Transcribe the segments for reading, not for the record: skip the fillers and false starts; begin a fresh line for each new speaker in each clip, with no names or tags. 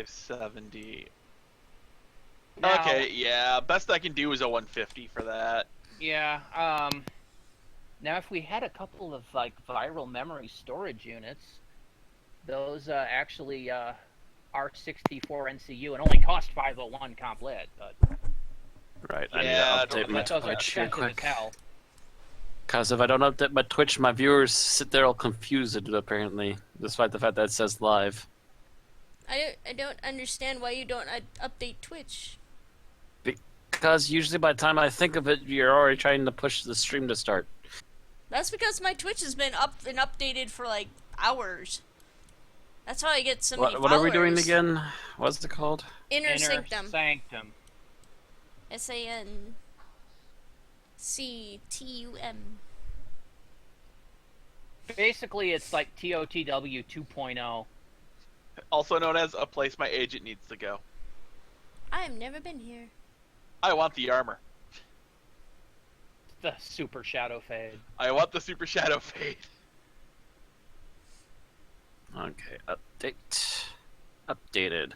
570.
Now,
Okay, yeah. Best I can do is a 150 for that.
yeah. Now, if we had a couple of like viral memory storage units, those actually are 64 NCU and only cost 501 complete. But
Right,
Yeah,
I need to update my
but those are
Twitch here
expensive
quick.
as hell.
Because if I don't update my Twitch, my viewers sit there all confused, apparently, despite the fact that it says live.
I don't understand why you don't update Twitch.
Because usually by the time I think of it, you're already trying to push the stream to start.
That's because my Twitch has been up and updated for like hours. That's how I get so many
What are we doing
followers.
again? What's it called?
Inner Sanctum.
Sanctum.
SANCTUM.
Basically, it's like TOTW 2.0.
Also known as a place my agent needs to go.
I have never been here.
I want the armor.
The Super Shadow Fade.
I want the Super Shadow Fade.
Okay, update. Updated.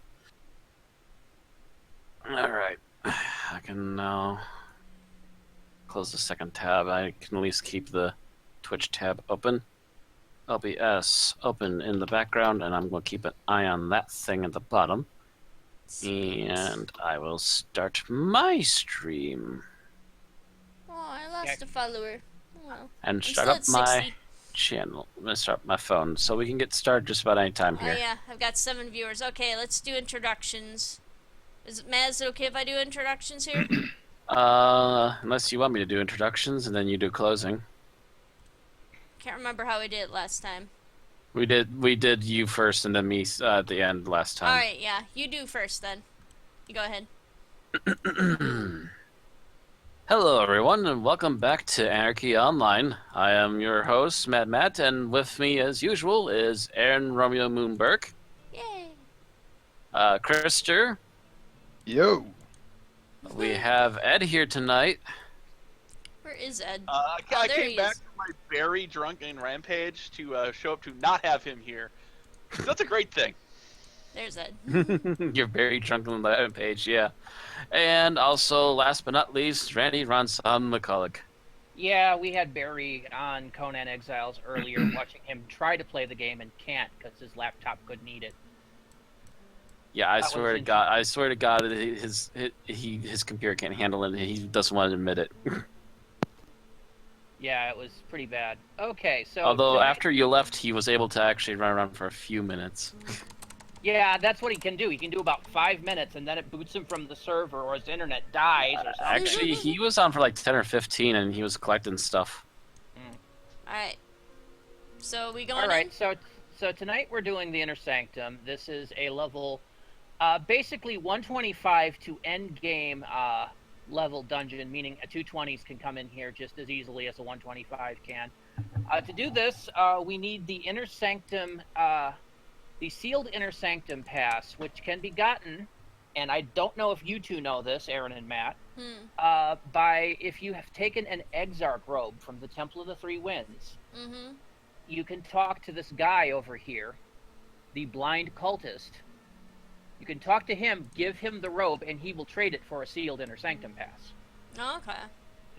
Alright. I can now close the second tab. I can at least keep the Twitch tab open. LBS open in the background, and I'm going to keep an eye on that thing at the bottom. And I will start my stream.
Oh, I lost a follower. Oh, well.
And
I'm
start
still
up
at
my
60.
channel. I'm going to start my phone, so we can get started just about any time here.
Oh yeah, I've got 7 viewers. Okay, let's do introductions. Matt, is it okay if I do introductions here?
Unless you want me to do introductions, and then you do closing.
Can't remember how we did it last time.
We did you first, and then me at the end last time.
Alright, yeah. You do first then. You go ahead.
Hello, everyone, and welcome back to Anarchy Online. I am your host, Matt, and with me, as usual, is Aaron Romeo Moonberg,
Yay!
Krister.
Yo.
We have Ed here tonight.
Where is Ed?
I
there he
came back
is.
from my very drunken rampage to show up to not have him here. That's a great thing.
There's Ed.
You're very drunk on the page, yeah. And also, last but not least, Randy Ronson McCulloch.
Yeah, we had Barry on Conan Exiles earlier, watching him try to play the game and can't because his laptop couldn't eat it.
Yeah, I
That
swear
was
to God, his computer can't handle it. And he doesn't want to admit it.
Yeah, it was pretty bad. Okay, so
Although
tonight-
after you left, he was able to actually run around for a few minutes.
yeah, that's what he can do. He can do about 5 minutes, and then it boots him from the server, or his internet dies, or something.
Actually, he was on for like 10 or 15, and he was collecting stuff.
Alright. So we going
All right,
in?
so tonight we're doing the Inner Sanctum. This is a level, basically 125 to end game level dungeon, meaning a 220s can come in here just as easily as a 125 can. To do this, we need the Inner Sanctum, the sealed Inner Sanctum pass, which can be gotten, and I don't know if you two know this, Aaron and Matt, by if you have taken an Hezach robe from the Temple of the Three Winds.
Mm-hmm.
You can talk to this guy over here, the blind cultist. You can talk to him, give him the robe, and he will trade it for a sealed Inner Sanctum pass.
Okay.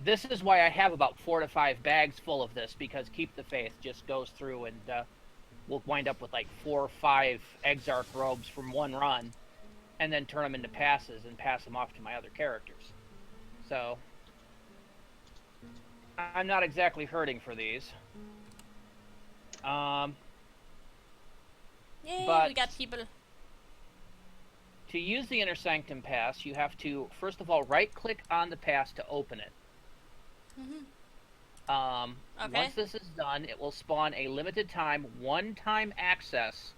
This is why I have about 4 to 5 bags full of this, because Keep the Faith just goes through and we'll wind up with like 4 or 5 Hezach robes from one run, and then turn them into passes and pass them off to my other characters. So, I'm not exactly hurting for these.
Yay,
But-
we got people.
To use the Inner Sanctum pass, you have to, first of all, right-click on the pass to open it.
Okay.
Once this is done, it will spawn a limited time, one-time access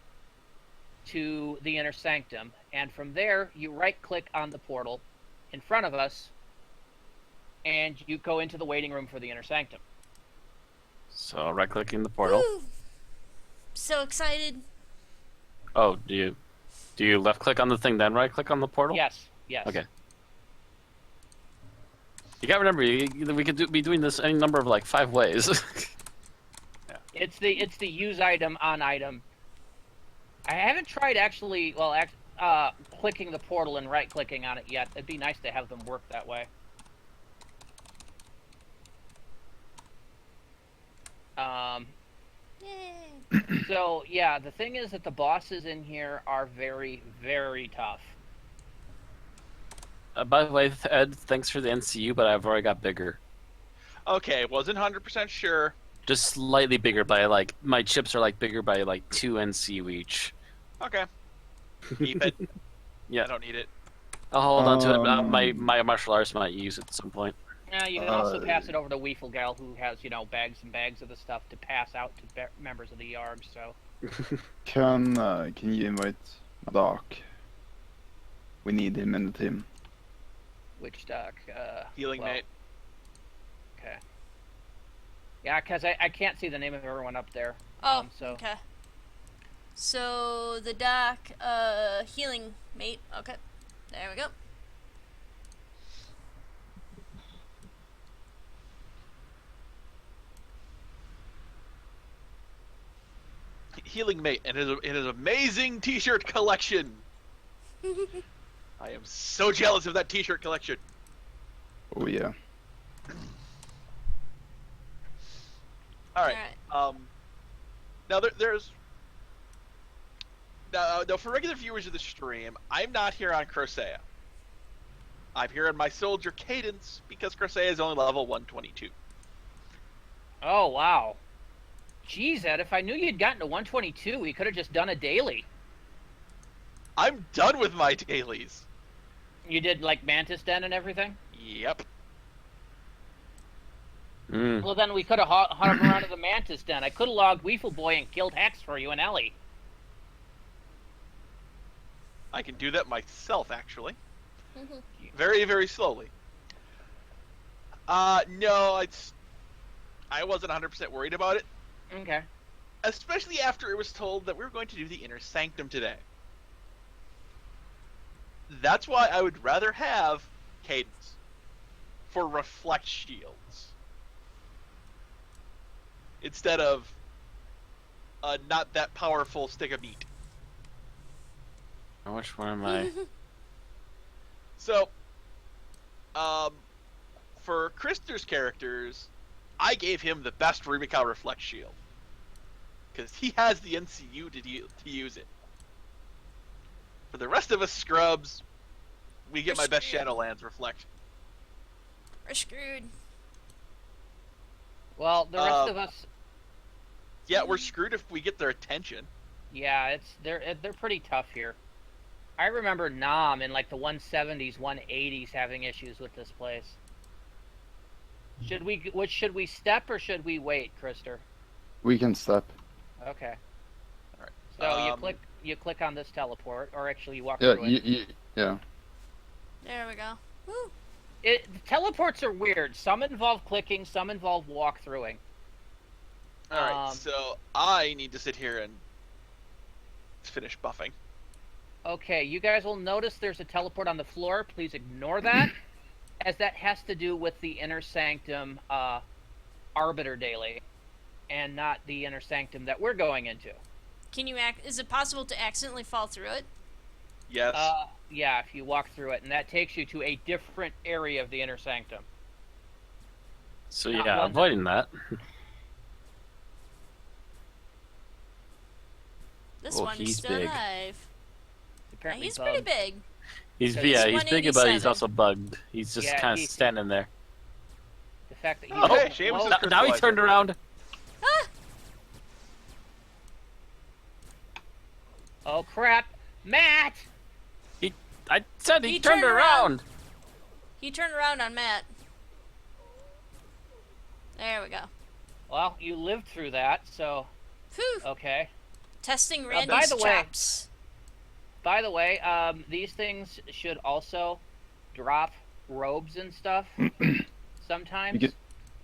to the Inner Sanctum, and from there, you right-click on the portal in front of us, and you go into the waiting room for the Inner Sanctum.
So right-clicking the portal.
Woo! So excited.
Oh, do you left-click on the thing, then right-click on the portal?
Yes, yes.
Okay. You gotta remember, we could be doing this any number of like 5 ways.
It's the use item on item. I haven't tried actually. Well, clicking the portal and right-clicking on it yet. It'd be nice to have them work that way.
Yay.
So, yeah, the thing is that the bosses in here are very, very tough.
By the way, Ed, thanks for the NCU, but I've already got bigger.
Okay, wasn't 100% sure.
Just slightly bigger by, like, my chips are, like, bigger by, like, 2 NCU each.
Okay. Keep it.
Yeah.
I don't need it.
I'll hold on to it. My martial arts might use it at some point.
Yeah, you can also pass it over to Weefelgal, who has, you know, bags and bags of the stuff to pass out to members of the Yarg, so...
Can you invite Doc? We need him in the team.
Which Doc?
Healing
well,
mate.
Okay. Yeah, because I can't see the name of everyone up there.
Oh,
so...
okay. So the doc, healing mate. Okay, there we go.
Healing mate and his amazing T-shirt collection. I am so jealous of that T-shirt collection.
Oh yeah.
All right. Now there's now for regular viewers of the stream, I'm not here on Crosea. I'm here on my soldier Cadence because Crosea is only level 122.
Oh, wow. Jeez, Ed, if I knew you'd gotten to 122, we could have just done a daily.
I'm done with my dailies.
You did, like, Mantis Den and everything?
Yep.
Well, then we could have hung around to the Mantis Den. I could have logged Weefel Boy and killed Hex for you and Ellie.
I can do that myself, actually. Very, very slowly. No, I wasn't 100% worried about it.
Okay.
Especially after it was told that we were going to do the Inner Sanctum today. That's why I would rather have Cadence for Reflect Shields instead of a not that powerful stick of meat.
Which one am I?
So, for Krister's characters, I gave him the best Rubicon Reflect Shield. Because he has the NCU to use it. For the rest of us scrubs, we get my best Shadowlands Reflect.
We're screwed.
Well, the rest of us...
Yeah, we're screwed if we get their attention.
Yeah, they're pretty tough here. I remember Nam in like the 170s, 180s having issues with this place. Should we step or should we wait, Krister?
We can step.
Okay.
All right.
So you click on this teleport, or actually you walk
Yeah,
through it.
yeah.
There we go. Woo.
The teleports are weird. Some involve clicking, some involve walkthroughing.
Alright, so I need to sit here and finish buffing.
Okay, you guys will notice there's a teleport on the floor. Please ignore that, as that has to do with the Inner Sanctum Arbiter Daily, and not the Inner Sanctum that we're going into.
Can you is it possible to accidentally fall through it?
Yes.
Yeah, if you walk through it, and that takes you to a different area of the Inner Sanctum.
So yeah, avoiding that.
This one is
he's
still
big.
alive.
Apparently
He's pretty big.
He's
So
yeah,
he's
he's big, but he's
187.
also bugged. He's just
Yeah,
kind of standing there.
The fact that he's
Oh, hey, Seamus is
Now he turned around.
Ah!
Oh crap, Matt!
I said he
He
turned
turned
around.
He turned around on Matt. There we go.
Well, you lived through that, so
Whew.
okay.
Testing
by
Randy's
the way-
chops.
By the way, these things should also drop robes and stuff sometimes.
You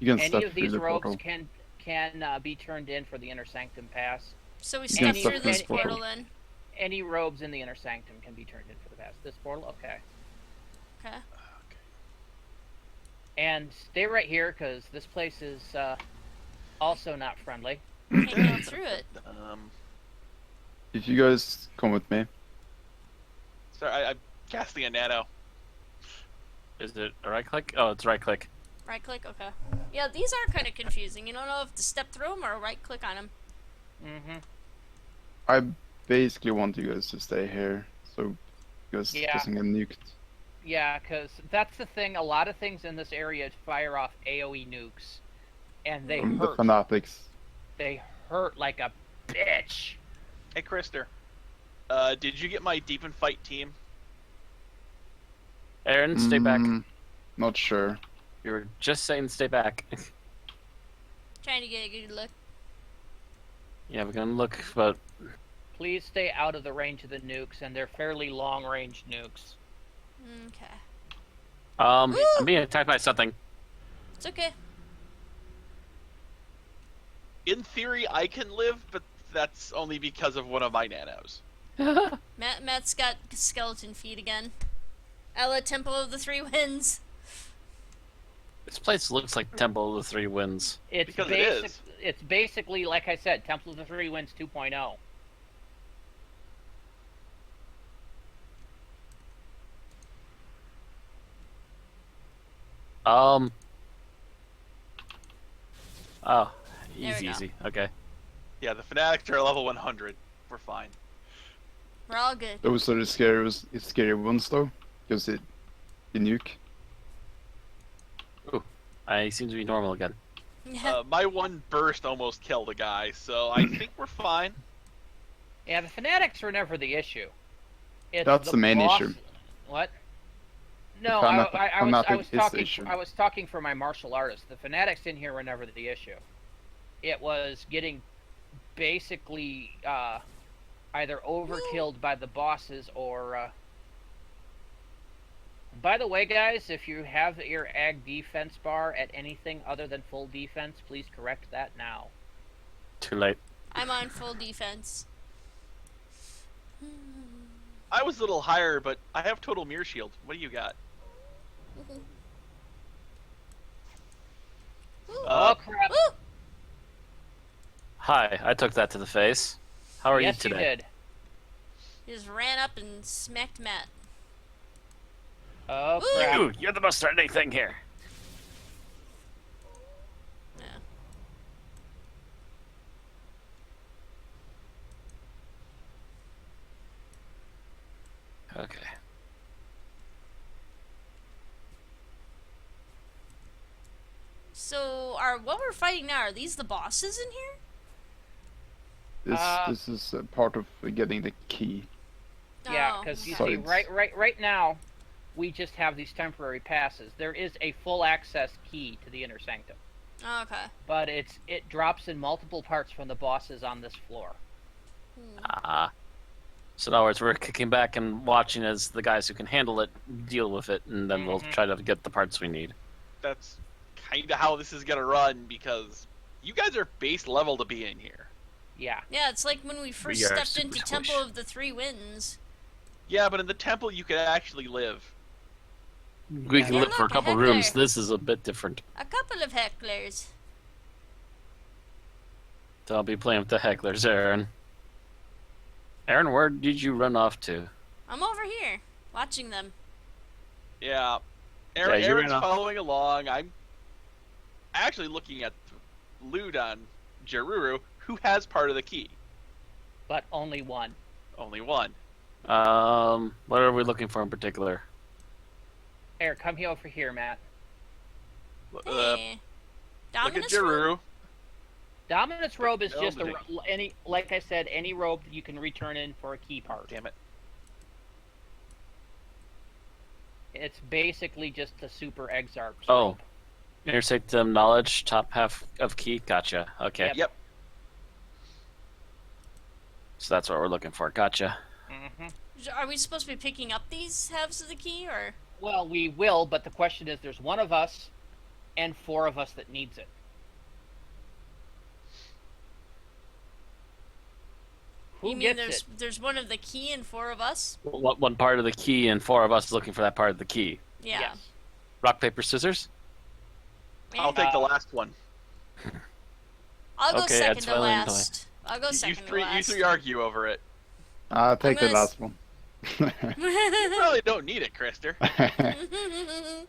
can
Any
step
of
through
these
the
robes
portal.
can be turned in for the Inner Sanctum pass.
So we
can
step
step
through
through
this
the portal.
portal then.
Any robes in the Inner Sanctum can be turned in for the pass. This portal, okay.
Okay.
And stay right here, because this place is also not friendly.
Can't get through it.
If you guys come with me,
Sorry, I'm casting a nano.
Is it a right click? Oh, it's right click.
Right click, okay. Yeah, these are kind of confusing. You don't know if to step through them or right click on them.
Mm-hmm.
I basically want you guys to stay here, so you guys
Yeah.
doesn't get nuked.
Yeah, because that's the thing. A lot of things in this area fire off AoE nukes, and they
From the
hurt.
fanatics.
They hurt like a bitch.
Hey, Krister. Did you get my Deep and Fight team?
Aaron, stay back.
Not sure.
You were just saying stay back.
Trying to get a good look.
Yeah, we're gonna look, but
Please stay out of the range of the nukes, and they're fairly long-range nukes.
Okay.
I'm being attacked by something.
It's okay.
In theory, I can live, but that's only because of one of my nanos.
Matt's got skeleton feet again. Ella, Temple of the Three Winds.
This place looks like Temple of the Three Winds.
It's
Because it is.
It's basically, like I said, Temple of the Three Winds 2.0.
Oh,
There we
easy,
go.
easy. Okay.
Yeah, the Fanatics are level 100. We're fine.
We're all good.
Those are the scary ones though, because it nuke.
I seem to be normal again.
My one burst almost killed a guy, so I think we're fine.
Yeah, the Fanatics are never the issue. It's
That's the main
boss-
issue.
What? No,
Fanatic-
I was
Fanatic is the
talking.
issue.
I was talking for my martial artists. The Fanatics in here were never the issue. It was getting basically either overkilled by the bosses or. By the way, guys, if you have your ag defense bar at anything other than full defense, please correct that now.
Too late.
I'm on full defense.
I was a little higher, but I have total mirror shield. What do you got?
Oh crap!
Woo!
Hi, I took that to the face. How are
Yes,
you today?
you did.
He just ran up and smacked Matt.
Oh
Ooh.
crap!
Ooh, you're the most threatening thing here.
Yeah.
Okay.
So, what we're fighting now, are these the bosses in here?
This is part of getting the key.
Yeah,
Oh,
because you
okay.
see, right now, we just have these temporary passes. There is a full access key to the inner sanctum,
Oh, okay.
but it drops in multiple parts from the bosses on this floor.
So in other words, we're kicking back and watching as the guys who can handle it deal with it, and then we'll try to get the parts we need.
That's kind of how this is gonna run because you guys are base level to be in here.
Yeah.
Yeah, it's like when we first
We are
stepped
super
into
squish.
Temple of the Three Winds.
Yeah, but in the temple you could actually live.
We can
Yeah,
look for a
look, a
couple rooms.
heckler.
This is a bit different.
A couple of hecklers.
So I'll be playing with the hecklers, Aaron. Aaron, where did you run off to?
I'm over here, watching them.
Yeah,
Yeah, you
Aaron's
ran off.
following along. I'm actually looking at loot on Jaruru, who has part of the key.
But only one.
Only one.
What are we looking for in particular?
Here, come here over here, Matt.
Look
Hey.
at
Dominus
Jaruru.
Dominance robe is just
Building.
any, like I said, any robe that you can return in for a key part.
Damn it.
It's basically just the super Exarch
Oh.
robe.
Intersect them knowledge, top half of key. Gotcha. Okay.
Yep.
Yep.
So that's what we're looking for. Gotcha.
hmm
Are we supposed to be picking up these halves of the key, or?
Well, we will, but the question is, there's one of us and 4 of us that needs it. Who
You mean
gets
there's
it?
there's one of the key and 4 of us?
One part of the key and 4 of us looking for that part of the key.
Yeah.
Yes.
Rock, paper, scissors?
I'll take the last one.
I'll go
Okay,
second
that's
to
fine,
last. I'll go
You
second to
three
last.
argue over it.
I'll take the
gonna
last one.
You probably don't need it, Krister.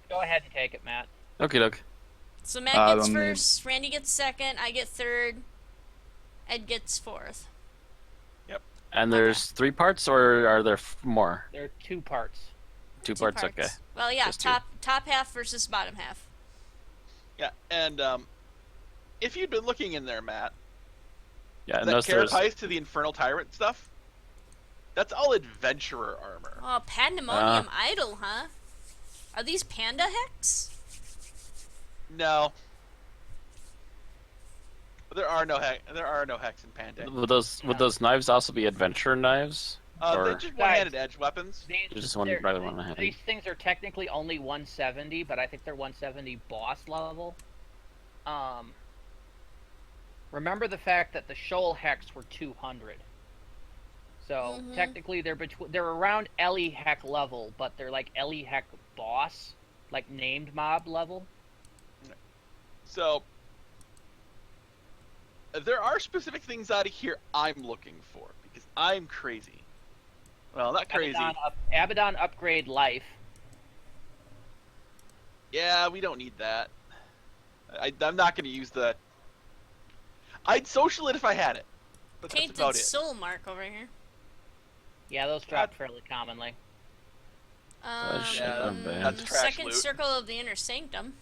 Go ahead and take it, Matt.
Okie doke.
So Matt
I
gets
don't need-
first, Randy gets second, I get third, Ed gets fourth.
And there's 3 parts, or are there more?
There are 2 parts.
2 parts, okay.
Well, yeah,
Just 2.
top half versus bottom half.
Yeah, and if you'd been looking in there, Matt,
Yeah, and
that
those there's
carapace to the Infernal Tyrant stuff, that's all adventurer armor.
Oh, Pandemonium Idol, huh? Are these panda hex?
No. There are no hex in Panda.
would those knives also be adventure knives?
They're
Or
just one-handed edge weapons.
just one
they're-
rather one hand?
These things are technically only 170, but I think they're 170 boss level. Remember the fact that the Shoal Hex were 200. So technically they're around Ellie Heck level, but they're like Ellie Heck boss, like named mob level.
So there are specific things out of here I'm looking for because I'm crazy. Well, not crazy.
Abaddon upgrade life.
Yeah, we don't need that. I'm not going to use the. I'd social it if I had it. But that's
Tainted
about it.
Soul Mark over here.
Yeah, those drop fairly commonly.
Yeah,
that's trash
Second
loot.
circle of the Inner Sanctum.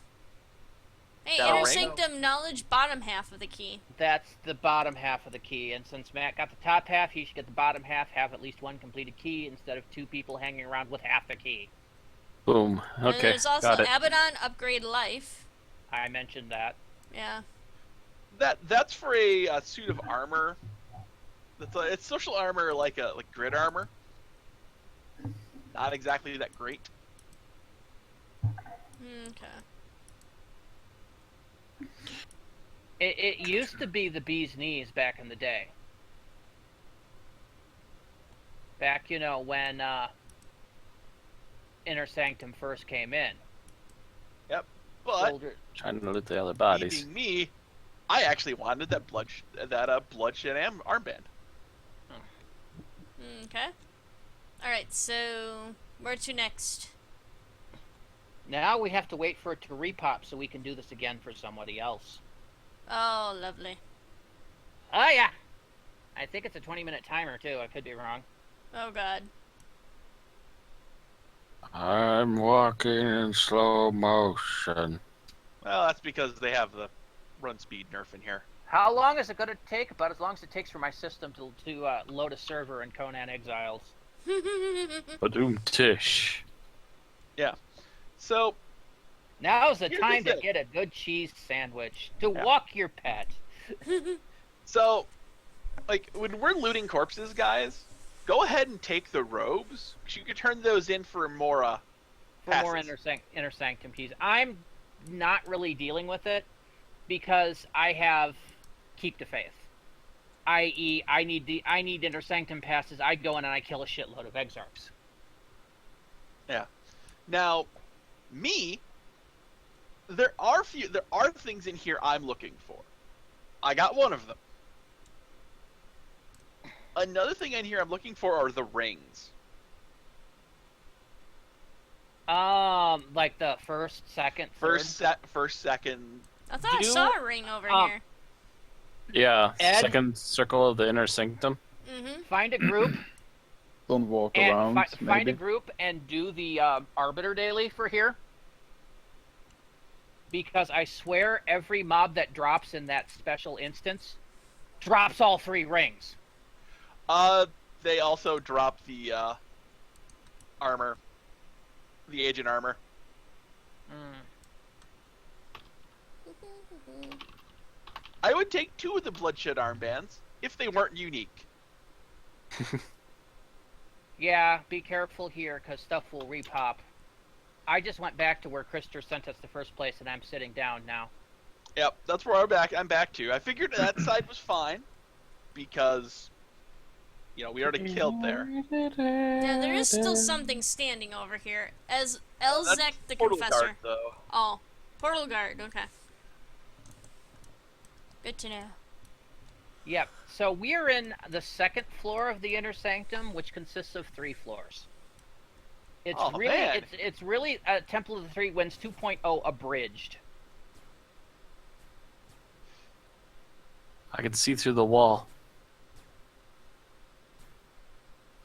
Hey,
That a
Inner
ring?
Sanctum knowledge, bottom half of the key.
That's the bottom half of the key, and since Matt got the top half, he should get the bottom half, have at least 1 completed key instead of 2 people hanging around with half the key.
Boom.
And
Okay,
there's also
got it.
Abaddon upgrade life.
I mentioned that.
Yeah.
That's for a suit of armor. It's social armor like grid armor. Not exactly that great.
Okay.
It used to be the bee's knees back in the day. Back, when Inner Sanctum first came in.
Yep. But
Soldier-
Trying to loot the other bodies.
being me, I actually wanted that bloodshed armband.
Okay. Alright, so where to next?
Now we have to wait for it to repop so we can do this again for somebody else.
Oh, lovely.
Oh, yeah! I think it's a 20-minute timer, too. I could be wrong.
Oh, God.
I'm walking in slow motion.
Well, that's because they have the run speed nerf in here.
How long is it going to take? About as long as it takes for my system to load a server in Conan Exiles.
Badoom tish.
Yeah. So
Now's the
Here's
time
the
to
thing.
get a good cheese sandwich. To
Yeah.
walk your pet.
So, like, when we're looting corpses, guys, go ahead and take the robes. 'Cause you can turn those in for more,
For more
passes.
inner sanctum keys. I'm not really dealing with it because I have keep the faith. I.e., I need inner sanctum passes. I go in and I kill a shitload of exarchs.
Now, me, there are things in here I'm looking for. I got one of them. Another thing in here I'm looking for are the rings.
Like the first, second, third.
First, second.
I thought I
Do-
saw a ring over here.
Yeah,
Ed?
second circle of the inner sanctum.
Mm-hmm.
Find a group
Don't walk
and
around,
find a
maybe.
group and do the arbiter daily for here. Because I swear every mob that drops in that special instance drops all 3 rings.
They also drop the armor, the agent armor. I would take 2 of the bloodshed armbands if they weren't unique.
Yeah, be careful here, because stuff will repop. I just went back to where Krister sent us the first place, and I'm sitting down now.
Yep, that's where I'm back to. I figured that side was fine because, we already killed there.
Yeah, there is still something standing over here. As Hezach
That's
the
Portal
Confessor.
Guard, though.
Oh, Portal Guard, okay. Good to know.
Yep, so we're in the second floor of the Inner Sanctum, which consists of 3 floors. It's
Oh,
really
man.
it's really Temple of the Three Winds 2.0 abridged.
I can see through the wall.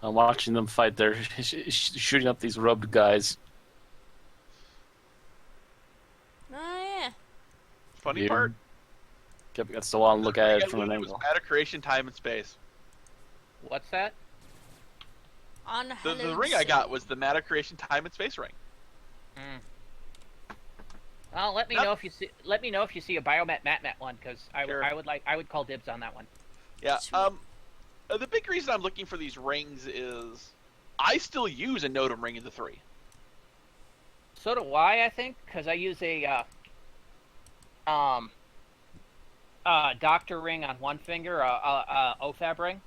I'm watching them fight. They're shooting up these robed guys.
Oh yeah.
Funny
Here.
part.
Get up against the wall and look at it from an
It was
angle.
matter creation, time, and space.
What's that?
On
The ring I got was the matter creation, time, and space ring.
Well, let me
Yep.
know if you see. Let me know if you see a Biomat Matmat one, because
Sure.
I would call dibs on that one.
Yeah.
Sweet.
The big reason I'm looking for these rings is I still use a Notum ring in the 3.
So do I think, because I use a doctor ring on one finger, OFAB ring,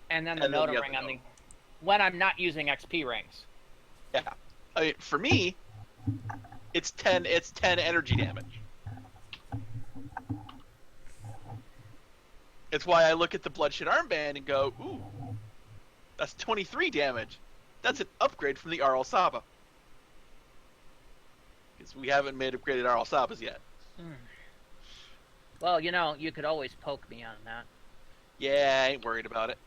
and then the
And then the
Notum
other
ring on the
Notum.
when I'm not using XP rings.
Yeah. I mean, for me, it's 10 energy damage. It's why I look at the Bloodshed Armband and go, ooh, that's 23 damage. That's an upgrade from the Arl Saba. Because we haven't made upgraded Arl Sabas yet.
Well, you could always poke me on that,
Yeah, I ain't worried about it.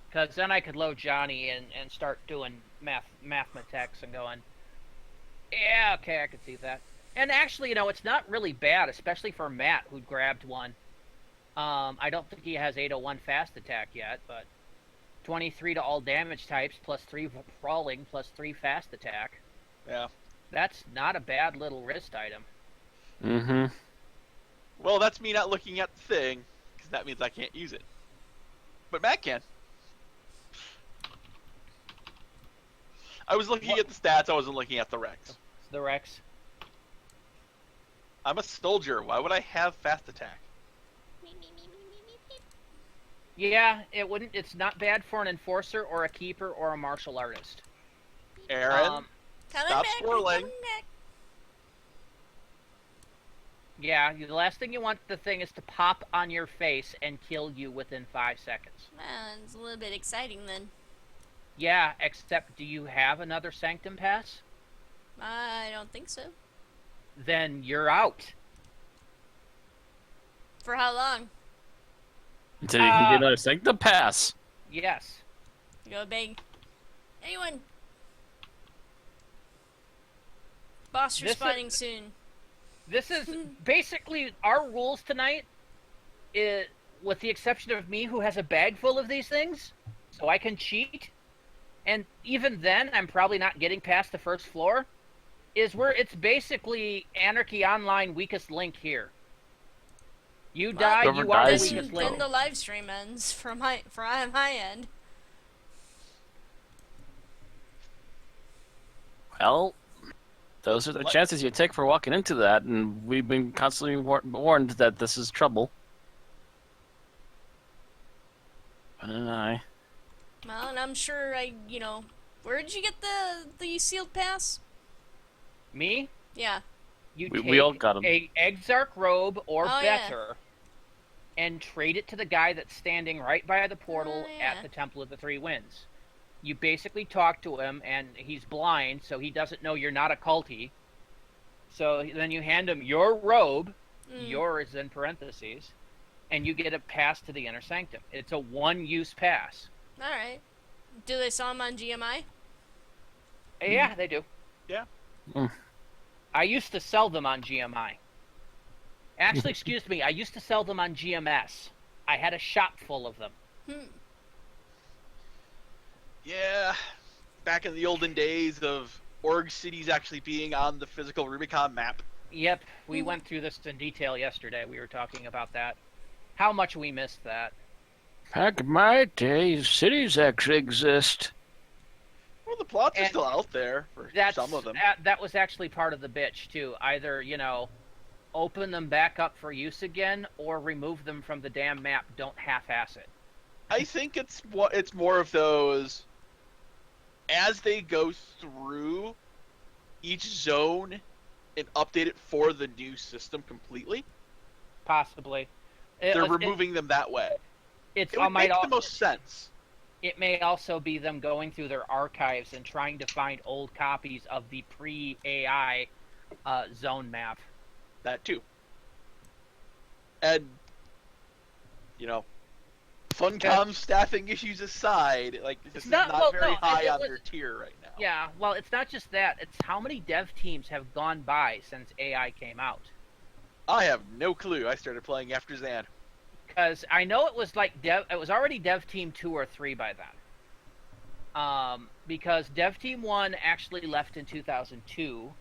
because then I could load Johnny and start doing mathematics and going, yeah, okay, I could see that. And actually, it's not really bad, especially for Matt, who grabbed one. I don't think he has 801 fast attack yet, but 23 to all damage types, plus 3 crawling, plus 3 fast attack.
Yeah.
That's not a bad little wrist item.
Mm-hmm.
Well, that's me not looking at the thing, because that means I can't use it. But Matt can. I was looking at the stats, I wasn't looking at the Rex.
The Rex.
I'm a soldier, why would I have fast attack?
Yeah, it's not bad for an enforcer or a keeper or a martial artist.
Aaron,
Coming
stop
back, we're
swirling.
coming back.
Yeah, the last thing you want the thing is to pop on your face and kill you within 5 seconds.
Well, it's a little bit exciting then.
Yeah, except do you have another Sanctum pass?
I don't think so.
Then you're out.
For how long?
Until you can get another Sanctum pass.
Yes.
Go bang. Anyone? Boss
This
respawning soon.
This is basically our rules tonight, with the exception of me, who has a bag full of these things, so I can cheat. And even then, I'm probably not getting past the first floor. It's basically Anarchy Online weakest link here. You die,
whoever
you are the
dies,
weakest
you
link.
Then the live stream ends from my end.
Well, those are the chances you take for walking into that, and we've been constantly warned that this is trouble. And
Well, and I'm sure where did you get the sealed pass?
Me?
Yeah.
You
We
take
all got 'em.
a Exarch robe or
Oh, yeah.
better, and trade it to the guy that's standing right by the portal
Oh, yeah.
at the Temple of the Three Winds. You basically talk to him, and he's blind, so he doesn't know you're not a culty. So then you hand him your robe, yours in parentheses, and you get a pass to the Inner Sanctum. It's a one-use pass.
All right. Do they sell them on GMI?
Yeah, they do.
Yeah.
I used to sell them on GMI. Actually, excuse me, I used to sell them on GMS. I had a shop full of them.
Yeah, back in the olden days of org cities actually being on the physical Rubicon map.
Yep, we went through this in detail yesterday. We were talking about that. How much we missed that.
back in my day, cities actually exist.
Well, the plots are
And
still out there for
That's,
some of them.
that was actually part of the bitch, too. Either, open them back up for use again, or remove them from the damn map. Don't half-ass it.
I think it's more of those, as they go through each zone and update it for the new system completely,
Possibly.
they're removing them that way.
It's
It would make
all
the most sense.
It may also be them going through their archives and trying to find old copies of the pre-AI zone map.
That too. And, you know, Funcom staffing issues aside, like, this is not very high on their tier right now.
Yeah, well, it's not just that. It's how many dev teams have gone by since AI came out.
I have no clue. I started playing after Zan.
Because I know it was like it was already Dev Team 2 or 3 by then. Because Dev Team 1 actually left in 2002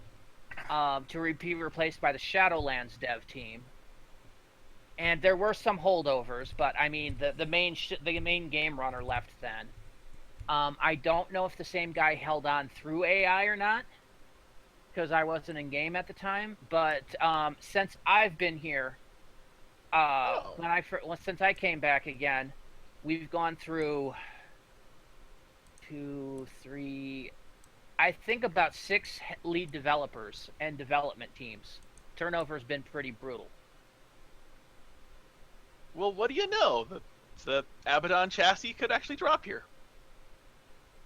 to be replaced by the Shadowlands Dev Team. And there were some holdovers, but I mean the main game runner left then. I don't know if the same guy held on through AI or not, because I wasn't in game at the time. But since I've been here. Since I came back again, we've gone through 2, 3, I think about 6 lead developers and development teams. Turnover's been pretty brutal.
Well, what do you know? The Abaddon chassis could actually drop here.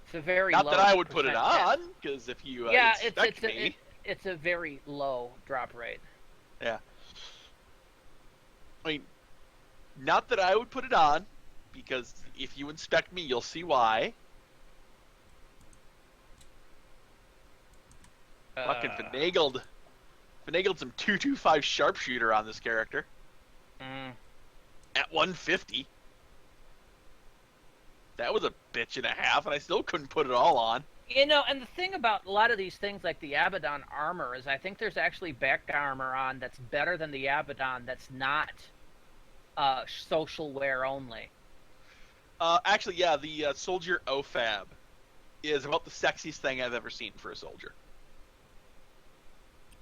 It's a very
not
low
that I would put it
percent
on, because if you inspect me,
it's a very low drop rate.
Yeah. I mean, not that I would put it on, because if you inspect me, you'll see why. Fucking finagled some 225 sharpshooter on this character. At 150. That was a bitch and a half, and I still couldn't put it all on.
You know, and the thing about a lot of these things like the Abaddon armor is I think there's actually back armor on that's better than the Abaddon that's not social wear only.
Actually, yeah, the Soldier OFAB is about the sexiest thing I've ever seen for a soldier.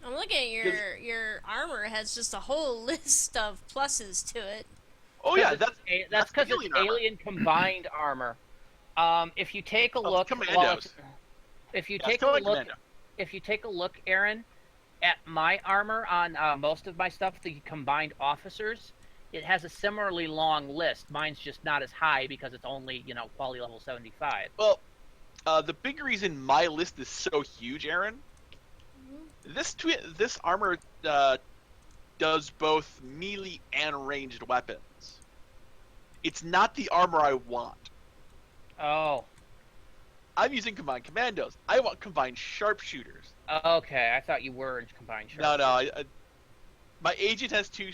I'm looking at your armor has just a whole list of pluses to it.
Oh yeah,
that's because it's alien combined armor. If you take a look, if you take a look, Aaron, at my armor on most of my stuff, the combined officers, it has a similarly long list. Mine's just not as high because it's only, quality level 75.
Well, the big reason my list is so huge, Aaron, this armor does both melee and ranged weapons. It's not the armor I want.
Oh.
I'm using combined commandos. I want combined sharpshooters.
Okay, I thought you were in combined sharpshooters.
No, my agent has two.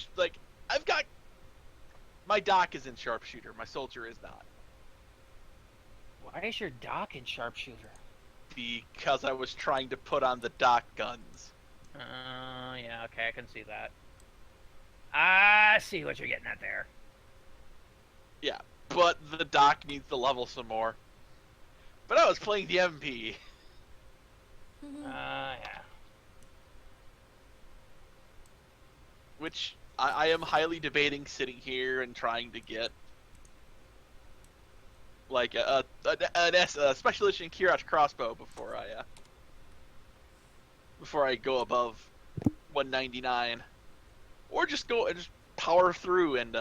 I've got. My doc is in sharpshooter. My soldier is not.
Why is your doc in sharpshooter?
Because I was trying to put on the doc guns.
Yeah, okay, I can see that. I see what you're getting at there.
Yeah, but the doc needs to level some more. But I was playing the MP.
Yeah.
Which I am highly debating sitting here and trying to get like a special edition Kirach crossbow before I go above 199, or just go and just power through and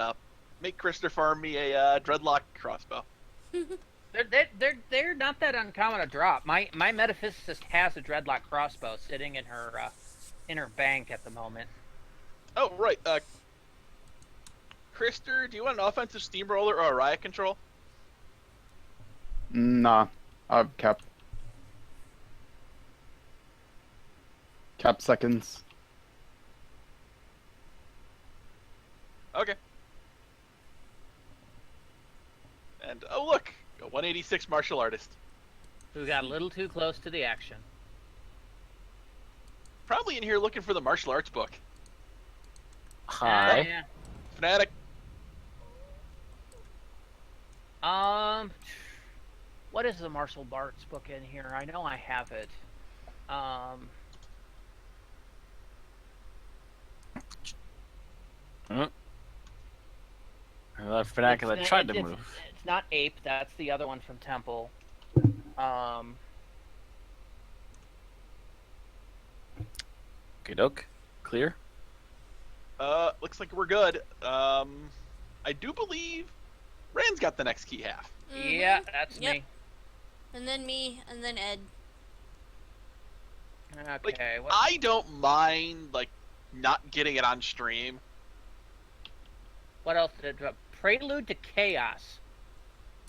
make Krister farm me a dreadlock crossbow.
They're not that uncommon to drop. My metaphysicist has a dreadlock crossbow sitting in her bank at the moment.
Oh right, Krister, do you want an offensive steamroller or a riot control?
Nah, I've cap seconds.
Okay. And oh look, a 186 martial artist.
Who got a little too close to the action.
Probably in here looking for the martial arts book.
Hi.
Yeah.
Fanatic.
What is the martial arts book in here? I know I have it.
Vernacular tried to move.
It's not Ape. That's the other one from Temple.
Okay, doke. Clear.
Looks like we're good. I do believe Rand's got the next key half.
Yeah, that's
Yep.
me.
And then me, and then Ed.
Okay. What?
I don't mind like not getting it on stream.
What else did it drop? Prelude to Chaos.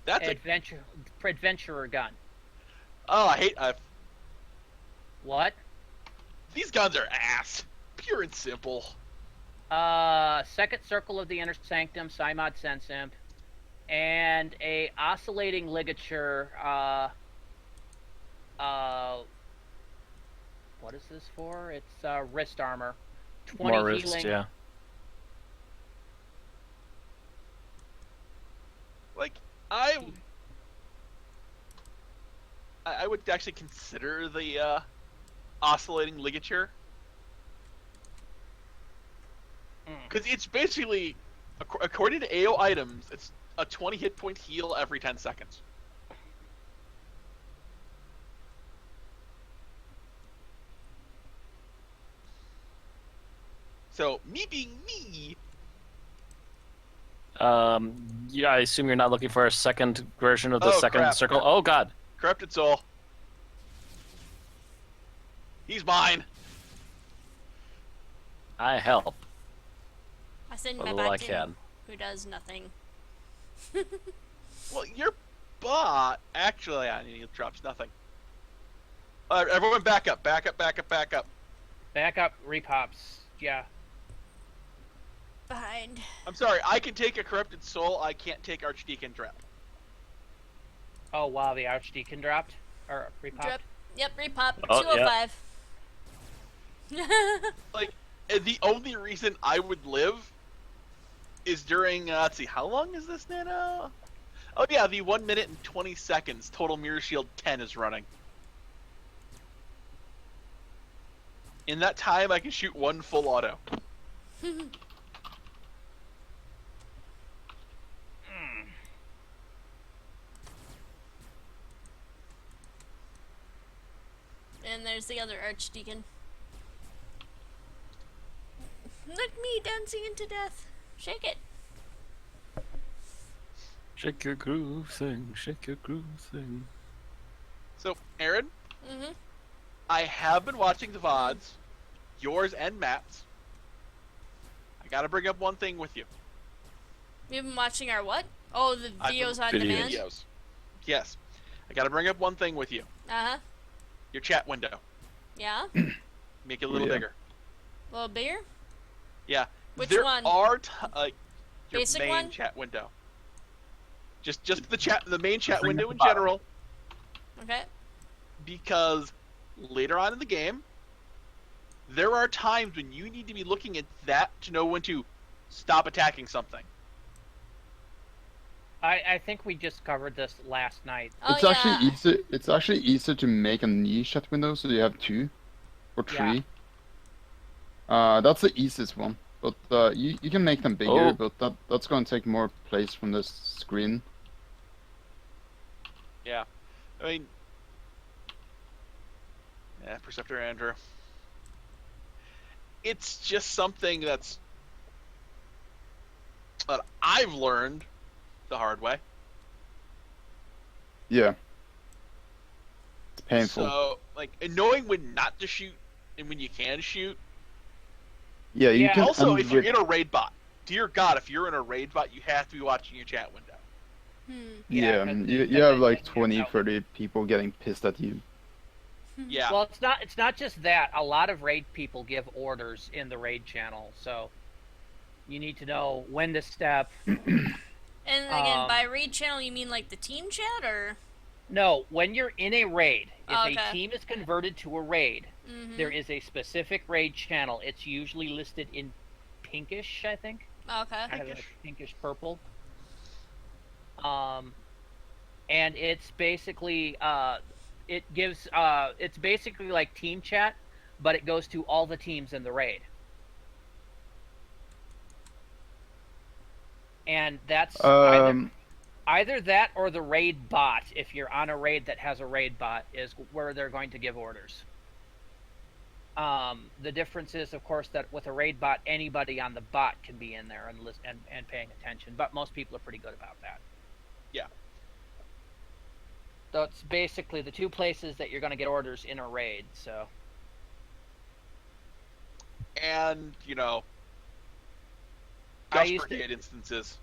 That's a
Adventurer gun.
oh I hate
What?
these guns are ass, pure and simple.
Second Circle of the Inner Sanctum, Simod Sensimp, and a oscillating ligature. What is this for? It's wrist armor. 20
More wrist,
healing.
yeah.
Like I would actually consider the oscillating ligature because it's basically, according to AO items, it's a 20 hit point heal every 10 seconds. So me being me,
Yeah, I assume you're not looking for a second version of the
Oh,
second
crap.
circle. Oh god.
corrupted soul. He's mine.
I help.
I send
A
my
little I
back in,
can.
who does nothing.
Well, your bot actually, it drops nothing. Everyone, back up, back up, back up, back up.
Back up, repops. Yeah.
Behind.
I'm sorry, I can take a corrupted soul. I can't take Archdeacon drop.
Oh wow, the Archdeacon dropped or repopped.
Drip. Yep, repop.
Oh,
205.
Like, the only reason I would live is during, let's see, how long is this, Nano? Oh yeah, the 1 minute and 20 seconds total mirror shield 10 is running. In that time, I can shoot one full auto.
And there's the other Archdeacon. Look me dancing into death. Shake it.
Shake your groove thing, shake your groove thing.
So, Aaron,
Mm-hmm.
I have been watching the VODs, yours and Matt's. I gotta bring up one thing with you.
We've been watching our what? Oh, the
I've been-
videos on
Videos.
demand?
Videos. Yes. I gotta bring up one thing with you.
Uh-huh.
Your chat window.
Yeah?
Make it a little
Yeah.
bigger.
A little bigger?
Yeah.
Which
there
one?
are your
Basic
main
one?
chat window. Just the main chat
Bring
window
up
in
the bottom.
general,
Okay.
because later on in the game, there are times when you need to be looking at that to know when to stop attacking something.
I think we just covered this last night.
Oh,
It's
yeah.
actually easy. It's actually easier to make a new chat window, so you have 2 or 3. That's the easiest one. But you can make them bigger,
Oh.
but that's going to take more place from the screen.
Yeah. I mean, yeah, Perceptor Andrew. It's just something that I've learned the hard way.
Yeah. It's painful.
So, like, and knowing when not to shoot and when you can shoot.
Yeah, you
Yeah,
can
Also,
end
if you're
with-
in a raid bot, dear God, if you're in a raid bot, you have to be watching your chat window.
Yeah,
Yeah, 'cause
you
then
have
it
like
gets
20,
out.
30 people getting pissed at you.
Yeah.
Well, it's not just that. A lot of raid people give orders in the raid channel, so you need to know when to step.
And again, by raid channel, you mean like the team chat, or?
No, when you're in a raid, if
Okay.
a team is converted to a raid,
Mm-hmm.
there is a specific raid channel. It's usually listed in pinkish, I think.
Okay.
Kind of like pinkish purple. And it's basically it's basically like team chat, but it goes to all the teams in the raid. And that's either that or the raid bot. If you're on a raid that has a raid bot, is where they're going to give orders. The difference is, of course, that with a raid bot, anybody on the bot can be in there and paying attention. But most people are pretty good about that. That's basically the two places that you're going to get orders in a raid. So.
And
I
Gust
used to-
Brigade instances.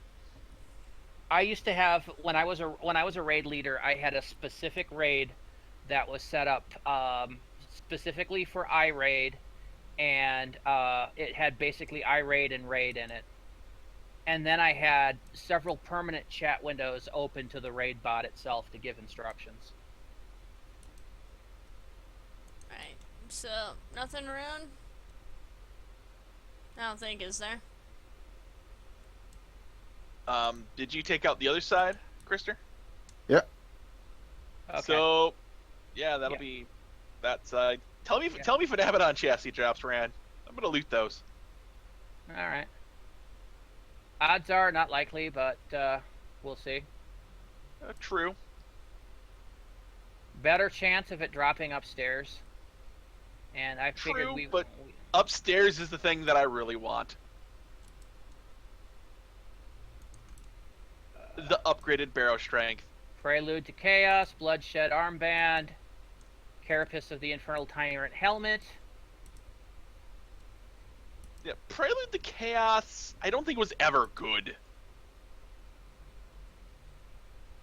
I used to have when I was a raid leader, I had a specific raid that was set up specifically for iRaid, and it had basically iRaid and raid in it. And then I had several permanent chat windows open to the raid bot itself to give instructions.
Right. So, nothing around? I don't think, is there?
Did you take out the other side, Krister?
Yeah.
Okay.
So, yeah, that'll
Yeah.
be that side. Tell me
Yeah.
if an Abaddon chassis drops, Rand. I'm gonna loot those.
All right. Odds are not likely, but we'll see.
True.
Better chance of it dropping upstairs. And I figured
True,
we.
but upstairs is the thing that I really want. The upgraded barrow strength.
Prelude to Chaos, Bloodshed Armband, Carapace of the Infernal Tyrant Helmet.
Yeah, Prelude to Chaos, I don't think was ever good.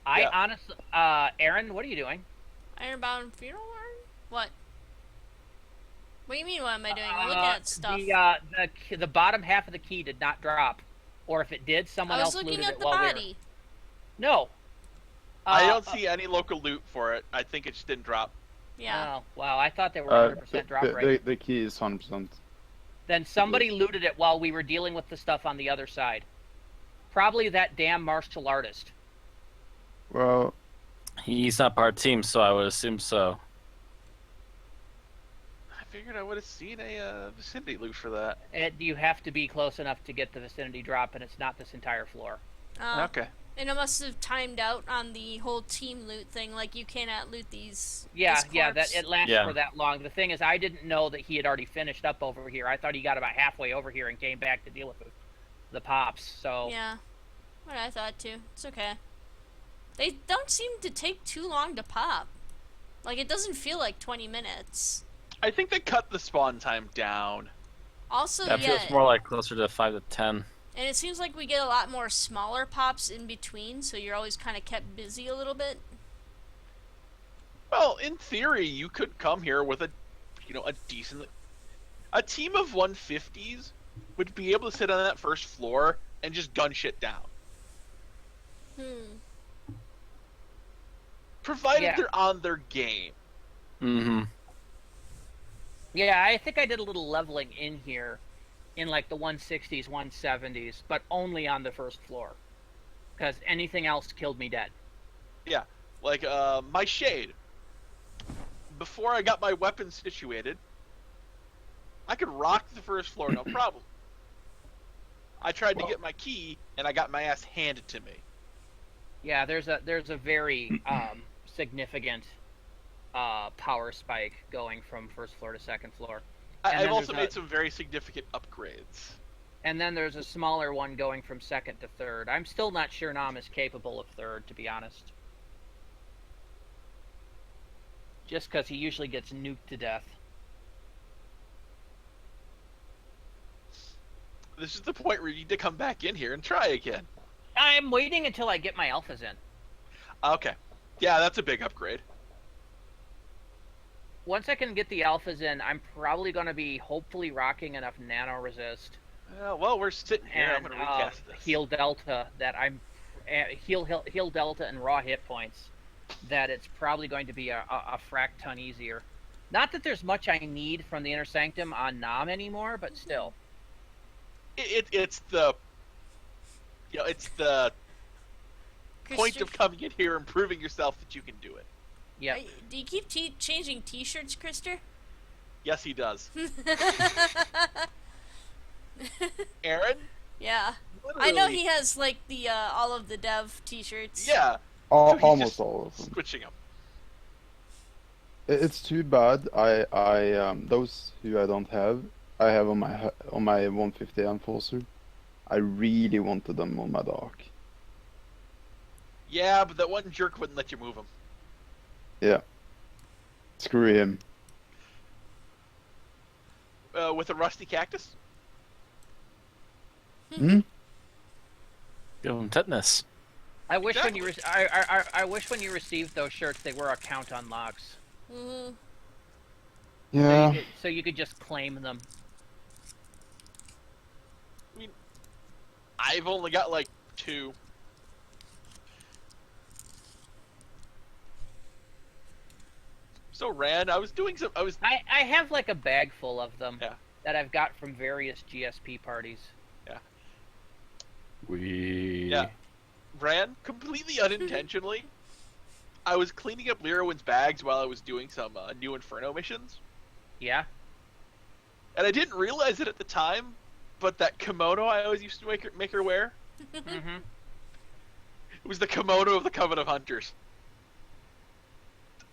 I
Yeah.
honestly, Aaron, what are you doing?
Ironbound Funeral Urn? What? What do you mean, what am I doing? I'm looking at stuff.
The bottom half of the key did not drop, or if it did, someone
I was
else
looking
looted
at
it
the
while we were.
body.
No.
I don't see any local loot for it. I think it just didn't drop.
Yeah.
Oh, wow, I thought they were 100% drop rate.
The key is 100%.
Then somebody looted it while we were dealing with the stuff on the other side. Probably that damn martial artist.
Well,
He's not part team, so I would assume so.
I figured I would have seen a vicinity loot for that.
You have to be close enough to get the vicinity drop, and it's not this entire floor.
Okay.
And it must have timed out on the whole team loot thing. Like, you cannot loot these.
Yeah,
this
yeah,
corpse.
that it lasts
Yeah.
for that long. The thing is, I didn't know that he had already finished up over here. I thought he got about halfway over here and came back to deal with the pops. So
Yeah. What I thought too. It's okay. They don't seem to take too long to pop. Like, it doesn't feel like 20 minutes.
I think they cut the spawn time down.
Also,
That feels more like closer to 5 to 10.
and it seems like we get a lot more smaller pops in between, so you're always kind of kept busy a little bit.
Well, in theory, you could come here with a team of 150s would be able to sit on that first floor and just gun shit down. Provided
Yeah.
they're on their game.
Mm-hmm.
yeah, I think I did a little leveling in here, in like the 160s, 170s, but only on the first floor, because anything else killed me dead.
Yeah, like my shade. Before I got my weapons situated, I could rock the first floor no problem. I tried to get my key, and I got my ass handed to me.
Yeah, there's a very significant power spike going from first floor to second floor. And
I've
then
also
there's
made some very significant upgrades.
And then there's a smaller one going from second to third. I'm still not sure Nam is capable of third, to be honest. Just because he usually gets nuked to death.
This is the point where you need to come back in here and try again.
I'm waiting until I get my alphas in.
Okay. Yeah, that's a big upgrade.
Once I can get the alphas in, I'm probably going to be hopefully rocking enough nano resist
Well, we're sitting here. I'm
and
going to recast this.
heal delta that I'm heal delta and raw hit points that it's probably going to be a frac ton easier. Not that there's much I need from the Inner Sanctum on Nam anymore, but still.
It's the point of coming in here and proving yourself that you can do it.
Yeah.
Do you keep changing t-shirts, Krister?
Yes, he does. Aaron?
Yeah. I know he has, like, the all of the dev t-shirts.
Yeah. So he's
almost
just
all of them.
switching them.
It's too bad. I those who I don't have, I have on my 150 Enforcer. I really wanted them on my Dark.
Yeah, but that one jerk wouldn't let you move them.
Yeah. Screw him.
With a rusty cactus.
Hmm?
Give him tetanus.
I wish when
Exactly.
you I wish when you received those shirts they were account unlocks.
Mhm.
Yeah.
So you could just claim them.
I mean, I've only got like 2. So Rand, I was doing some.
I have like a bag full of them
Yeah.
that I've got from various GSP parties.
Yeah. Rand, completely unintentionally. I was cleaning up Lyrowin's bags while I was doing some new Inferno missions,
Yeah.
and I didn't realize it at the time. But that kimono I always used to make her wear,
Mm-hmm.
it was the kimono of the Coven of Hunters.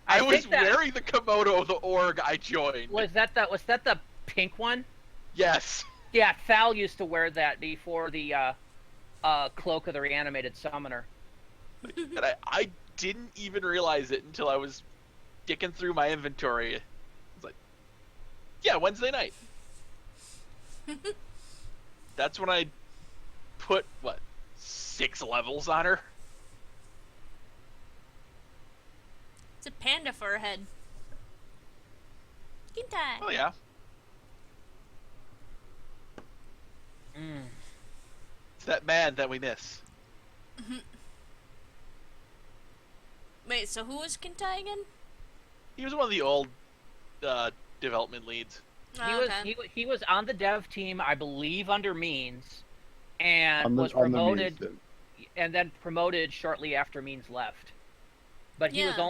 I was
think that
wearing the kimono of the org I joined.
was that the pink one?
Yes.
Yeah, Thal used to wear that before the cloak of the reanimated summoner.
And I didn't even realize it until I was dicking through my inventory. It's like, yeah, Wednesday night. That's when I put, 6 levels on her?
It's a panda for a head. Kintai.
Oh, yeah.
Mm.
It's that man that we miss.
Wait, so who was Kintai again?
He was one of the old development leads.
Oh, okay.
He was on the dev team, I believe, under Means, and
On the-
was
on the
promoted,
means,
and then promoted shortly after Means left. But he was
Yeah.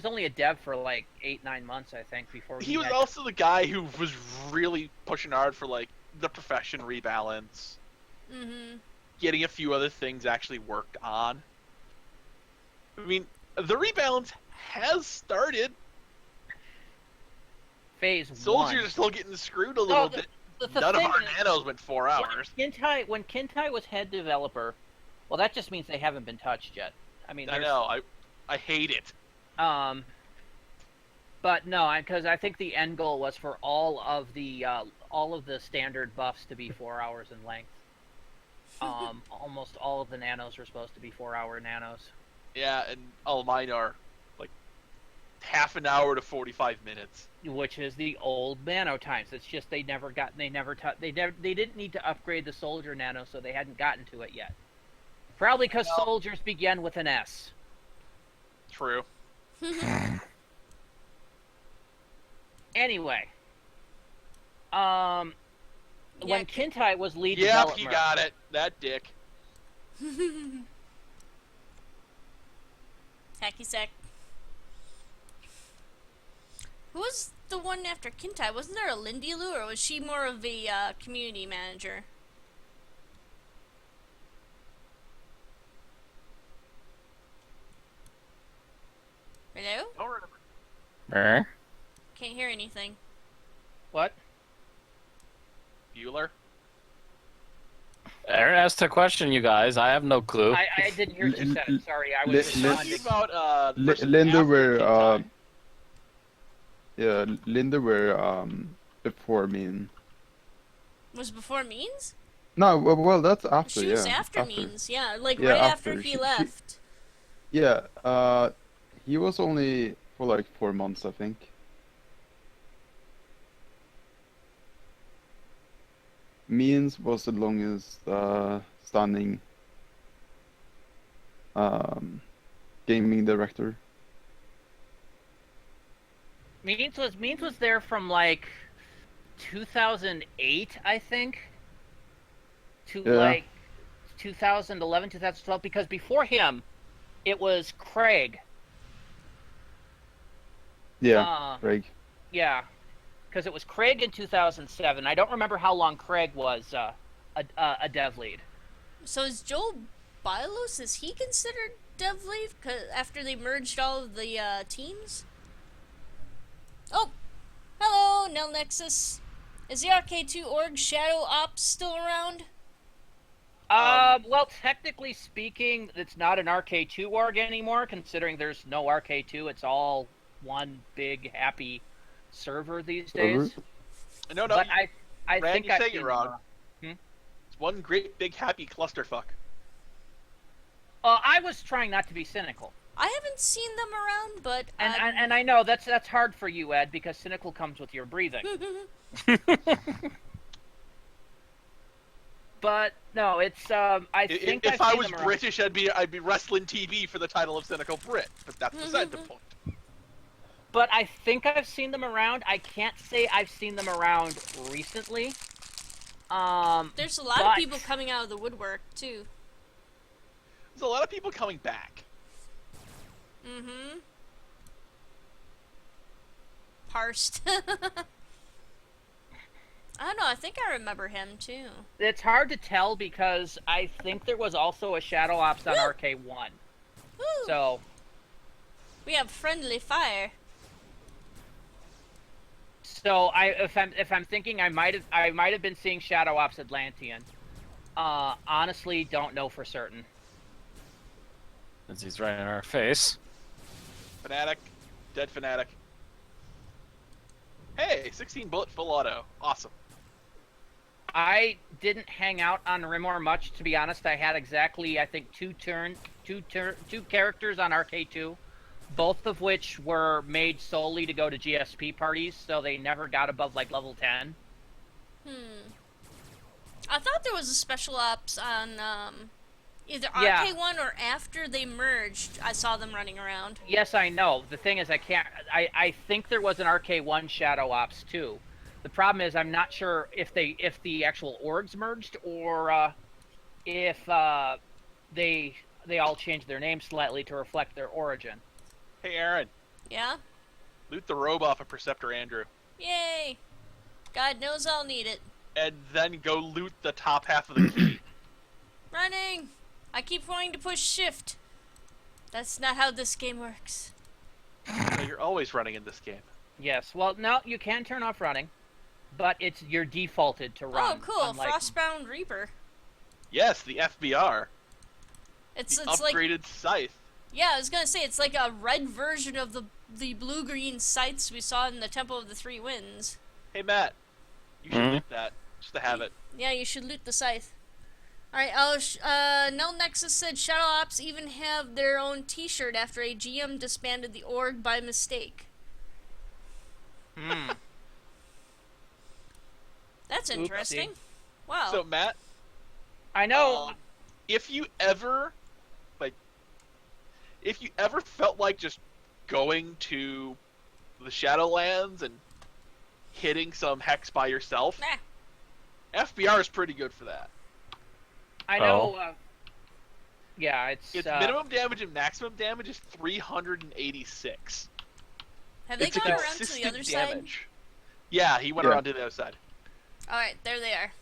only a dev for like 8-9 months, I think, before
He was
had-
also the guy who was really pushing hard for, like, the profession rebalance,
Mm-hmm.
getting a few other things actually worked on. I mean, the rebalance has started.
phase
Soldiers
one.
are still getting screwed a little bit.
The
None of
thing
our
is,
nanos went 4 hours.
when Kintai was head developer, well, that just means they haven't been touched yet. I mean,
I know. I hate it.
But no, because I think the end goal was for all of the standard buffs to be 4 hours in length. Almost all of the nanos were supposed to be 4-hour nanos.
Yeah, and all mine are like half an hour to 45 minutes.
Which is the old nano times. It's just they didn't need to upgrade the soldier nano, so they hadn't gotten to it yet. Probably because
Well-
soldiers begin with an S.
True.
Anyway, when Kintai was lead
Yep,
developer,
he got it. That dick.
Hacky sack. Who was the one after Kintai? Wasn't there a Lindy Lou, or was she more of a community manager? Hello?
Don't remember.
Can't hear anything.
what?
Bueller.
Aaron asked a question, you guys. I have no clue.
I didn't hear what you said. Sorry, I
Li-
was
li-
Talking
responding.
about the person
Linda
after
were
Kintai.
yeah, Linda were before Mean.
Was before Means?
No, well that's after.
She
yeah,
was after Means, yeah. Like
Yeah,
right
after.
after he
She-
left.
Yeah, he was only for like 4 months, I think. Means was the longest standing gaming director.
Means was there from like 2008, I think, to
Yeah.
like 2011, 2012. Because before him, it was Craig.
Yeah, Craig.
Yeah, because it was Craig in 2007. I don't remember how long Craig was a dev lead.
So is Joel Bylos, is he considered dev lead after they merged all of the teams? Oh, hello, Nel Nexus. Is the RK2 org Shadow Ops still around?
Well, technically speaking, it's not an RK2 org anymore, considering there's no RK2. It's all one big happy server these days.
No,
But I
Rand,
think
you're
I've
saying
seen
it
them
wrong.
around.
It's one great big happy clusterfuck.
I was trying not to be cynical,
I haven't seen them around, but
and I know that's hard for you, Ed, because cynical comes with your breathing. But no, it's I think
If
I've
I
seen
was
them around.
British, I'd be wrestling TV for the title of cynical Brit. But that's beside the point.
But I think I've seen them around. I can't say I've seen them around recently.
there's a lot of people coming out of the woodwork too.
There's a lot of people coming back.
Parsed. I don't know, I think I remember him too.
It's hard to tell because I think there was also a Shadow Ops on
Woo!
RK1.
Woo!
So
We have friendly fire.
if I'm thinking I might have been seeing Shadow Ops Atlantean. Honestly, don't know for certain.
Since he's right in our face.
Fanatic, dead Fanatic. Hey, 16 bullet full auto, awesome.
I didn't hang out on Rimor much, to be honest. I had exactly, I think, two characters on RK2, both of which were made solely to go to GSP parties, so they never got above like level 10.
I thought there was a special ops on either
Yeah.
RK1 or after they merged. I saw them running around.
Yes, I know. The thing is, I think there was an RK1 Shadow Ops too. The problem is, I'm not sure if the actual orgs merged or if they all changed their name slightly to reflect their origin.
Hey, Aaron,
Yeah?
loot the robe off of Preceptor Andrew.
Yay! God knows I'll need it.
And then go loot the top half of the key.
Running! I keep wanting to push shift. That's not how this game works.
So you're always running in this game.
Yes. Well, no, you can turn off running, but you're defaulted to run.
Oh, cool.
unlike-
Frostbound Reaper.
Yes, the FBR.
It's
The
like,
upgraded scythe.
yeah, I was gonna say, it's like a red version of the blue-green sights we saw in the Temple of the Three Winds.
Hey, Matt, you should
Mhm.
loot that, just to have it.
Yeah, you should loot the scythe. Alright, Null Nexus said Shadow Ops even have their own t-shirt after a GM disbanded the org by mistake. That's interesting. Wow.
So, Matt,
I know.
if you ever felt like just going to the Shadowlands and hitting some hex by yourself,
Nah.
FBR is pretty good for that.
I know. Yeah, it's
Minimum damage and maximum damage is 386.
Have they
It's a
gone around to the
consistent
other side?
damage. Yeah, he went
Yeah.
around to the other side.
Alright, there they are.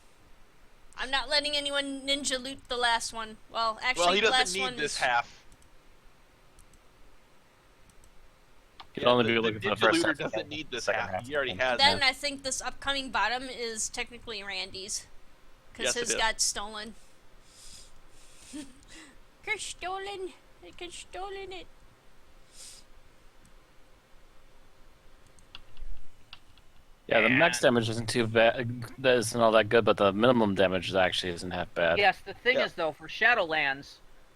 I'm not letting anyone ninja loot the last one. Well, actually,
Well, he
the last
doesn't
one
need this
is...
half.
You'd only be
the
looking for the
ninja
first
looter
half.
doesn't need this
Second
half.
half.
He already has
Then
it.
I think this upcoming bottom is technically Randy's. Because
Yes, it
his
is.
got stolen. Cause stolen. Cause stolen it.
Yeah, the max damage isn't too bad. That isn't all that good, but the minimum damage actually isn't half bad.
Yes, the thing
Yeah.
is though, for Shadowlands,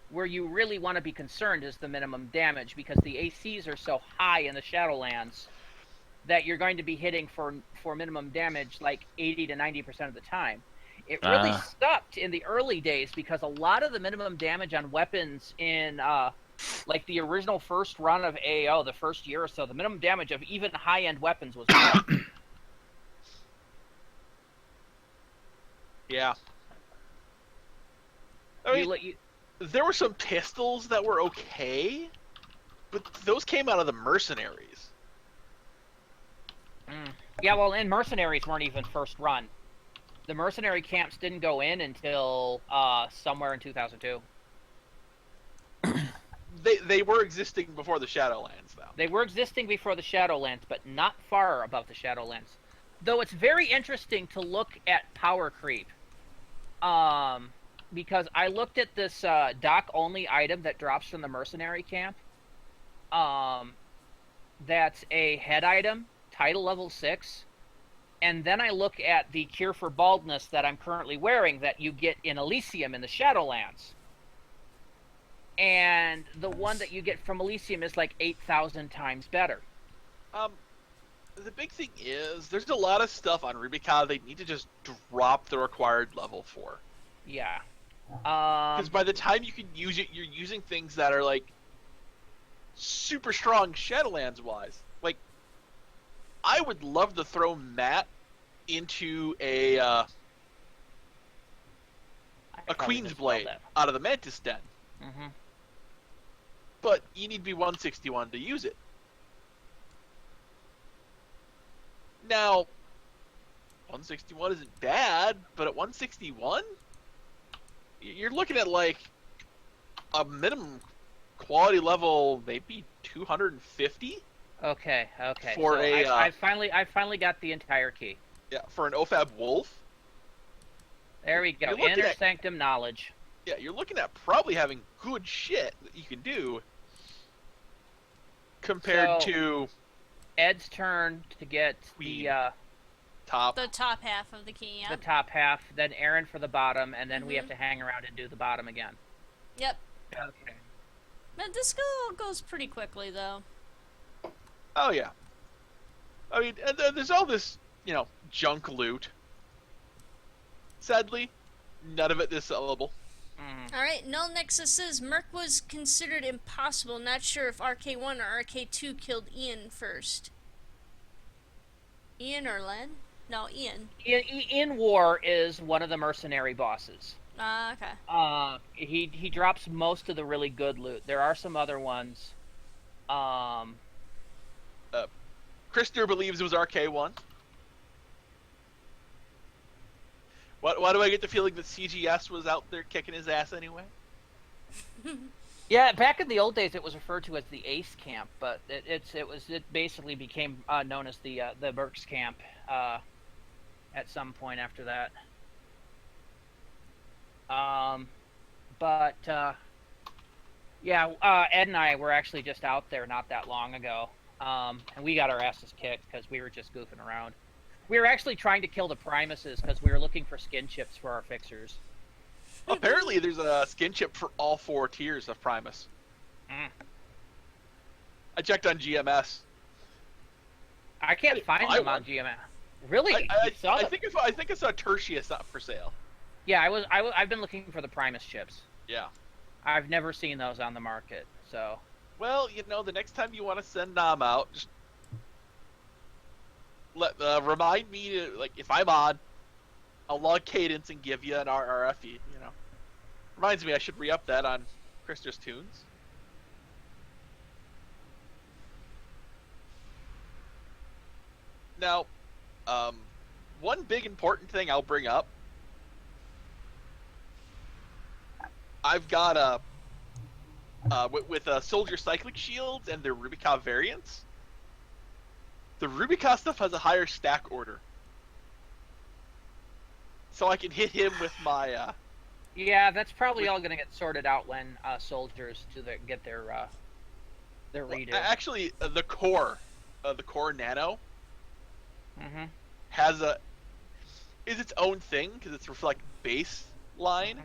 where you really want to be concerned is the minimum damage because the ACs are so high in the Shadowlands that you're going to be hitting for minimum damage like 80 to 90% of the time. It really sucked in the early days because a lot of the minimum damage on weapons in like the original first run of AO, the first year or so, the minimum damage of even high-end weapons was low.
Yeah. I mean, there were some pistols that were okay, but those came out of the mercenaries.
Yeah, well, and mercenaries weren't even first run. The mercenary camps didn't go in until somewhere in 2002.
They were existing before the Shadowlands, though.
They were existing before the Shadowlands, but not far above the— though it's very interesting to look at power creep. because I looked at this dock-only item that drops from the mercenary camp. That's a head item, title level 6. And then I look at the Cure for Baldness that I'm currently wearing that you get in Elysium in the Shadowlands. And the one that you get from Elysium is like 8,000 times better.
The big thing is there's a lot of stuff on Rubicon they need to just drop the required level for.
Yeah.
Because by the time you can use it, you're using things that are like super strong Shadowlands wise. Like, I would love to throw Matt into a Queen's Blade out of the Mantis Den.
Mm-hmm.
But you need to be 161 to use it. Now, 161 isn't bad, but at 161, you're looking at like a minimum quality level, maybe 250.
Okay.
For
so
a,
I finally got the entire key.
Yeah, for an OFAB Wolf.
There we go.
You're looking
Inner
at-
Sanctum knowledge.
Yeah, you're looking at probably having good shit that you can do compared
So-
to
Ed's turn to get
Queen.
the
top.
The top half of the key, yeah.
the top half, then Aaron for the bottom, and then we
Mhm.
have to hang around and do the bottom again.
Yep.
Okay.
But this goes pretty quickly, though.
Oh yeah. I mean, and there's all this, junk loot. Sadly, none of it is sellable.
Mm.
Alright, Null Nexus says Merc was considered impossible. Not sure if RK1 or RK2 killed Ian first. Ian or Len? No, Ian.
In War is one of the mercenary bosses.
Okay.
He drops most of the really good loot. There are some other ones.
Krister believes it was RK1. Why do I get the feeling that CGS was out there kicking his ass anyway?
Yeah, back in the old days, it was referred to as the Ace Camp, but it basically became known as the Mercs Camp at some point after that. Ed and I were actually just out there not that long ago, and we got our asses kicked because we were just goofing around. We were actually trying to kill the Primuses because we were looking for skin chips for our fixers.
Apparently, there's a skin chip for all 4 tiers of Primus.
Mm.
I checked on GMS.
I can't find
buy
them
one.
on GMS. Really?
I
You saw them?
think I saw Tertius not for sale.
Yeah, I've been looking for the Primus chips.
Yeah.
I've never seen those on the market, so.
Well, the next time you want to send Nom out, just remind me to, like, if I'm on, I'll log cadence and give you an RRFE. Reminds me I should re-up that on Krister's tunes. Now, one big important thing I'll bring up. I've got with soldier cyclic shields and their Rubicon variants. The Rubicon stuff has a higher stack order, so I can hit him with my.
Yeah, that's probably all going to get sorted out when soldiers get their redo.
Actually, the core nano
Mm-hmm.
is its own thing because it's reflect baseline.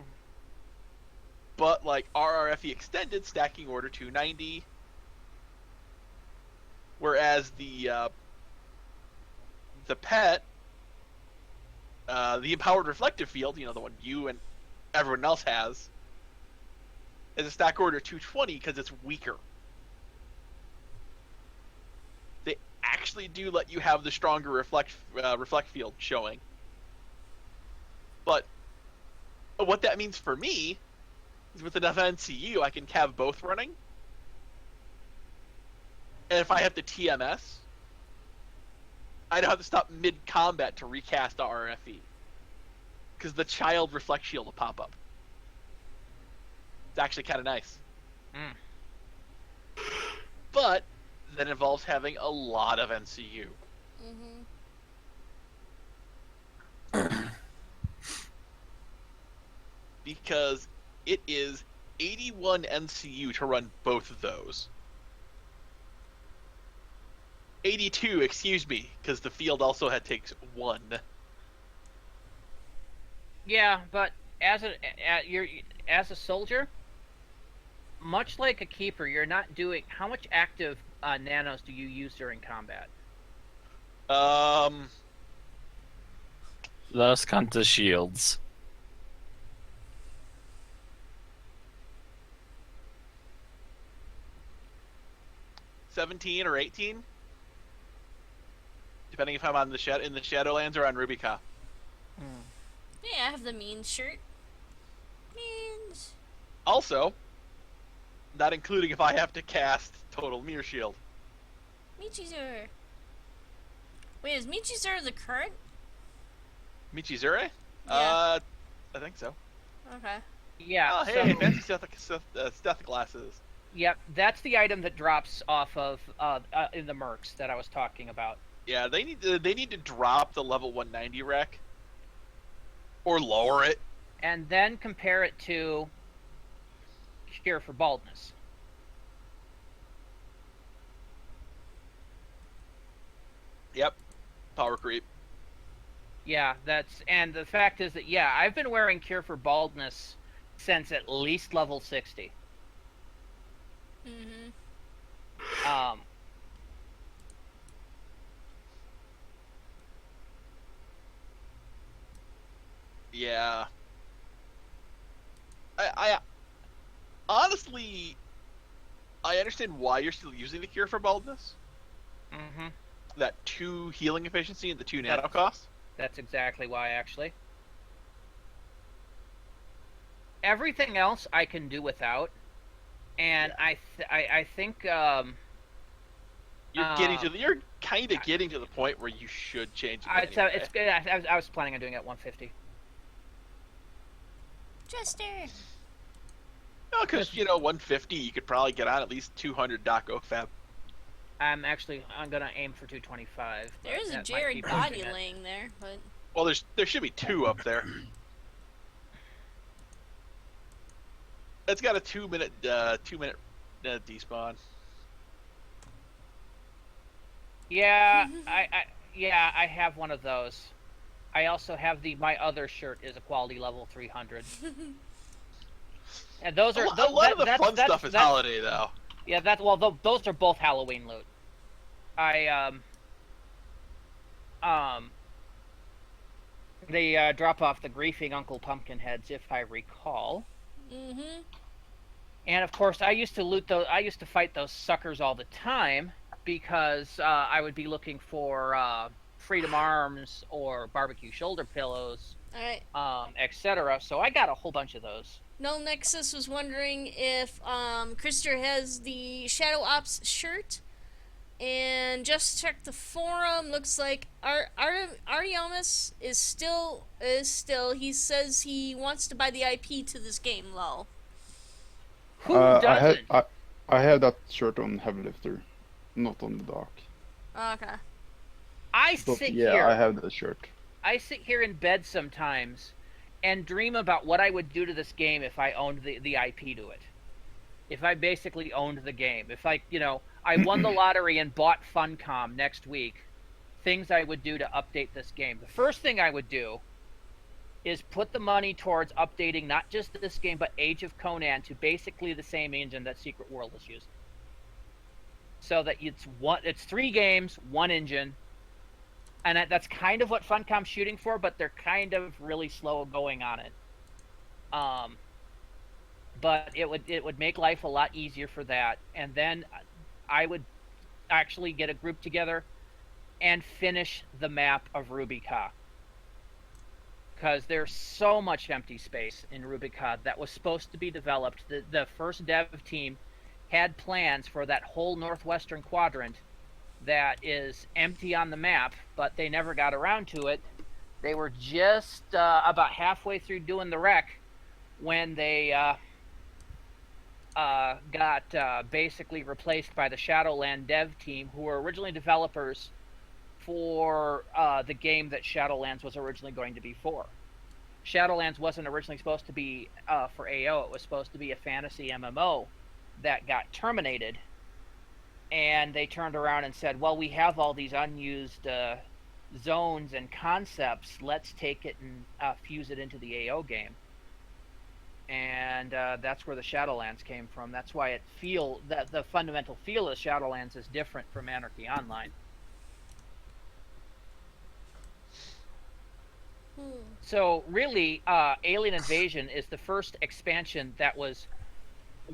But like RRFE extended stacking order 290, whereas the pet, the empowered reflective field, the one you and everyone else has, is a stack order 220 because it's weaker. They actually do let you have the stronger reflect field showing, but what that means for me. With enough NCU, I can have both running. And if I have to TMS, I don't have to stop mid-combat to recast the RFE. Because the child reflect shield will pop up. It's actually kind of nice.
Mm.
But that involves having a lot of NCU.
Mm-hmm.
because it is 81 NCU to run both of those. 82, excuse me, because the field also takes 1.
Yeah, but as a soldier, much like a keeper, you're not doing. How much active nanos do you use during combat?
Let us count the shields.
$17 or $18, depending if I'm on in the Shadowlands or on Rubica.
Yeah, I have the mean shirt. Means.
Also, not including if I have to cast Total Mirror Shield.
Michizuru. Wait, is Michizuru the current?
Michizure?
Yeah.
I think so.
Okay.
Yeah.
Oh, hey,
so,
fancy stealth glasses.
Yep, that's the item that drops off of in the mercs that I was talking about.
Yeah, they need to drop the level 190 rec, or lower it.
And then compare it to Cure for Baldness.
Yep, power creep.
Yeah, and the fact is that, yeah, I've been wearing Cure for Baldness since at least level 60.
Mm-hmm.
Yeah. I honestly, I understand why you're still using the Cure for Baldness.
Mm-hmm.
That 2 healing efficiency and the 2 nano
That's-
cost.
That's exactly why, actually. Everything else I can do without, and I think
You're kind of getting to the point where you should change it.
it's good. I was planning on doing it at 150.
Jester.
No, because 150, you could probably get on at least 200 Doc OFAB.
I'm gonna aim for 225. but
There's a
that might
Jared
be
body
pushing it.
laying there, but
Well, there should be 2 up there. It's got a 2-minute despawn.
Yeah, I have one of those. I also have my other shirt is a quality level 300. And those are
A lot of the fun stuff is holiday, though.
Yeah, those are both Halloween loot. They drop off the griefing Uncle Pumpkin heads, if I recall.
mm-hmm.
And of course, I used to loot those. I used to fight those suckers all the time because I would be looking for Freedom Arms or barbecue shoulder pillows,
Alright.
etc. So I got a whole bunch of those.
Null Nexus was wondering if Krister has the Shadow Ops shirt. And just check the forum. Looks like Ariomus is still. He says he wants to buy the IP to this game. Lol.
Who doesn't?
I have that shirt on Heavy Lifter, not on the dock.
Okay.
I
But
sit
yeah,
here.
I have the shirt.
I sit here in bed sometimes and dream about what I would do to this game if I owned the IP to it. If I basically owned the game. If I won the lottery and bought Funcom next week, things I would do to update this game. The first thing I would do is put the money towards updating not just this game, but Age of Conan to basically the same engine that Secret World is using. So that it's 3 games, 1 engine, and that's kind of what Funcom's shooting for, but they're kind of really slow going on it. But it would make life a lot easier for that, and then I would actually get a group together and finish the map of Rubica. Because there's so much empty space in Rubica that was supposed to be developed. The first dev team had plans for that whole northwestern quadrant that is empty on the map, but they never got around to it. They were just about halfway through doing the rec when they got basically replaced by the Shadowland dev team, who were originally developers for the game that Shadowlands was originally going to be for. Shadowlands wasn't originally supposed to be for AO. It was supposed to be a fantasy MMO that got terminated. And they turned around and said, well, we have all these unused zones and concepts. Let's take it and fuse it into the AO game. And that's where the Shadowlands came from. That's why the fundamental feel of Shadowlands is different from Anarchy Online. So really, Alien Invasion is the first expansion that was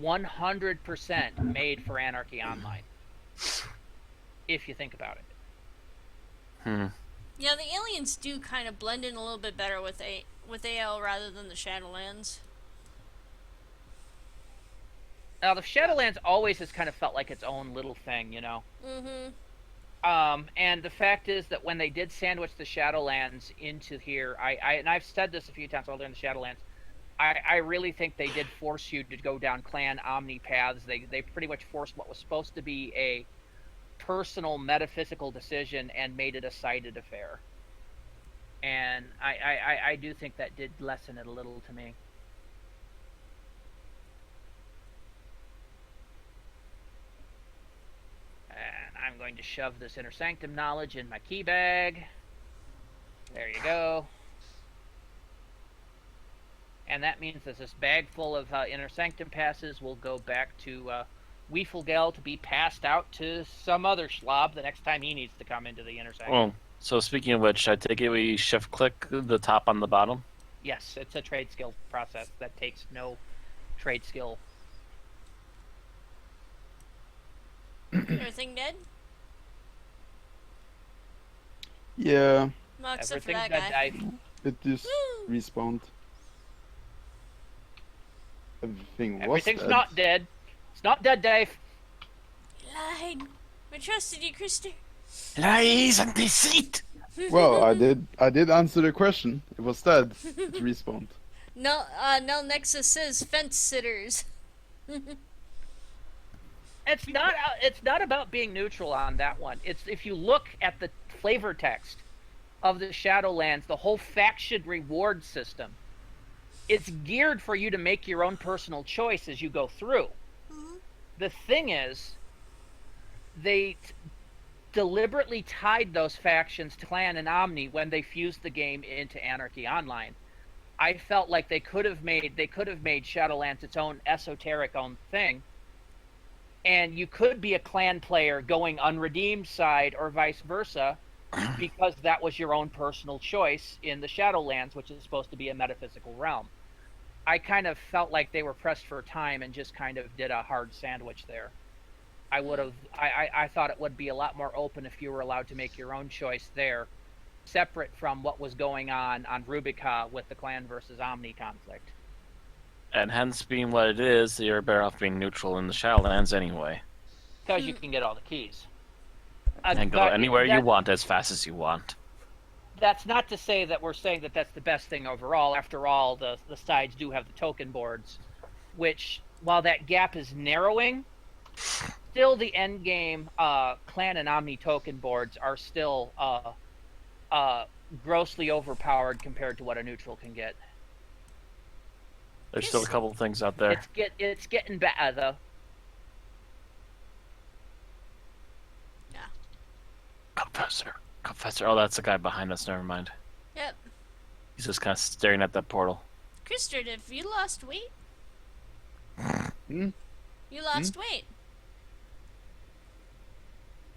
100% made for Anarchy Online. If you think about it.
Yeah, the aliens do kind of blend in a little bit better with AL rather than the Shadowlands.
Now, the Shadowlands always has kind of felt like its own little thing, you know? And the fact is that when they did sandwich the Shadowlands into here, and I've said this a few times while they're in the Shadowlands, I really think they did force you to go down clan Omni paths. They pretty much forced what was supposed to be a personal metaphysical decision and made it a sided affair. And I do think that did lessen it a little to me. And I'm going to shove this Inner Sanctum knowledge in my key bag. There you go. And that means that this bag full of Inner Sanctum passes will go back to Weefelgel to be passed out to some other slob the next time he needs to come into the Inner Sanctum.
Well, so speaking of which, I take it we shift-click the top on the bottom?
Yes, it's a trade skill process that takes no trade skill.
Everything dead?
Yeah,
Well, except for
Everything's
that guy.
dead, Dave.
it just
Woo!
respawned. Everything was
Everything's
dead.
not dead. It's not dead, Dave.
You lied. I trusted you, Krister.
Lies and deceit!
Well, I did answer the question. It was dead. It respawned.
No, Null Nexus says fence sitters.
It's not about being neutral on that one. It's if you look at the flavor text of the Shadowlands, the whole faction reward system, it's geared for you to make your own personal choice as you go through. The thing is, they deliberately tied those factions to Clan and Omni when they fused the game into Anarchy Online. I felt like they could have made Shadowlands its own esoteric own thing. And you could be a clan player going unredeemed side or vice versa, because that was your own personal choice in the Shadowlands, which is supposed to be a metaphysical realm. I kind of felt like they were pressed for time and just kind of did a hard sandwich there. I thought it would be a lot more open if you were allowed to make your own choice there, separate from what was going on Rubica with the clan versus Omni conflict.
And hence being what it is, you're better off being neutral in the Shadowlands anyway.
Because you can get all the keys.
And go anywhere you want as fast as you want.
That's not to say that we're saying that that's the best thing overall. After all, the sides do have the token boards, which, while that gap is narrowing, still the end game Clan and Omni token boards are still grossly overpowered compared to what a neutral can get.
There's still a couple things out there.
It's getting better though.
Confessor. Oh, that's the guy behind us. Never mind.
Yep.
He's just kind of staring at that portal.
Krister, have you lost weight?
Hmm?
You lost weight.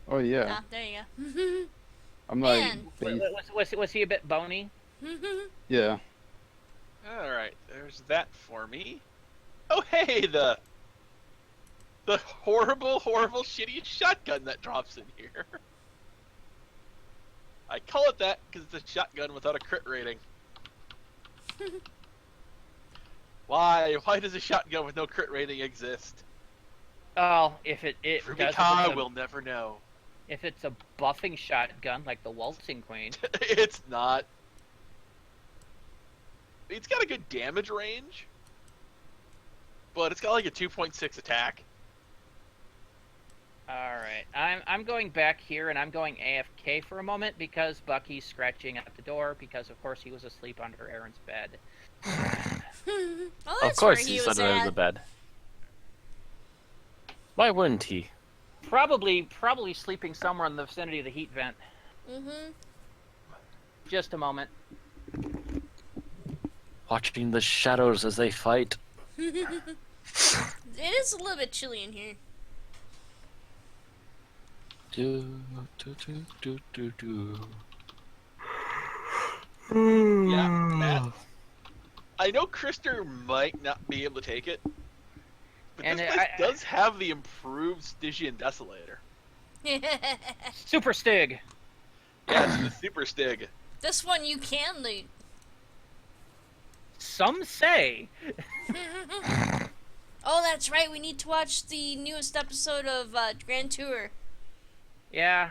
Oh yeah.
Ah, there you go.
I'm like,
Man.
Was he a bit bony?
yeah.
Alright, there's that for me. Oh hey, the horrible, shitty shotgun that drops in here. I call it that because it's a shotgun without a crit rating. Why? Why does a shotgun with no crit rating exist?
Oh, if it
Rubicon will never know.
If it's a buffing shotgun like the Waltzing Queen.
It's not. It's got a good damage range, but it's got like a 2.6 attack.
All right, I'm going back here, and I'm going AFK for a moment because Bucky's scratching at the door because, of course, he was asleep under Aaron's bed.
Oh,
Of
that's
course
where he
he's
was
under
at.
the bed. Why wouldn't he?
Probably sleeping somewhere in the vicinity of the heat vent.
Mm-hmm.
Just a moment.
Watching the shadows as they fight.
It is a little bit chilly in here.
Do, do, do, do, do, do.
Yeah, Matt. I know Krister might not be able to take it, but
And
this place does have the improved Stygian Desolator.
Super Stig.
Yeah, it's the Super Stig.
This one you can loot.
Some say.
Oh, that's right. We need to watch the newest episode of Grand Tour,
Yeah.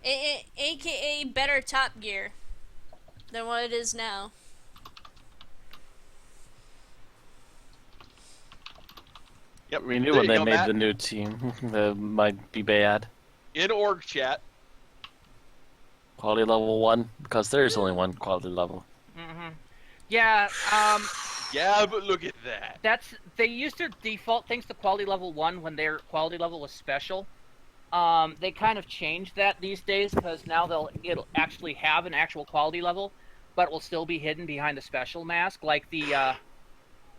aka better Top Gear than what it is now.
Yep.
We knew
there
when
you
they
go,
made
Matt.
the new team that might be bad.
In org chat.
Quality level 1, because there's only one quality level.
Mm-hmm. Yeah.
Yeah, but look at that.
They used to default things to quality level 1 when their quality level was special. They kind of changed that these days because now it'll actually have an actual quality level, but it will still be hidden behind the special mask. Like the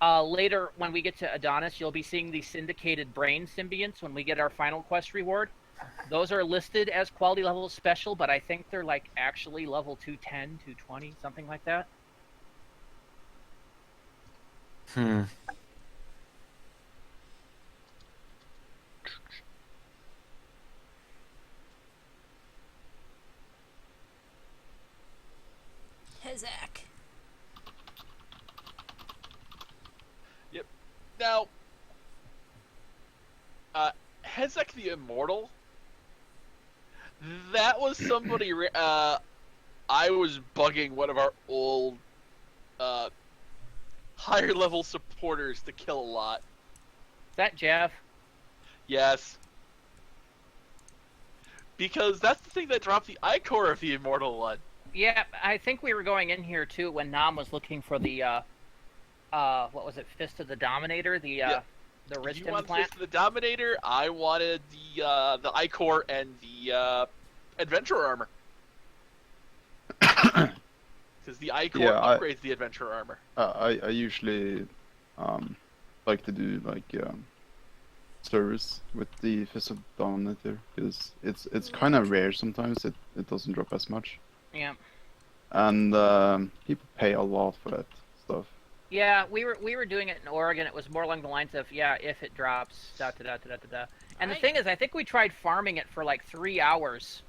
later when we get to Adonis, you'll be seeing the syndicated brain symbionts when we get our final quest reward. Those are listed as quality level special, but I think they're like actually level 210, 220, something like that.
Hezach.
Yep. Now, Hezach the Immortal. That was somebody. I was bugging one of our old, higher level supporters to kill a lot.
Is that Jeff?
Yes. Because that's the thing that dropped the Ichor of the Immortal one.
Yeah, I think we were going in here too when Nam was looking for the what was it, Fist of the Dominator, the wrist
You wanted
implant.
Fist of the Dominator, I wanted the Ichor and the Adventurer armor. Because the Ichor upgrades the Adventurer armor.
I usually like to do like service with the Fist of Dominator because it's kind of rare sometimes. It doesn't drop as much.
Yeah.
And people pay a lot for that stuff.
Yeah, we were doing it in Oregon. It was more along the lines of, yeah, if it drops, da da da da da da. And the thing is, I think we tried farming it for like 3 hours,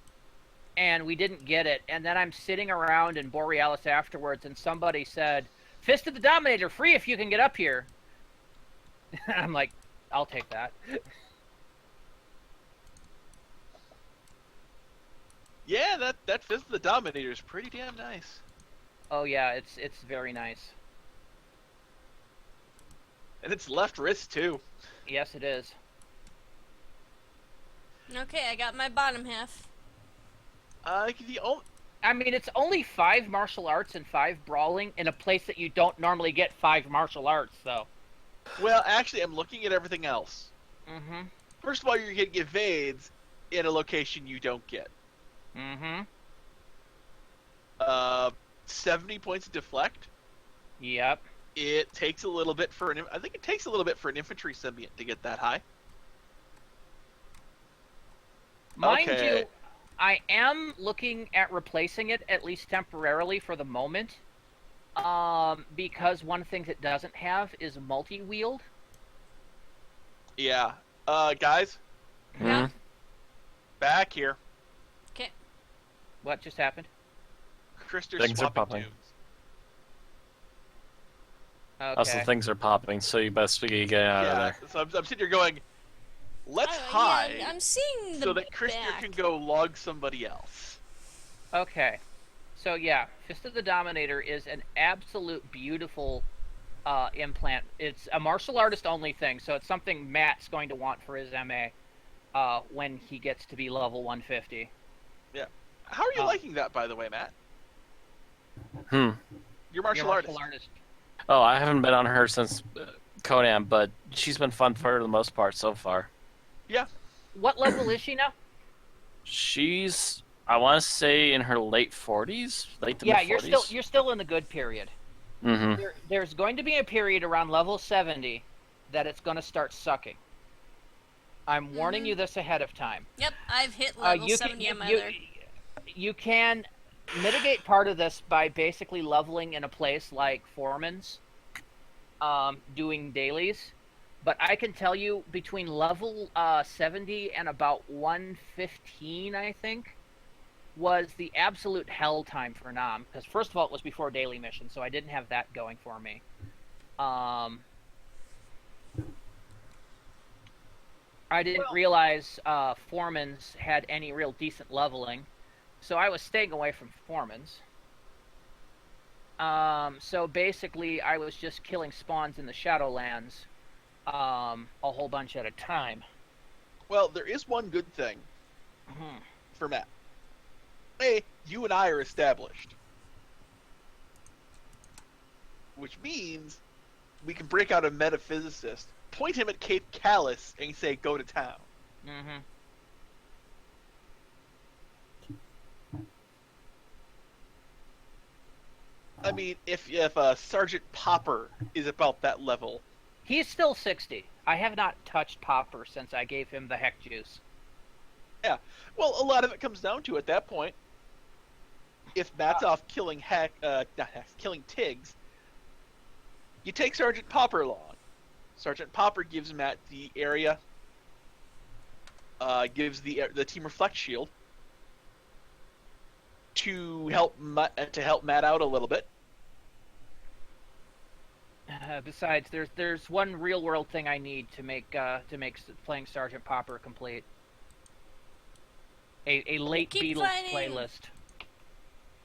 and we didn't get it. And then I'm sitting around in Borealis afterwards, and somebody said, "Fist of the Dominator, free if you can get up here." I'm like, I'll take that.
Yeah, that Fist of the Dominator is pretty damn nice.
Oh yeah, it's very nice.
And it's left wrist too.
Yes, it is.
Okay, I got my bottom half.
I mean, it's only 5 martial arts and 5 brawling in a place that you don't normally get 5 martial arts, though.
Well, actually, I'm looking at everything else.
Mm-hmm.
First of all, you're getting evades in a location you don't get.
Mm-hmm.
70 points of deflect.
Yep.
It takes a little bit for I think it takes a little bit for an infantry symbiont to get that high.
Mind
Okay.
you, I am looking at replacing it, at least temporarily for the moment. Because one thing it doesn't have is multi-wield.
Yeah. Guys,
Yeah.
back here.
Okay.
What just happened?
Krister's
Things are
swapping
popping.
tunes.
Okay.
Also, things are popping, so you best figure you get out of there.
So I'm sitting here going, let's
Yeah,
hide
I'm seeing the
so that Krister
back.
can go log somebody else.
Okay. So yeah, Fist of the Dominator is an absolute beautiful implant. It's a martial artist only thing, so it's something Matt's going to want for his MA. when he gets to be level 150.
How are you liking that, by the way, Matt?
Hmm.
Your martial artist.
Oh, I haven't been on her since Conan, but she's been fun for the most part so far.
Yeah.
What level is she now?
She's, I want to say, in her late 40s, late to
Yeah,
mid 40s.
you're still in the good period.
Mm-hmm.
There's going to be a period around level 70 that it's going to start sucking. I'm warning you this ahead of time.
Yep, I've hit level 70 on my other.
You can mitigate part of this by basically leveling in a place like Foreman's, doing dailies. But I can tell you, between level 70 and about 115, I think, was the absolute hell time for Nam. Because first of all, it was before daily mission, so I didn't have that going for me. I didn't realize Foreman's had any real decent leveling, so I was staying away from Foreman's. So basically, I was just killing spawns in the Shadowlands a whole bunch at a time.
Well, there is one good thing for Matt. Hey, you and I are established. Which means we can break out a metaphysicist, point him at Cape Callus, and say, go to town.
Mm-hmm.
I mean, if Sergeant Popper is about that level...
He's still 60. I have not touched Popper since I gave him the heck juice.
Yeah. Well, a lot of it comes down to, at that point, if Matt's off killing killing Tiggs, you take Sergeant Popper along. Sergeant Popper gives Matt the area, gives the Team Reflect shield to help Matt out a little bit.
Besides, there's one real world thing I need to make playing Sergeant Popper complete. A late
Keep
Beatles
fighting.
playlist.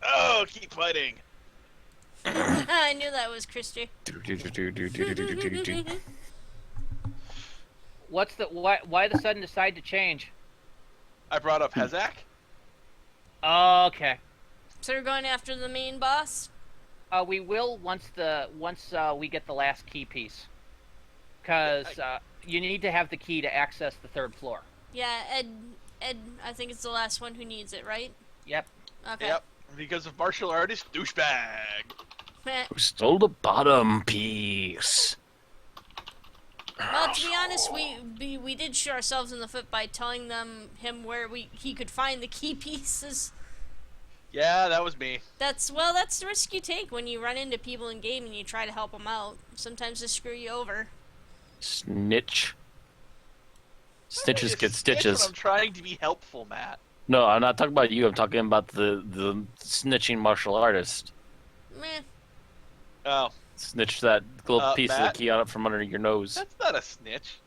Oh, keep fighting!
I knew that was Christy.
Why the sudden decide to change?
I brought up Hezach.
Okay.
So we're going after the main boss?
We will once we get the last key piece, because you need to have the key to access the third floor.
Yeah, Ed, I think it's the last one who needs it, right?
Yep.
Okay.
Yep. Because of martial artist douchebag.
Who stole the bottom piece?
Well, to be honest, we did shoot ourselves in the foot by telling him where he could find the key pieces.
Yeah, that was me.
That's the risk you take when you run into people in game and you try to help them out. Sometimes they screw you over.
Snitch. Snitches
Just
get
snitch
stitches.
when I'm trying to be helpful, Matt.
No, I'm not talking about you. I'm talking about the snitching martial artist.
Meh.
Oh,
Snitch that little piece
Matt?
of the key out from under your nose.
that's not a snitch.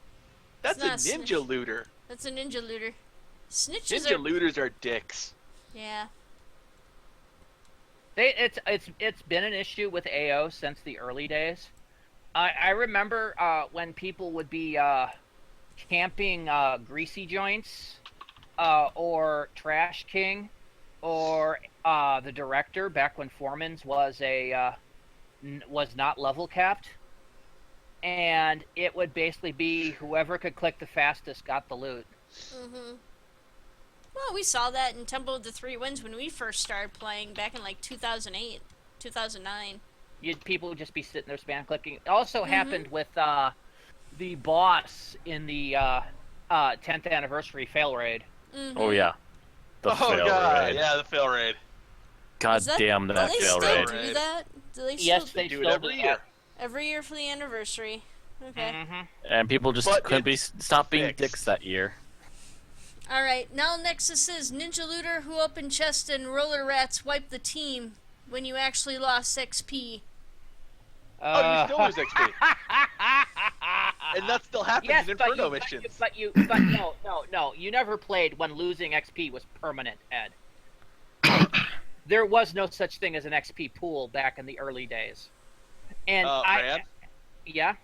That's a
not a
ninja
snitch.
looter.
That's a ninja looter. Snitches
Ninja
are...
looters are dicks.
Yeah.
It's been an issue with AO since the early days. I remember when people would be camping Greasy Joints or Trash King or the Director back when Foreman's was not level capped, and it would basically be whoever could click the fastest got the loot.
Mhm. Well, we saw that in Temple of the Three Winds when we first started playing back in like 2008, 2009.
People would just be sitting there spam clicking. It also happened with the boss in the 10th anniversary fail raid.
Mm-hmm.
Oh yeah, the fail
god,
raid.
yeah, the fail raid.
God damn that
do they
fail
still
raid.
do that? Do they still
Yes, they
Do
still
it every year.
every year for the anniversary? Okay.
Mm-hmm.
And people just
But
couldn't
it's
stop being
fixed.
dicks that year.
Alright, now Nexus is Ninja Looter who opened chest and roller rats wiped the team when you actually lost XP.
Oh, you still lose XP. And that still happens
Yes,
in
but
Inferno
you,
missions.
but no. You never played when losing XP was permanent, Ed. There was no such thing as an XP pool back in the early days. And
Rand,
yeah,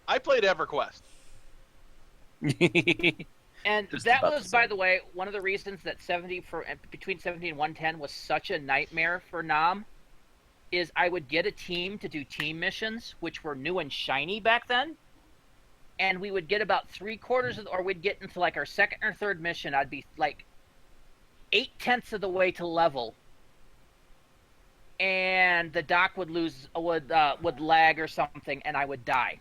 I played EverQuest.
And
Just
that
about the
was, by
same.
the way, one of the reasons that between 70 and 110 was such a nightmare for Nam. Is I would get a team to do team missions, which were new and shiny back then, and we would get about 3/4 or we'd get into like our second or third mission. I'd be like 8/10 of the way to level, and the dock would would lag or something, and I would die.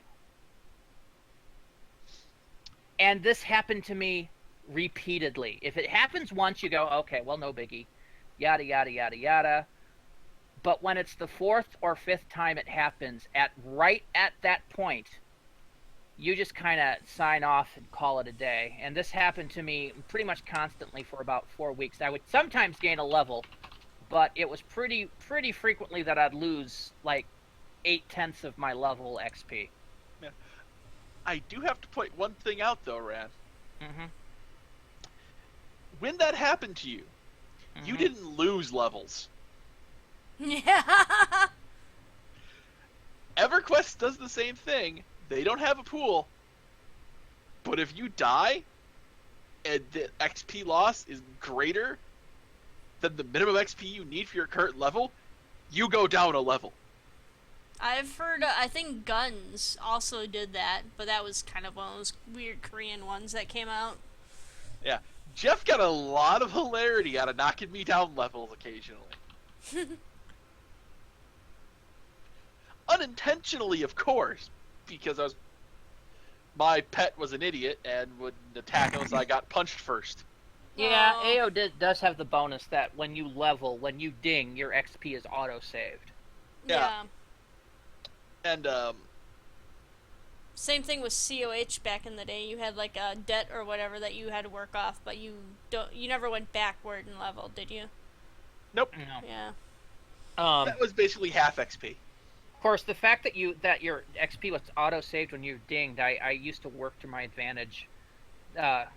And this happened to me repeatedly. If it happens once, you go, okay, well, no biggie, yada yada yada yada. But when it's the fourth or fifth time it happens, right at that point, you just kind of sign off and call it a day. And this happened to me pretty much constantly for about 4 weeks. I would sometimes gain a level, but it was pretty frequently that I'd lose like 8/10 of my level XP.
Yeah. I do have to point one thing out though, Ran.
Mm-hmm.
When that happened to you, you didn't lose levels.
Yeah.
EverQuest does the same thing. They don't have a pool. But if you die, and the XP loss is greater than the minimum XP you need for your current level, you go down a level.
I've heard, I think Guns also did that, but that was kind of one of those weird Korean ones that came out.
Yeah. Jeff got a lot of hilarity out of knocking me down levels occasionally. Unintentionally, of course, because my pet was an idiot and would attack unless I got punched first.
Yeah,
Oh.
AO does have the bonus that when you level, when you ding, your XP is auto-saved.
Yeah. And
Same thing with COH back in the day. You had like a debt or whatever that you had to work off, but you never went backward in level, did you?
nope.
No.
Yeah.
That was basically half XP.
Of course, the fact that your XP was auto-saved when you dinged, I used to work to my advantage. The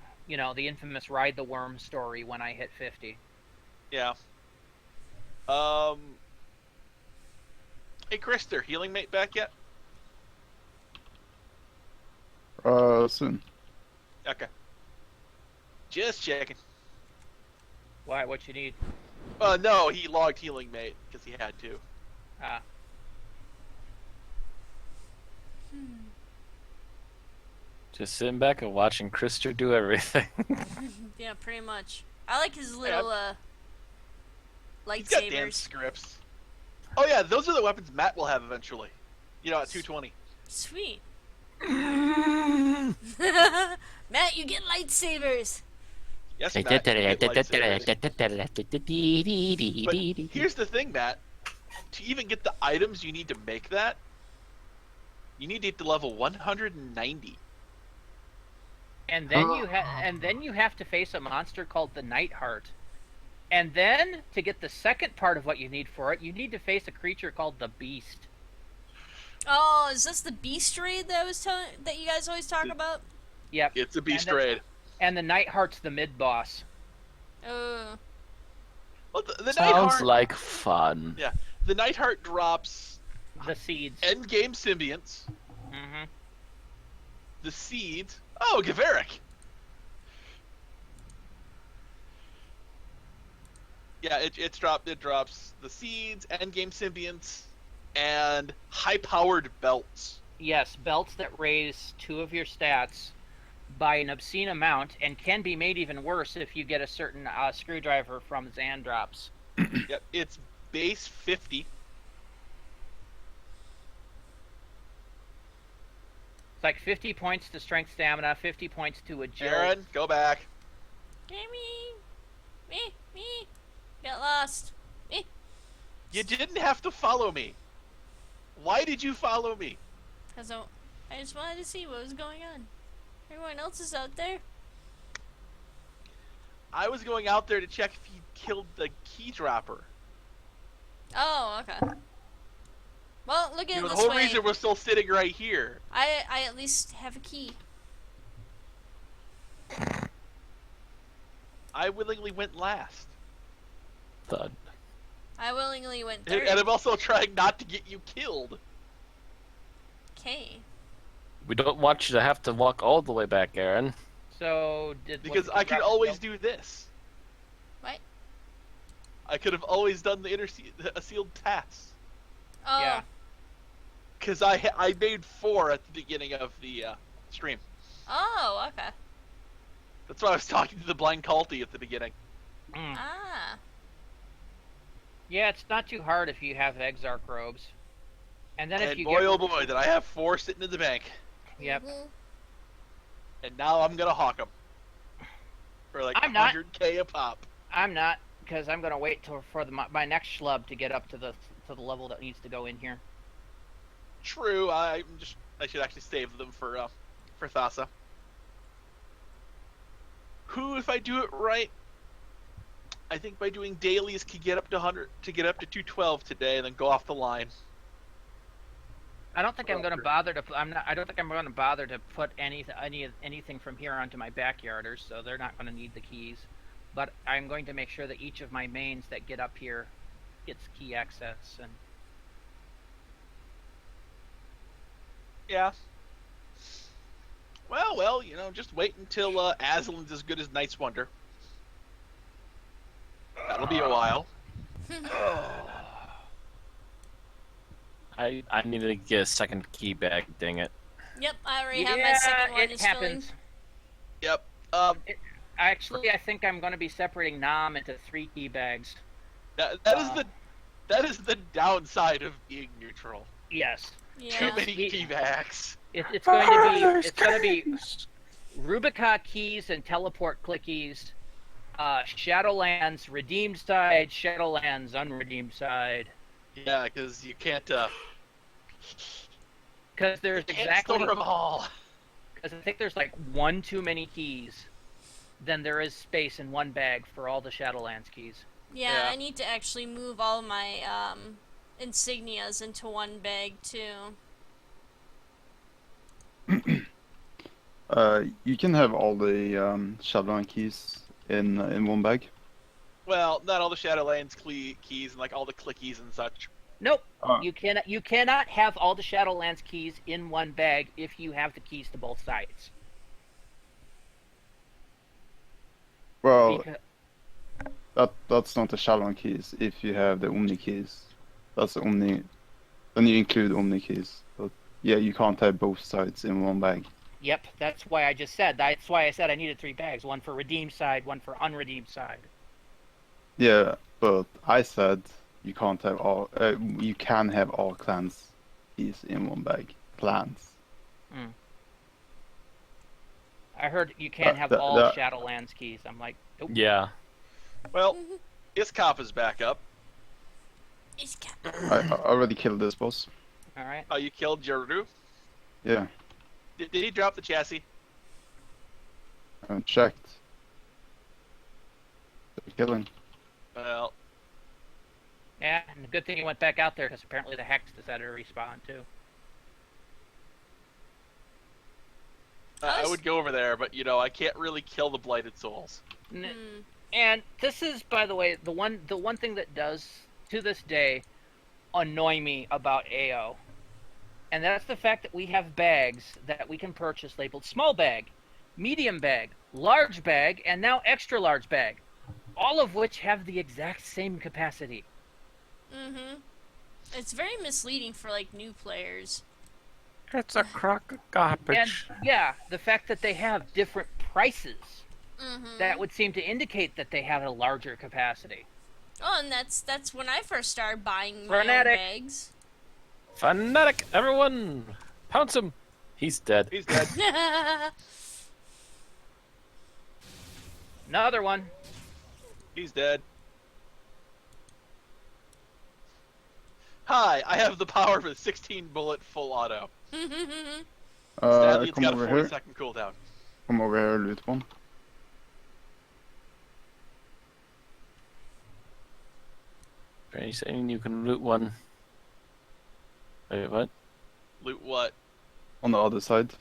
infamous Ride the Worm story when I hit 50.
Yeah. Hey, Krister, healing mate back yet?
Soon.
Okay. Just checking.
Why? What you need?
No, he logged healing mate because he had to.
Ah.
Just sitting back and watching Krister do everything.
Yeah, pretty much. I like his little
He's got dance
lightsabers.
scripts. Oh yeah, those are the weapons Matt will have eventually. You know, at 220.
Sweet. Matt, you get lightsabers.
Yes, Matt. you get lightsabers. But here's the thing, Matt. To even get the items you need to make that, you need to get to level 190.
And then you have to face a monster called the Nightheart. And then to get the second part of what you need for it, you need to face a creature called the Beast.
Oh, is this the Beast Raid that that you guys always talk about?
Yep.
It's a beast
And
raid.
And the Nightheart's the mid boss.
Oh.
Well, the
Sounds
Nightheart,
like fun.
Yeah, the Nightheart drops
The seeds.
endgame symbionts.
Mm-hmm.
The seeds. Oh, Gaveric. Yeah, it drops the seeds, endgame symbionts, and high-powered belts.
Yes, belts that raise 2 of your stats by an obscene amount, and can be made even worse if you get a certain screwdriver from Xandrops.
Yep, it's base 50.
It's like 50 points to strength stamina, 50 points to agility.
Aaron, go back.
Me. Get lost. Me.
You didn't have to follow me. Why did you follow me?
Because I just wanted to see what was going on. Everyone else is out there.
I was going out there to check if you killed the key dropper.
Oh, okay. Well, look at
You know,
it
the
this
whole
way.
reason we're still sitting right here.
I at least have a key.
I willingly went last.
Thud.
I willingly went
And
third.
I'm also trying not to get you killed.
Okay.
We don't want you to have to walk all the way back, Aaron.
So
Because I can always do this.
What?
I could have always done the a sealed task.
Oh.
Yeah.
Because I made 4 at the beginning of the stream.
Oh, okay.
That's why I was talking to the blind culty at the beginning.
Ah.
Yeah, it's not too hard if you have Hezach robes. And then if
And
you
boy,
get...
oh boy, did I have 4 sitting in the bank.
Yep.
And now I'm gonna hawk them. For like
I'm not.
100k a pop.
I'm not, because I'm gonna wait for my next schlub to get up to the level that needs to go in here.
True, I should actually save them for Thassa. Who, if I do it right, I think by doing dailies can get up to 212 today, and then go off the line.
I don't think I'm gonna bother to. I don't think I'm gonna bother to put anything from here onto my backyarders, so they're not gonna need the keys. But I'm going to make sure that each of my mains that get up here gets key access. And
Yeah. Well, just wait until Aslan's as good as Night's Wonder. That'll be a while.
I need to get a second key bag, dang it.
Yep, I already have my second one.
it
It's
happens.
Yep.
Actually, I think I'm going to be separating Nam into 3 key bags.
That is the downside of being neutral.
Yes.
Too
Yeah.
many key backs.
It's going to be Rubica keys and teleport clickies, Shadowlands redeemed side, Shadowlands unredeemed side.
Yeah, because you can't.
Because there's
Can't
exactly.
store them all.
Because I think there's like 1 too many keys. Then there is space in one bag for all the Shadowlands keys.
Yeah, I need to actually move all my insignias into one bag too.
You can have all the Shadowland keys in one bag.
Well, not all the Shadowlands keys and like all the clickies and such.
Nope.
Oh.
You cannot have all the Shadowlands keys in one bag if you have the keys to both sides.
Well,
Because,
that's not the Shadowland keys. If you have the Omni keys, that's the Omni. Then you include Omni keys. But yeah, you can't have both sides in one bag.
yep, that's why I just said. That's why I said I needed 3 bags. 1 for redeemed side, 1 for unredeemed side.
Yeah, but I said you can't have all. You can have all clans keys in one bag. Clans.
I heard you can't have all Shadowlands keys. I'm like, nope.
Yeah.
Well, Iskop is back up.
It's
I already killed this boss.
All right.
Oh, you killed Jeru?
Yeah,
Did he drop the chassis?
I haven't checked. They're killing.
Well,
Yeah, and the good thing he went back out there because apparently the Hex decided to respawn too.
I would go over there, but I can't really kill the Blighted Souls.
And this is, by the way, the one thing that does to this day annoy me about AO, and that's the fact that we have bags that we can purchase labeled small bag, medium bag, large bag, and now extra large bag, all of which have the exact same capacity.
It's very misleading for like new players.
It's a crock of garbage.
And yeah, the fact that they have different prices, that would seem to indicate that they have a larger capacity.
Oh, and that's when I first started buying my own
Fanatic.
bags.
Fanatic, everyone! Pounce him! He's dead.
He's dead.
Another one.
He's dead. Hi, I have the power of a 16 bullet full auto. Sadly, it's
Come
got a
over
40
here.
second cooldown.
Come over here, loot one.
Are you saying you can loot one? Wait, what?
Loot what?
On the other side.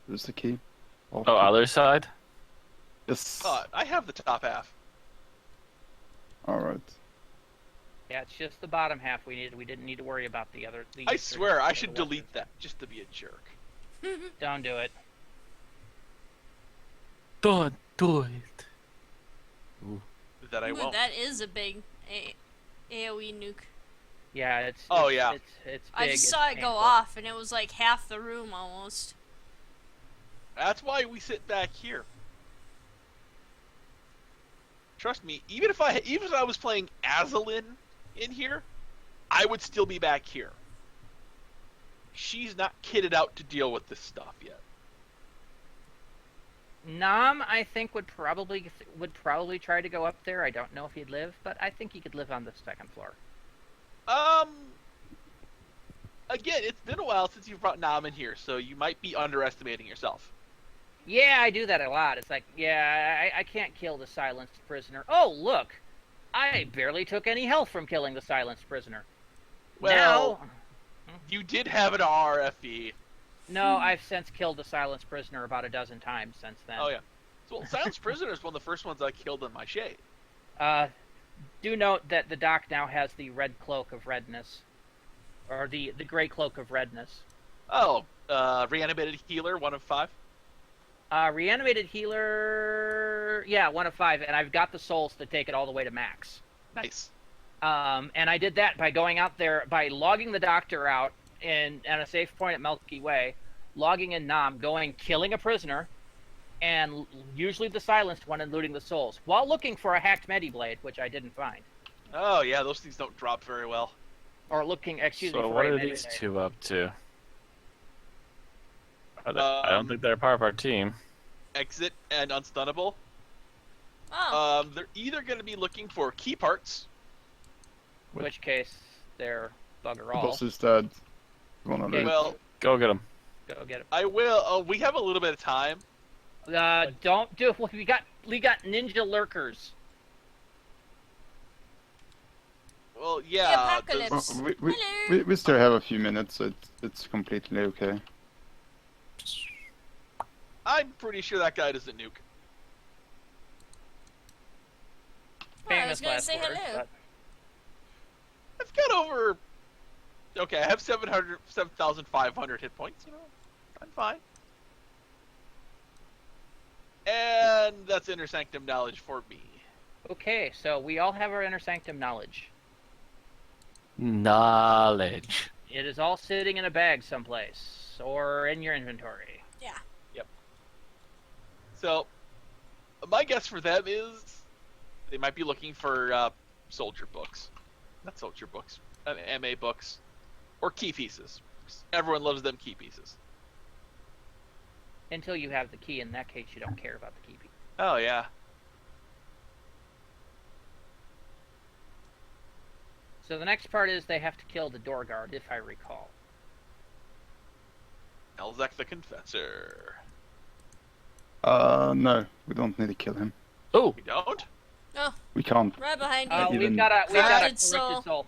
There's the key.
Oh, other side?
Yes.
I have the top half.
Alright.
Yeah, it's just the bottom half we needed. We didn't need to worry about the other.
I swear, I should delete that just to be a jerk.
Don't do it.
Don't do it.
That I
Ooh,
won't.
that is a big AoE nuke.
Yeah, it's.
Oh,
it's,
yeah.
It's big.
I just
it's
saw it go
painful.
off, and it was like half the room almost.
That's why we sit back here. Trust me, even if I was playing Azalin in here, I would still be back here. She's not kitted out to deal with this stuff yet.
Nam, I think would probably try to go up there. I don't know if he'd live, but I think he could live on the second floor.
Again, it's been a while since you've brought Nam in here, so you might be underestimating yourself.
Yeah, I do that a lot. It's like, yeah, I can't kill the silenced prisoner. Oh, look, I barely took any health from killing the silenced prisoner.
Well,
Now,
you did have an RFE.
no, I've since killed the silenced prisoner about a dozen times since then.
Oh yeah. So Silence Prisoner is one of the first ones I killed in my shade.
Do note that the doc now has the red cloak of redness, or the gray cloak of redness.
Oh, reanimated healer, 1 of 5.
Reanimated healer, yeah, 1 of 5, and I've got the souls to take it all the way to max.
Nice.
And I did that by going out there, by logging the doctor out at a safe point at Milky Way, logging in Nam, killing a prisoner, and usually the silenced one and looting the souls, while looking for a hacked Mediblade, which I didn't find.
Oh yeah, those things don't drop very well.
Or looking, excuse me,
So
for
what
a
are these
Mediblade.
two up to? I don't think they're part of our team.
Exit and Unstunnable.
Oh,
They're either going to be looking for key parts.
In which case, they're bugger
The
all.
boss is dead. You wanna
Okay.
loot?
Well,
Go get them.
Go get it.
I will. We have a little bit of time.
Don't do. We got ninja lurkers.
Well,
the
yeah.
apocalypse.
Well, we
Hello.
still have a few minutes, so it's completely okay.
I'm pretty sure that guy doesn't nuke.
Well, I
Famous
was gonna
last
say
words,
hello.
but-
I've got over. Okay, I have 7,500 hit points. You know, I'm fine. And that's Inner Sanctum knowledge for me.
Okay, so we all have our Inner Sanctum knowledge.
Knowledge.
It is all sitting in a bag someplace, or in your inventory.
Yeah.
So, my guess for them is they might be looking for soldier books, not soldier books, MA books, or key pieces. Everyone loves them key pieces.
Until you have the key. In that case, you don't care about the key.
Oh yeah.
So the next part is they have to kill the door guard, if I recall.
Hezach the Confessor.
No, we don't need to kill him.
Oh,
We don't?
Oh,
We can't.
right behind you.
Even-
We've got a
Corrupted
corrupted
soul.
soul.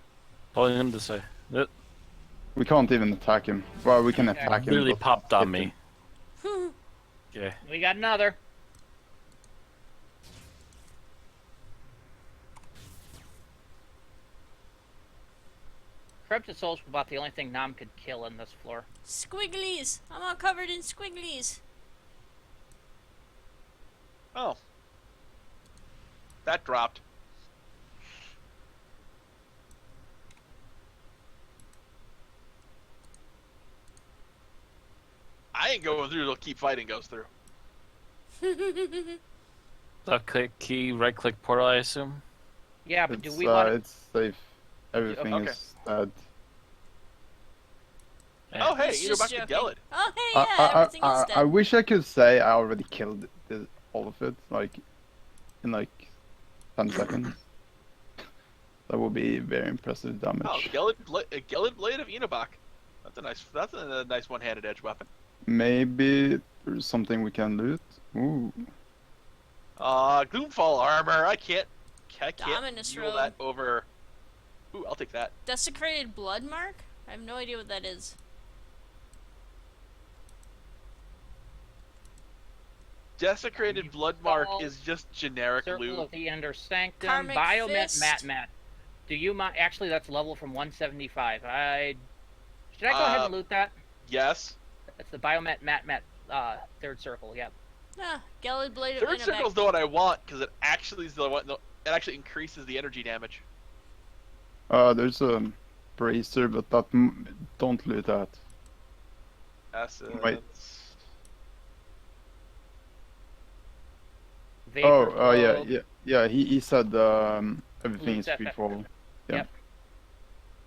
pulling him this way. It
We can't even attack him. Well, we can
Okay.
attack him.
really
but
popped on
hit him.
me. Okay.
We got another. Corrupted souls were about the only thing Nam could kill in this floor.
Squigglies. I'm all covered in squigglies.
Oh. That dropped. I ain't going through till keep fighting goes through.
So click key, right click portal, I assume.
Yeah, but do
It's,
we want?
it's safe. Everything
Okay.
is dead.
Yeah.
Oh hey,
He's
you know
just
back to
joking.
Gelid.
Oh, hey, yeah, everything is dead.
I wish I could say I already killed all of it, like in like 10 seconds. That would be very impressive damage.
Oh, Gelid Blade of Enobak. That's a nice one-handed edge weapon.
Maybe there's something we can loot. Ooh.
Gloomfall armor. I can't
Dominus
rule
robe.
that over. Ooh, I'll take that.
Desecrated blood mark? I have no idea what that is.
Desecrated blood mark
Skull,
is just generic
Circle
loot.
of the Ender Sanctum,
Karmic
Biomet,
Fist.
Mat. Do you mind? Actually, that's level from 175. Should I go ahead and loot that?
Yes.
That's the Biomet, Mat. Third circle. Yep.
Ah, Gallad Blade
Third
in a
circle's
back.
the one I want because it actually is the one. It actually increases the energy damage.
There's a bracer, but don't loot that.
Essence.
Wait.
Vapor
Yeah,
globe.
yeah. He said everything is
Loot that
free
back.
fall. Yeah.
Yep.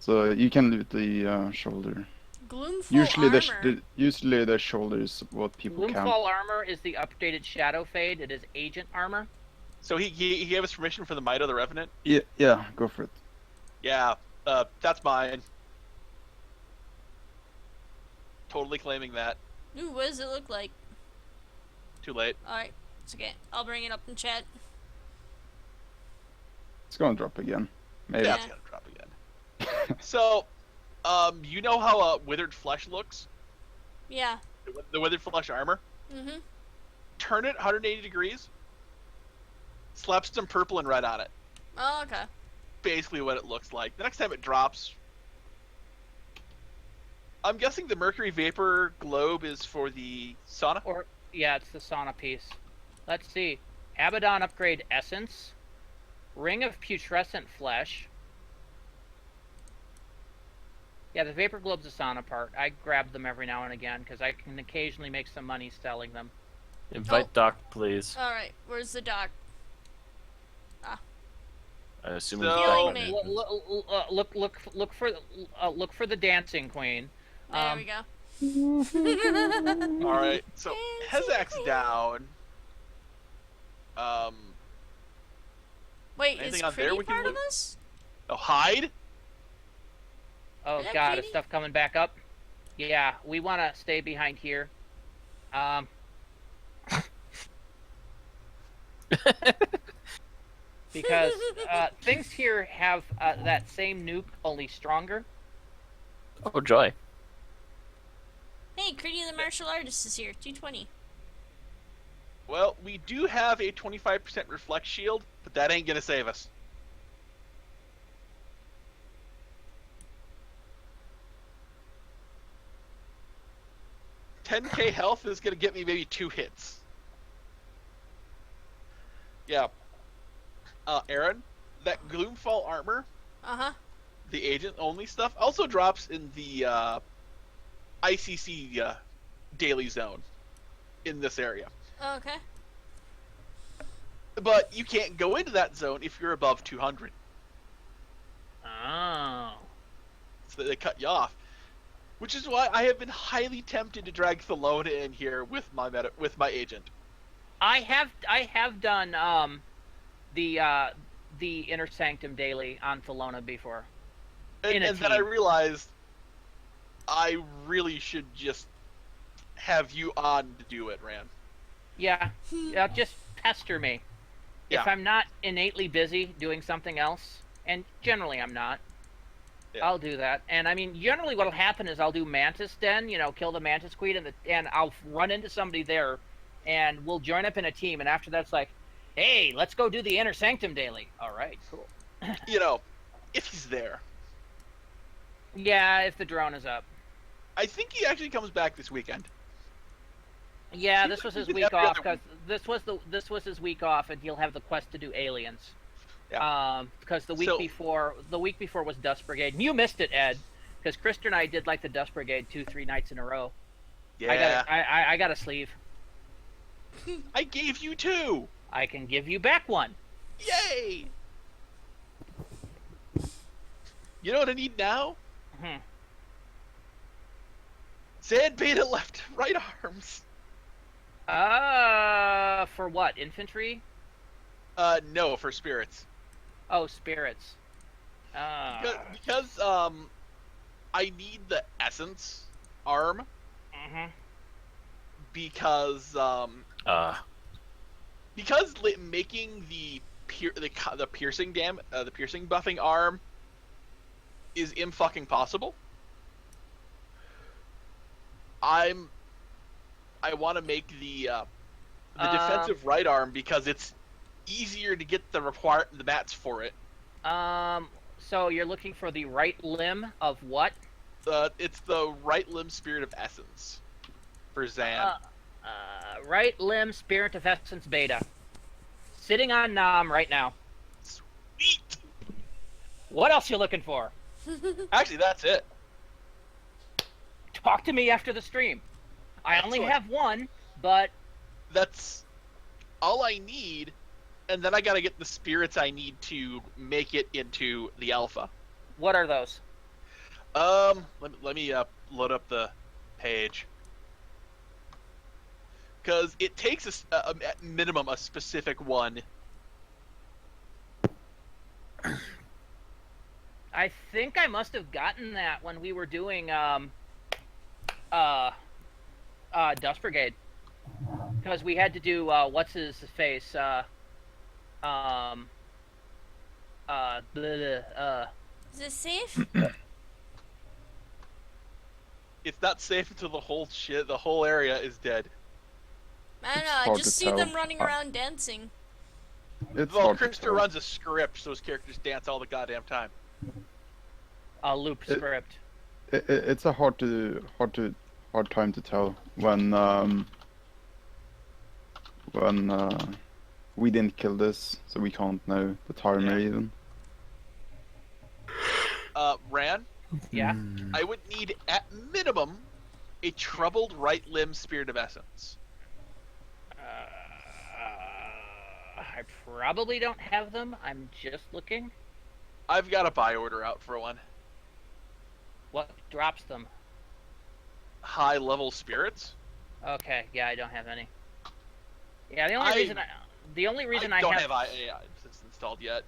So you can loot the shoulder.
Gloomfall
Usually the shoulder is what people camp.
Gloomfall armor is the updated Shadow Fade. It is agent armor.
So he gave us permission for the Might of the Revenant.
Yeah, go for it.
Yeah, that's mine. Totally claiming that.
Ooh, what does it look like?
Too late.
Alright, it's okay. I'll bring it up in chat.
It's gonna drop again. Maybe.
Yeah, it's gonna drop again. So, you know how withered flesh looks?
Yeah.
The withered flesh armor.
Mm-hmm.
Turn it 180 degrees. Slap some purple and red on it.
Oh, okay.
Basically, what it looks like. The next time it drops. I'm guessing the mercury vapor globe is for the sauna.
Or yeah, it's the sauna piece. Let's see. Abaddon upgrade essence. Ring of putrescent flesh. Yeah, the vapor globe's a sauna part. I grab them every now and again because I can occasionally make some money selling them.
Invite Doc, please.
Alright, where's the doc?
I assume
So-
he's
Healing
back.
me.
Look for the dancing queen.
There we go.
All right, so Hezach's down.
Wait,
Anything
is
on there
Pretty
we can
part of
loot?
us?
Oh, hide.
Oh
Yeah,
god,
Katie?
is stuff coming back up? Yeah, we want to stay behind here. Because things here have that same nuke, only stronger.
Oh, joy.
Hey, Critty the martial artist is here. 220.
Well, we do have a 25% reflect shield, but that ain't gonna save us. $10K health is gonna get me maybe 2 hits. Yeah. Aaron, that Gloomfall armor,
Uh-huh.
the agent only stuff, also drops in the ICC daily zone in this area.
Oh, okay.
But you can't go into that zone if you're above 200.
Oh.
So they cut you off. Which is why I have been highly tempted to drag Thelona in here with my agent.
I have done the Inner Sanctum daily on Thelona before.
And then I realized I really should just have you on to do it, Ran.
Yeah, just pester me.
Yeah.
If I'm not innately busy doing something else, and generally I'm not, I'll do that. And I mean, generally what'll happen is I'll do Mantis Den, kill the Mantis Queen, and I'll run into somebody there, and we'll join up in a team. And after that's like, hey, let's go do the Inner Sanctum daily. All right, cool.
If he's there.
Yeah, if the drone is up.
I think he actually comes back this weekend.
Yeah,
Seems
this was
like
his
he did
week
every
off
other
because this was his week off, and he'll have the quest to do aliens.
Yeah.
Because the week before was Dust Brigade. And you missed it, Ed, because Krista and I did like the Dust Brigade 2-3 nights in a row.
Yeah.
I got a sleeve.
I gave you 2.
I can give you back one.
Yay! You know what I need now?
Hmm.
Sand beta left, right arms.
For what? Infantry?
No, for spirits.
Oh, spirits.
Because I need the essence arm.
Mhm.
Because making the piercing the piercing buffing arm is fucking possible. I want to make the defensive right arm because it's easier to get the mats for it.
So you're looking for the right limb of what?
It's the right limb spirit of essence for Zan.
Right limb, Spirit of Essence Beta. Sitting on Nam right now.
Sweet.
What else you looking for?
Actually, that's it.
Talk to me after the stream. I only
Excellent.
have one, but
That's all I need, and then I gotta get the spirits I need to make it into the alpha.
what are those?
Let me load up the page. Because it takes at minimum a specific one.
I think I must have gotten that when we were doing Dust Brigade, because we had to do what's his face blah, blah,
Is it safe?
It's not safe until the whole area is dead.
I don't
It's
know, I
hard
just
to
see
tell.
them running around dancing.
It's
Well,
hard to
Krister
tell.
runs a script, so his characters dance all the goddamn time.
loop
It-
script.
It's a hard time to tell when we didn't kill this, so we can't know the timer
Yeah.
even.
Ran,
Yeah.
I would need at minimum a troubled right limb spirit of essence.
I probably don't have them. I'm just looking.
I've got a buy order out for one.
What drops them?
High level spirits.
Okay, yeah, I don't have any. Yeah, the only reason I
don't
have
have AI installed yet.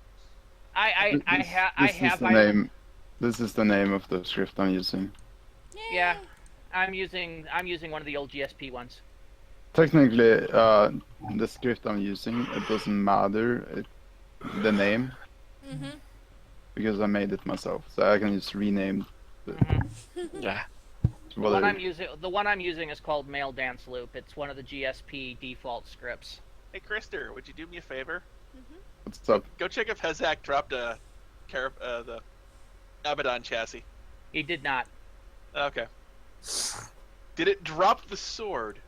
I
This
have
is the
I-
name. This is the name of the script I'm using.
Yeah, I'm using one of the old GSP ones.
Technically, the script I'm using, it doesn't matter the name
Mm-hmm.
because I made it myself, so I can just rename
Yeah.
The one
whatever.
I'm using is called Male Dance Loop. It's one of the GSP default scripts.
Hey, Krister, would you do me a favor?
What's up?
Go check if Hezach dropped the Abaddon chassis.
He did not.
Okay. Did it drop the sword?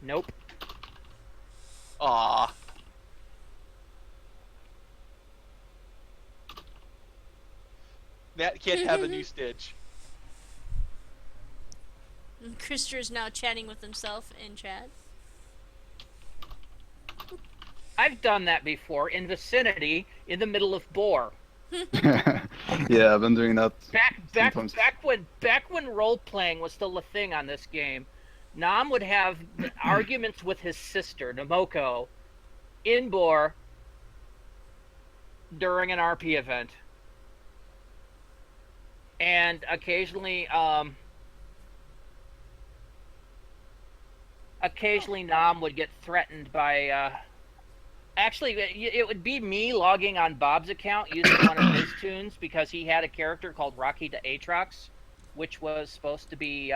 Nope.
Aw. Nat can't have a new Stitch.
Krister is now chatting with himself in chat.
I've done that before in Vicinity in the middle of Boar.
Yeah, I've been doing that. Sometimes.
Back when role playing was still a thing on this game, Nam would have arguments with his sister Namoko in Boar during an RP event, and occasionally Nam would get threatened by. Actually, it would be me logging on Bob's account using one of his tunes because he had a character called Rocky the Aatrox, which was supposed to be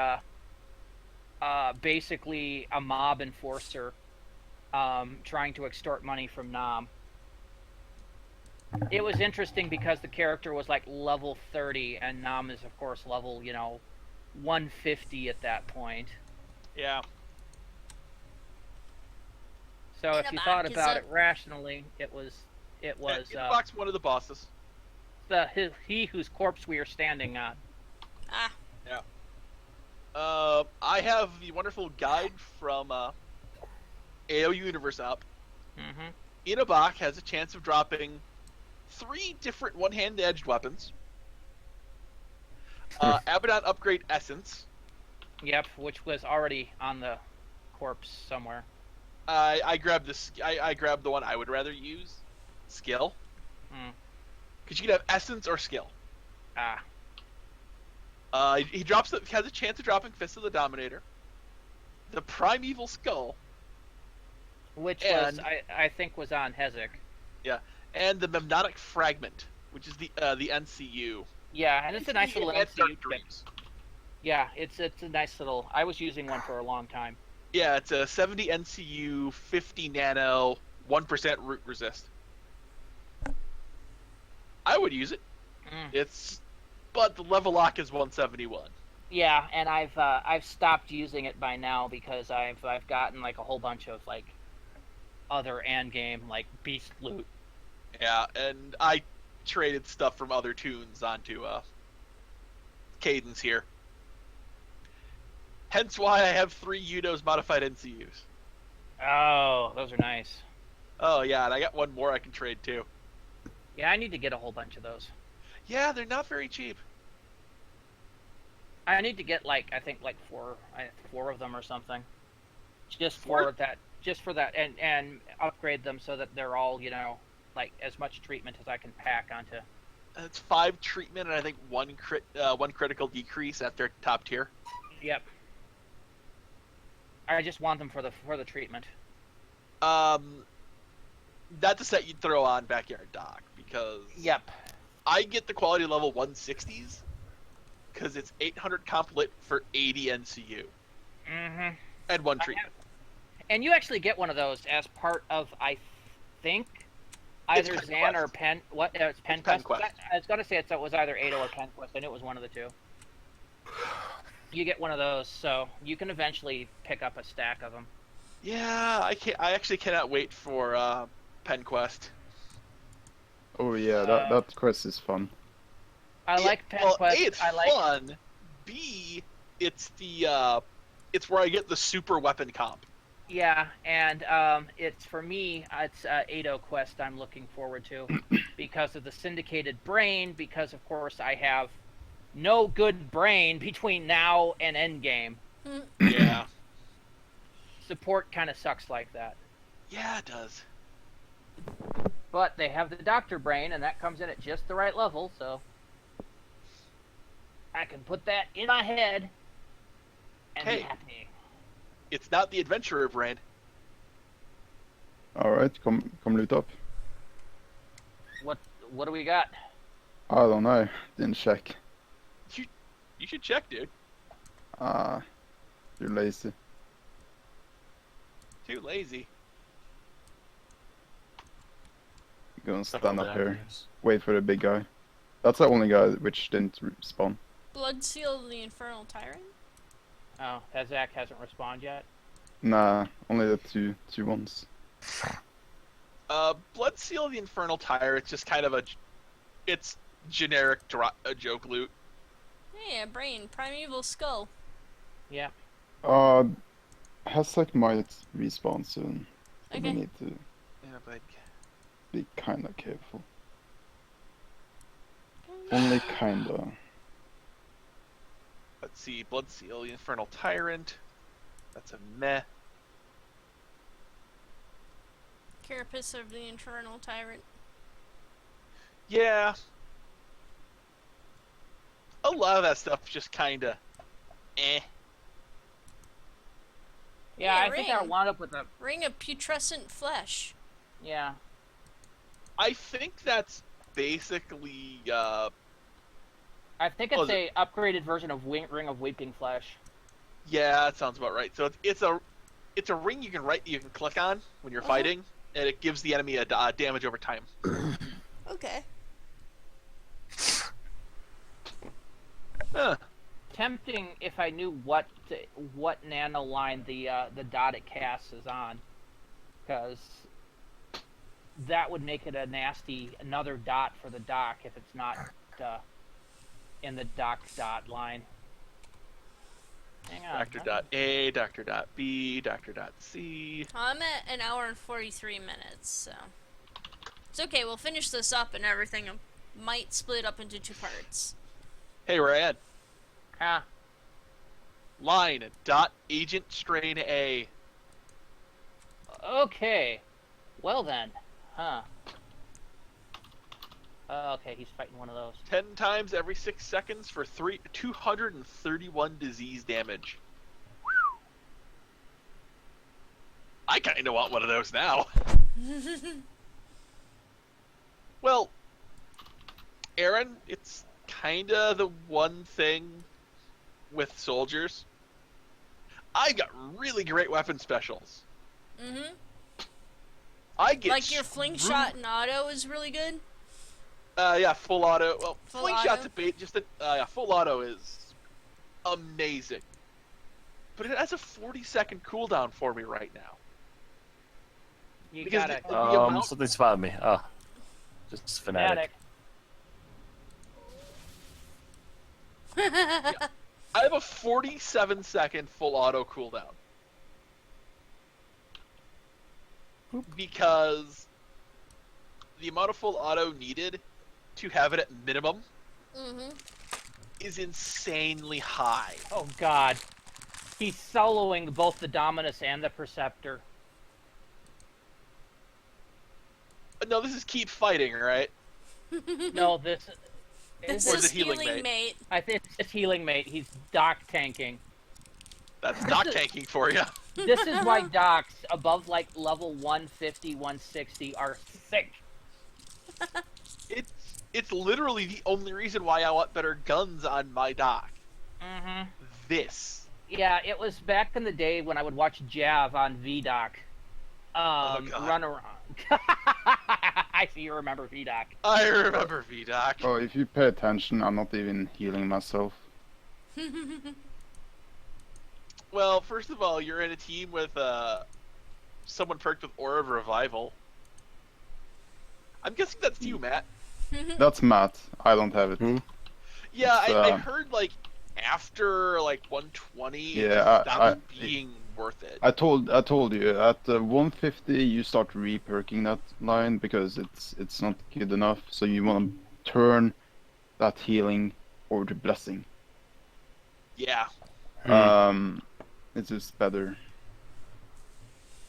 basically a mob enforcer trying to extort money from Nam. It was interesting because the character was like level 30 and Nam is of course level, 150 at that point.
Yeah.
So if you thought about it rationally, it was
Inbox one of the bosses.
he whose corpse we are standing on.
Ah.
Yeah. I have the wonderful guide from AO Universe up.
Mm-hmm.
Inabok has a chance of dropping 3 different one-hand edged weapons. Abaddon upgrade essence.
Yep, which was already on the corpse somewhere.
I grabbed this. I grabbed the one I would rather use, skill. Because you can have essence or skill.
Ah.
He has a chance of dropping Fist of the Dominator, the Primeval Skull,
Which was I think was on Hezach.
Yeah, and the Memnotic Fragment, which is the NCU.
Yeah, and it's a nice little
Advanced
NCU
Dark
kit.
Dreams.
Yeah, it's a nice little. I was using one for a long time.
Yeah, it's a 70 NCU, 50 nano, 1% root resist. I would use it.
Mm.
But the level lock is 171.
Yeah, and I've stopped using it by now because I've gotten like a whole bunch of like other end game like beast loot.
Yeah, and I traded stuff from other tunes onto Cadence here. Hence why I have 3 Udo's modified NCUs.
Oh, those are nice.
Oh yeah, and I got one more I can trade too.
Yeah, I need to get a whole bunch of those.
Yeah, they're not very cheap.
I need to get like I think like four of them or something, just
Four?
for that, and upgrade them so that they're all like as much treatment as I can pack onto.
It's 5 treatment and I think one critical decrease at their top tier.
Yep. I just want them for the treatment.
That's a set you'd throw on Backyard Dock because
Yep.
I get the quality level 160s because it's 800 comp lit for 80 NCU
Mm-hmm.
and 1 treatment.
And you actually get one of those as part of, I think, either
It's
Zan
Pen
or Pen. What? It's Pen
It's Pen
Quest.
Quest.
I was gonna say it was either Ada or Pen Quest. I knew it was one of the two. You get one of those, so you can eventually pick up a stack of them.
Yeah, I actually cannot wait for Pen Quest.
Oh yeah, that quest is fun.
I like Pen
Well,
Quest.
A, it's
I like.
fun. B, it's it's where I get the super weapon comp.
Yeah, and it's for me. It's Ado Quest I'm looking forward to because of the syndicated brain. Because of course I have no good brain between now and endgame.
Yeah.
Support kind of sucks like that.
Yeah, it does.
But they have the doctor brain, and that comes in at just the right level, so I can put that in my head and
Hey.
be happy.
It's not the adventurer brain.
All right, come loot up.
What do we got?
I don't know. Didn't check.
You should check, dude.
You're lazy.
Too lazy.
Gonna
Stuff
stand
all
up
the
here,
ideas.
wait for the big guy. That's the only guy which didn't spawn.
Blood Seal of the Infernal Tyrant?
Oh, Hezach hasn't responded yet.
Nah, only the two ones.
Blood Seal of the Infernal Tire, it's just kind of it's generic joke loot.
Hey, a brain. Primeval Skull.
Yeah.
Hezach might respawn soon. So we
Okay.
need to
Yeah, but
be kinda careful. Only kinda.
let's see, Blood Seal, the Infernal Tyrant. That's a meh.
Carapace of the Infernal Tyrant.
Yeah. A lot of that stuff just kinda eh.
Yeah,
Hey,
I think I
ring.
wound up with a.
Ring of Putrescent Flesh.
Yeah.
I think that's basically
I think
Oh,
it's
is
a upgraded version of Ring of Weeping Flesh.
yeah, that sounds about right. So it's a ring you can click on when you're fighting, and it gives the enemy a damage over time.
Okay.
Huh.
Tempting if I knew what nano line the dot it casts is on, because that would make it another dot for the dock if it's not in the dock dot line. Hang on.
Doctor dot A, Doctor dot B, Doctor dot C.
I'm at an hour and 43 minutes, so. It's okay, we'll finish this up and everything might split up into 2 parts.
Hey, Ryan.
Ah,
Line dot Agent Strain A.
okay. Well then, huh? Okay, he's fighting one of those.
10 times every 6 seconds for 231 disease damage. I kinda want one of those now. Well, Aaron, it's kinda the one thing with soldiers. I got really great weapon specials.
Mm-hmm.
I get
Like your fling
screwed-
shot and auto is really good.
Yeah, full auto. Well,
Full
fling
auto?
shot's a bait. Just yeah, full auto is amazing. But it has a 40-second cooldown for me right now.
You
Because
gotta.
the amount...
Something spotted me. Oh, just fanatic.
I have a 47-second full auto cooldown. Because the amount of full auto needed to have it at minimum is insanely high.
Oh god. He's soloing both the Dominus and the Perceptor.
No, this is keep fighting, right?
No, this
This
Or is
is
it healing
healing
mate?
mate.
I think it's healing mate. He's dock tanking.
That's dock tanking for you.
This is why docks above like level 150, 160 are sick.
It's literally the only reason why I want better guns on my dock.
Mm-hmm.
This.
Yeah, it was back in the day when I would watch Jav on VDoc.
God.
Run around. I see you remember VDoc.
I remember VDoc.
Oh, if you pay attention, I'm not even healing myself.
Well, first of all, you're in a team with someone perked with Aura of Revival. I'm guessing that's you, Matt.
That's Matt. I don't have it.
Yeah,
It's,
I heard like after like 120,
Yeah,
it stopped being worth it.
I told you at 150 you start re-perking that line because it's not good enough. So you want to turn that healing over to blessing.
Yeah.
It's just better.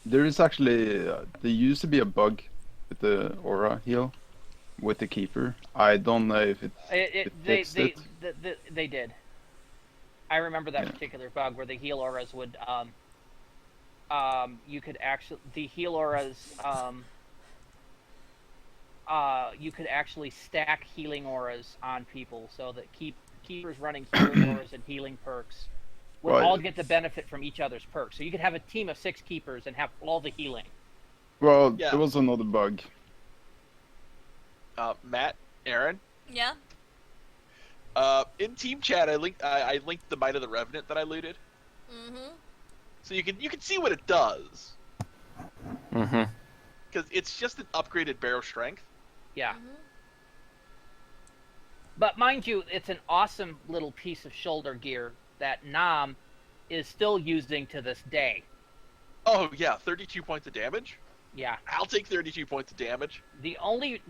There is actually there used to be a bug with the aura heal with the keeper. I don't know if it fixed it.
They did. I remember that
Yeah.
particular bug where the heal auras would you could actually the heal auras you could actually stack healing auras on people so that keepers running healing auras and healing perks would
Right.
all get the benefit from each other's perks. So you could have a team of 6 keepers and have all the healing.
Well,
Yeah.
there was another bug.
Matt, Aaron,
Yeah.
in team chat, I linked the Might of the Revenant that I looted, so you can see what it does. Because it's just an upgraded barrel strength.
Yeah. But mind you, it's an awesome little piece of shoulder gear that Nam is still using to this day.
Oh yeah, 32 points of damage.
Yeah.
I'll take 32 points of damage.
The only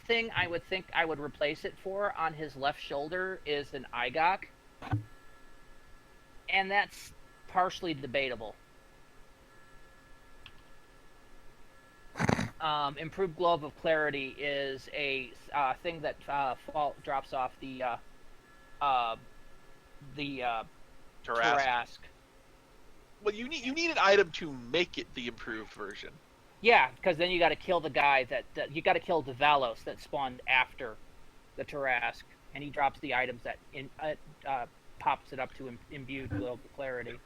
thing I would think I would replace it for on his left shoulder is an IGOC. And that's partially debatable. Improved Globe of Clarity is a thing that drops off the Tarrasque.
Well, you need an item to make it the improved version.
Yeah, because then you got to kill the guy that you got to kill Devalos that spawned after the Tarrasque, and he drops the items that pops it up to imbued Globe of Clarity.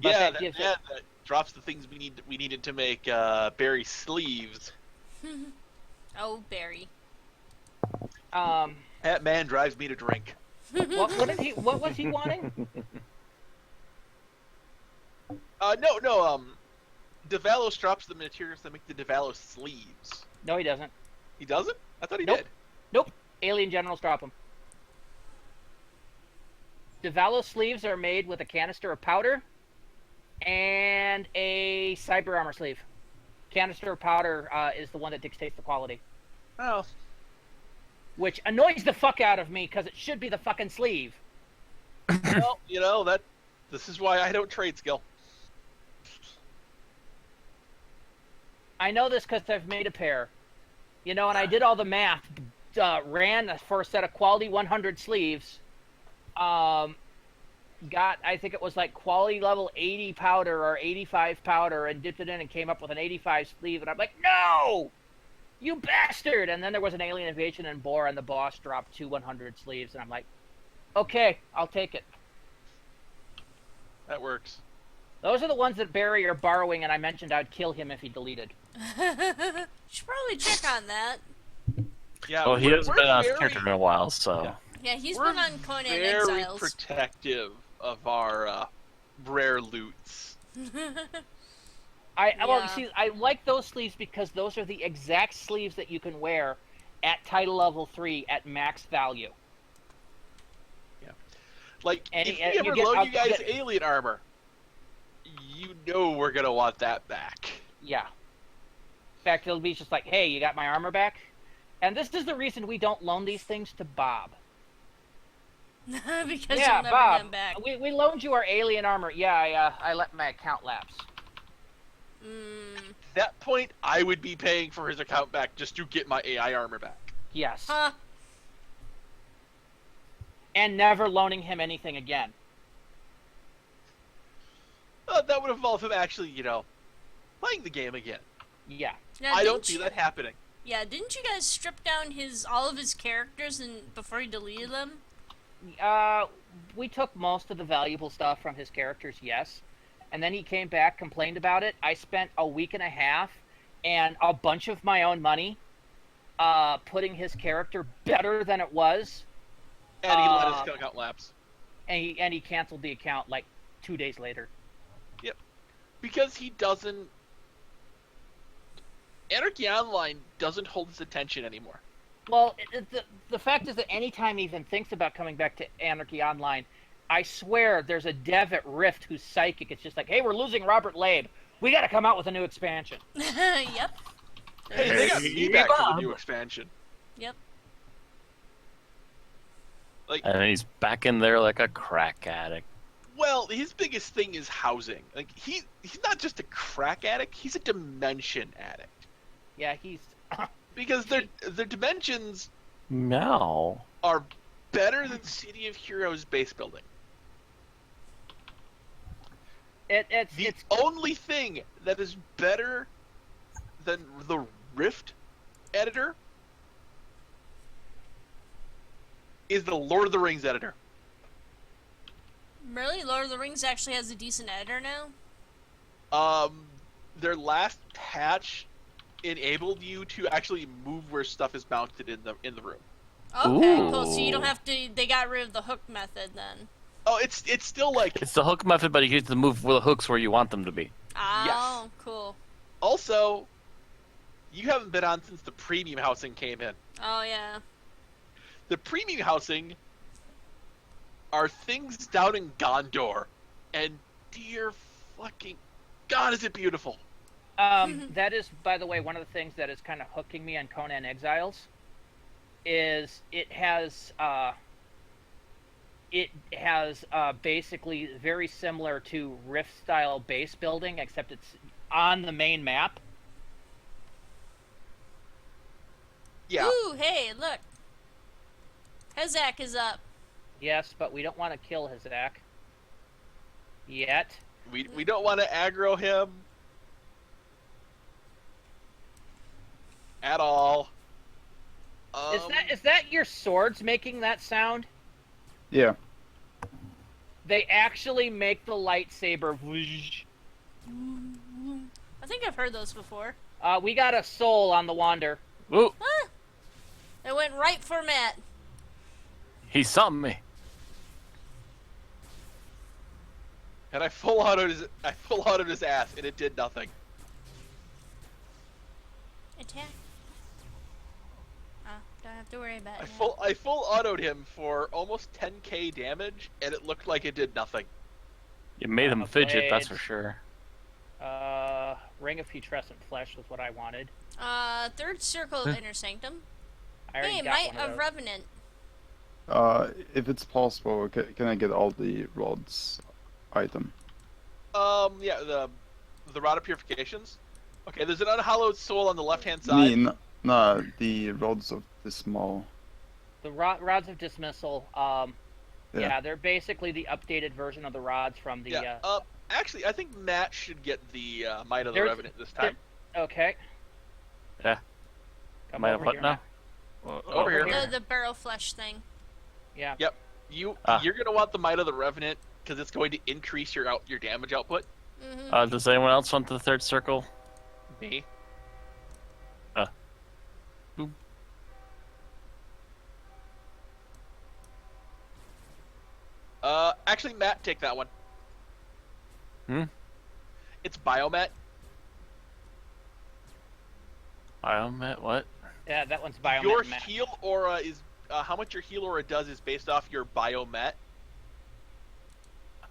But
Yeah,
that
that drops the things we needed to make Barry sleeves.
Oh, Barry.
That man drives me to drink.
What was he wanting?
No. Devalos drops the materials that make the Devalos sleeves.
No, he doesn't.
He doesn't? I thought he
Nope.
did.
Nope. Alien generals drop them. Devalos sleeves are made with a canister of powder and a cyber armor sleeve. Canister of powder is the one that dictates the quality,
Oh.
which annoys the fuck out of me because it should be the fucking sleeve.
Well, this is why I don't trade skill.
I know this because I've made a pair. And I did all the math. Ran for a set of quality 100 sleeves. Got, I think it was like quality level 80 powder or 85 powder and dipped it in and came up with an 85 sleeve. And I'm like, no! You bastard! And then there was an alien invasion and Boar and the boss dropped 2 100 sleeves. And I'm like, okay, I'll take it.
That works.
Those are the ones that Barry are borrowing, and I mentioned I'd kill him if he deleted.
Should probably check on that.
Yeah.
Well, he hasn't
we're
been on
very-
character in a while, so.
Yeah.
Yeah, he's
We're
been on Conan
very
Exiles.
protective of our rare loots.
Well,
Yeah.
see, I like those sleeves because those are the exact sleeves that you can wear at title level 3 at max value.
Like,
And
if
you
we ever
get-
loan
I'll
you guys
get-
alien armor, you know we're gonna want that back.
Yeah. In fact, it'll be just like, hey, you got my armor back? And this is the reason we don't loan these things to Bob.
Because
Yeah,
you'll never
Bob,
get 'em back.
we loaned you our alien armor. Yeah, I let my account lapse.
Mm.
That point, I would be paying for his account back just to get my AI armor back.
Yes.
Huh.
And never loaning him anything again.
That would involve him actually, playing the game again.
Yeah.
Now,
I don't
didn't
see
you-
that happening.
Yeah, didn't you guys strip down all of his characters before he deleted them?
We took most of the valuable stuff from his characters, yes. And then he came back, complained about it. I spent a week and a half and a bunch of my own money putting his character better than it was.
And he let his account lapse.
And he canceled the account like 2 days later.
Yep. Because he doesn't... Anarchy Online doesn't hold his attention anymore.
Well, the fact is that anytime he even thinks about coming back to Anarchy Online, I swear there's a dev at Rift who's psychic. It's just like, hey, we're losing Robert Labe. We got to come out with a new expansion.
Yep.
Hey, they got me back for the new expansion.
Yep.
Like,
And he's back in there like a crack addict.
well, his biggest thing is housing. Like, he's not just a crack addict, he's a dimension addict.
Yeah, he's...
Because their dimensions
No.
are better than City of Heroes base building. The
It's
only thing that is better than the Rift editor is the Lord of the Rings editor.
Really? Lord of the Rings actually has a decent editor now?
Their last patch enabled you to actually move where stuff is mounted in the room.
Okay, cool. So you
Ooh.
don't have to. They got rid of the hook method then.
Oh, it's still like...
It's the hook method, but you get to move the hooks where you want them to be.
Oh, cool.
Also, you haven't been on since the premium housing came in.
Oh yeah.
The premium housing are things down in Gondor, and dear fucking God, is it beautiful!
that is, by the way, one of the things that is kind of hooking me on Conan Exiles is it has basically very similar to Rift style base building, except it's on the main map.
Yeah,
Ooh, hey, look. Hezach is up.
Yes, but we don't want to kill Hezach yet.
we don't want to aggro him at all.
Is that your swords making that sound?
Yeah.
They actually make the lightsaber. Whoosh.
I think I've heard those before.
We got a soul on the wander.
Ooh,
Ah! It went right for Matt.
he something me.
And I full autoed his ass, and it did nothing.
Attack. Oh, don't have to worry about it.
I full autoed him for almost 10k damage, and it looked like it did nothing.
You made him fidget, that's for
blades.
sure.
Ring of Putrescent Flesh was what I wanted.
Third circle of Inner Sanctum.
I already
Hey,
got
Might
one of
of
those.
Revenant.
If it's possible, can I get all the rods item?
Yeah, the Rod of Purifications. Okay, there's an unhallowed soul on the left-hand side.
Nah, the rods of the small.
The rods of dismissal. Yeah,
Yeah.
they're basically the updated version of the rods from the.
Yeah. Actually, I think Matt should get the Might of the
There's-
Revenant this time.
Okay.
Yeah.
Come
Might have
over
what
here,
now?
Matt.
Over here.
The barrel flesh thing.
Yeah.
Yep. You're gonna want the Might of the Revenant because it's going to increase your damage output.
Mm-hmm.
Does anyone else want the third circle?
Me.
Boom.
Actually, Matt, take that one.
Hmm?
It's Biomet.
Biomet, what?
Yeah, that one's Biomet.
Your
Matt.
heal aura is how much your heal aura does is based off your Biomet.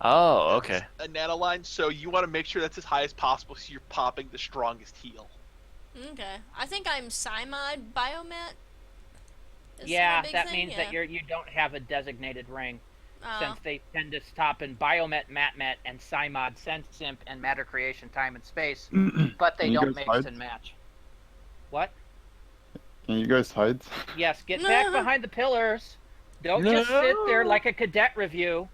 Oh, okay.
A nanoline, so you want to make sure that's as high as possible so you're popping the strongest heal.
Okay. I think I'm Simod Biomet. Is
Yeah,
a big
that
thing?
means that you don't have a designated ring,
Oh.
since they tend to stop in Biomet, Matmet, and Simod, Sensimp, and Matter Creation, Time and Space, but they
Can you
don't
guys
mix
hide?
and match. What?
Can you guys hide?
Yes, get back behind the pillars. Don't just sit there like a cadet review.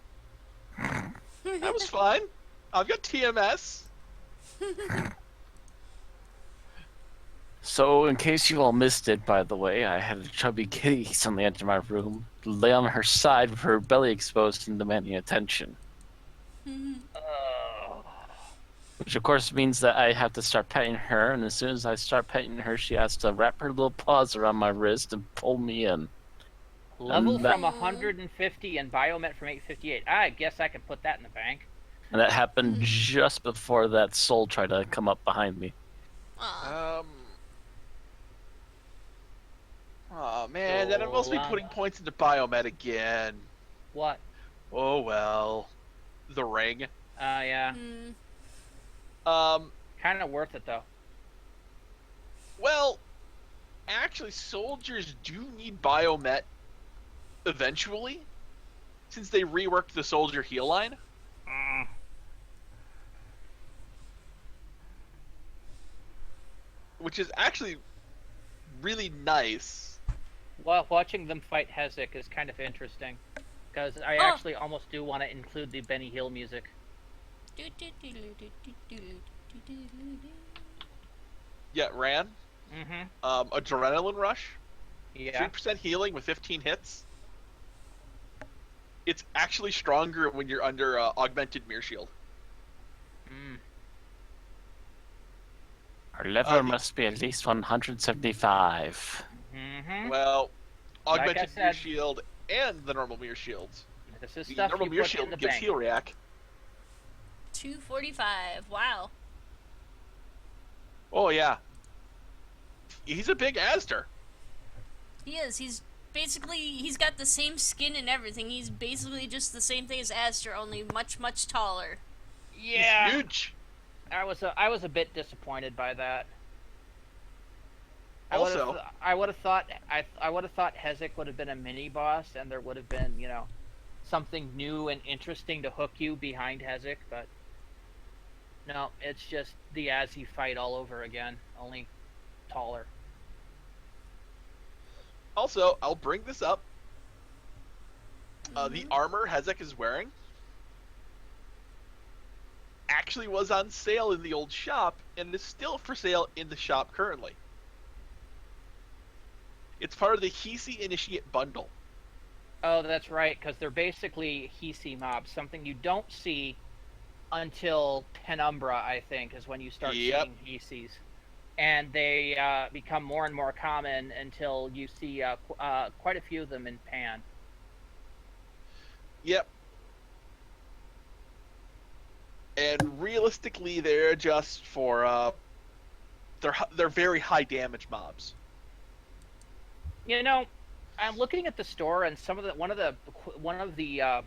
That was fine. I've got TMS.
So, in case you all missed it, by the way, I had a chubby kitty suddenly enter my room, lay on her side with her belly exposed and demanding attention.
Oh.
Which, of course, means that I have to start petting her, and as soon as I start petting her, she has to wrap her little paws around my wrist and pull me in.
Level
And that-
from 150 and Biomet from 858. I guess I can put that in the bank.
And that happened just before that soul tried to come up behind me.
Aw.
Oh man, then I'm supposed to be putting points into Biomet again.
What?
Oh well. The ring.
Yeah.
Um.
Kind of worth it, though.
Well, actually, soldiers do need Biomet eventually, since they reworked the soldier heal line. Which is actually really nice.
Well, watching them fight Hezach is kind of interesting, because I actually almost do want to include the Benny Hill music.
Yeah, Ran.
Mm-hmm.
Adrenaline Rush.
Yeah.
3% healing with 15 hits. It's actually stronger when you're under augmented Mirror Shield.
Our level must be at least 175.
Mm-hmm.
Well,
Like I
augmented Mirror
said,
Shield and the normal Mirror Shields.
this is
The
stuff
normal
you
Mirror
put in
Shield
the
gives
bank.
heal react.
245. Wow.
Oh yeah. He's a big Astor.
He is. He's got the same skin and everything. He's basically just the same thing as Aster, only much, much taller.
Yeah.
He's huge.
I was a bit disappointed by that.
Also,
I would have thought Hezach would have been a mini boss, and there would have been, something new and interesting to hook you behind Hezach, but no, it's just the Azzy fight all over again, only taller.
Also, I'll bring this up. The armor Hezach is wearing actually was on sale in the old shop, and is still for sale in the shop currently. It's part of the Hisi Initiate bundle.
Oh, that's right, because they're basically Hisi mobs, something you don't see until Penumbra, I think, is when you start seeing Hisis. And they become more and more common until you see quite a few of them in Pan.
Yep. And realistically, they're just for they're very high damage mobs.
I'm looking at the store, and one of the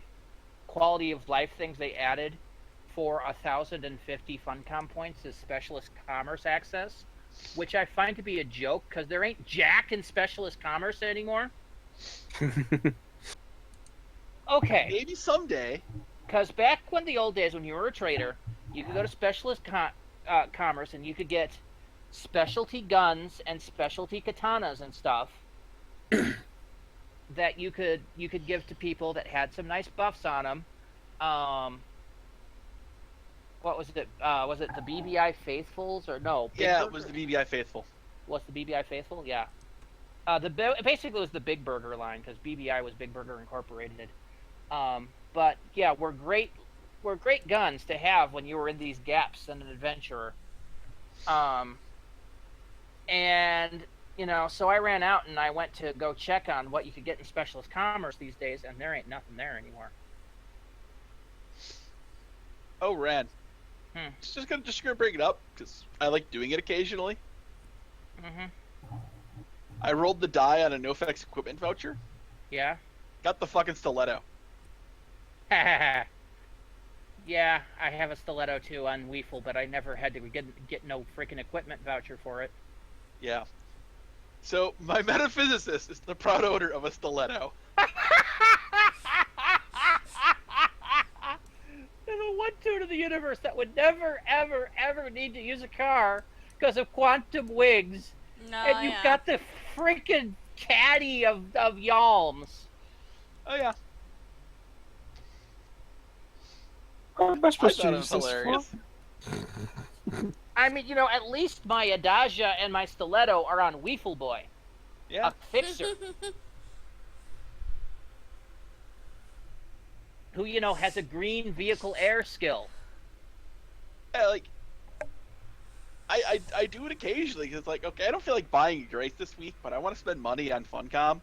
quality of life things they added for 1,050 Funcom points is Specialist Commerce access, which I find to be a joke because there ain't jack in Specialist Commerce anymore. Okay.
Maybe someday.
Because back when the old days, when you were a trader, you could go to Specialist Commerce and you could get specialty guns and specialty katanas and stuff that you could give to people that had some nice buffs on them. What was it? Was it the BBI Faithfuls or no?
Yeah, it was the BBI Faithful.
Was the BBI Faithful? Yeah. Basically it was the Big Burger line because BBI was Big Burger Incorporated. But yeah, were great guns to have when you were in these gaps and an adventurer. And so I ran out and I went to go check on what you could get in Specialist Commerce these days, and there ain't nothing there anymore.
Oh, Ran.
Hmm.
Just gonna bring it up because I like doing it occasionally.
Mm-hmm.
I rolled the die on a NoFX equipment voucher.
Yeah.
Got the fucking stiletto.
Yeah, I have a stiletto too on Weefel, but I never had to get no freaking equipment voucher for it.
Yeah. So my metaphysicist is the proud owner of a stiletto.
There's a one dude in the universe that would never, ever, ever need to use a car because of quantum wigs,
No,
and you've
yeah.
got the freaking caddy of Yalms.
Oh yeah.
What am I
I
supposed
thought
to
it
use
was
this for?
hilarious.
I mean, you know, at least my Adagia and my stiletto are on Weefel Boy,
Yeah.
a fixer who, you know, has a green vehicle air skill.
Yeah, like I do it occasionally because like, okay, I don't feel like buying a Grace this week, but I want to spend money on Funcom.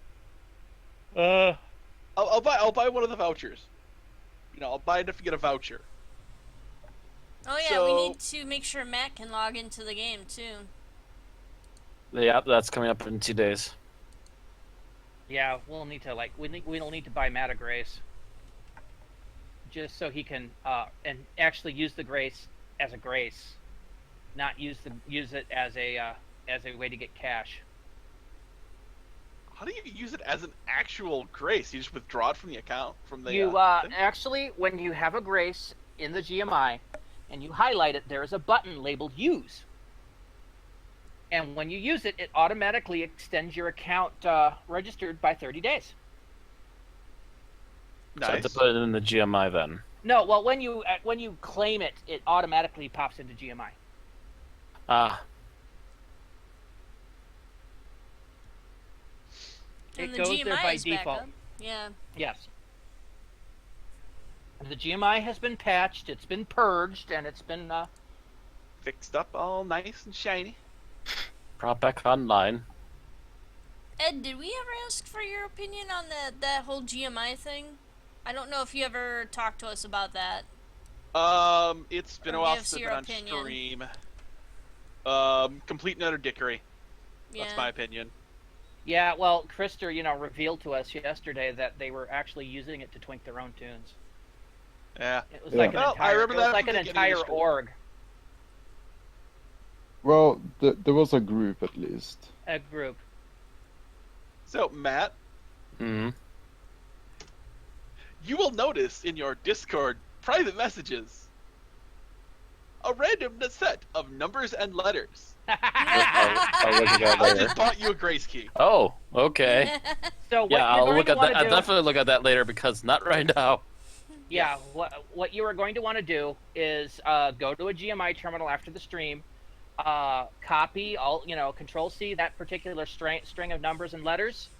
I'll buy one of the vouchers. You know, I'll buy enough to get a voucher.
Oh yeah,
So-
we need to make sure Matt can log into the game too.
Yeah, that's coming up in 2 days.
Yeah, we'll need to we'll need to buy Matt a Grace, just so he can and actually use the Grace as a Grace, not use it as a way to get cash.
How do you use it as an actual Grace? You just withdraw it from the account from the.
You
thing?
actually, when you have a Grace in the GMI, and you highlight it, there is a button labeled Use. And when you use it, it automatically extends your account registered by 30 days.
So I have to
Nice.
put it in the GMI then.
No, well, when you claim it, it automatically pops into GMI.
Ah,
And
It
the
goes
GMI
there by
is back
default.
up. Yeah.
Yes. The GMI has been patched, it's been purged, and it's been
Fixed up, all nice and shiny.
brought back online.
Ed, did we ever ask for your opinion on that whole GMI thing? I don't know if you ever talked to us about that.
It's been
Or
a while
give us
since I've
your
been on
opinion.
stream. Complete and utter dickery.
Yeah.
That's my opinion.
yeah. Well, Krister, you know, revealed to us yesterday that they were actually using it to twink their own tunes.
Yeah.
It was
Yeah.
like an
Well, I
entire,
remember
it was
that
like
from
an
the beginning
entire
of the stream.
org,
Well, there was a group at least.
a group.
So Matt,
Hmm.
you will notice in your Discord private messages a random set of numbers and letters.
I'll look at that
I
later.
just bought you a Grace key.
Oh, okay.
So what
Yeah,
you're
I'll
going
look
to
at
want
that.
to
I'll
do,
definitely look at that later because not right now.
yeah, what you are going to want to do is go to a GMI terminal after the stream, copy all, you know, Control C that particular string of numbers and letters,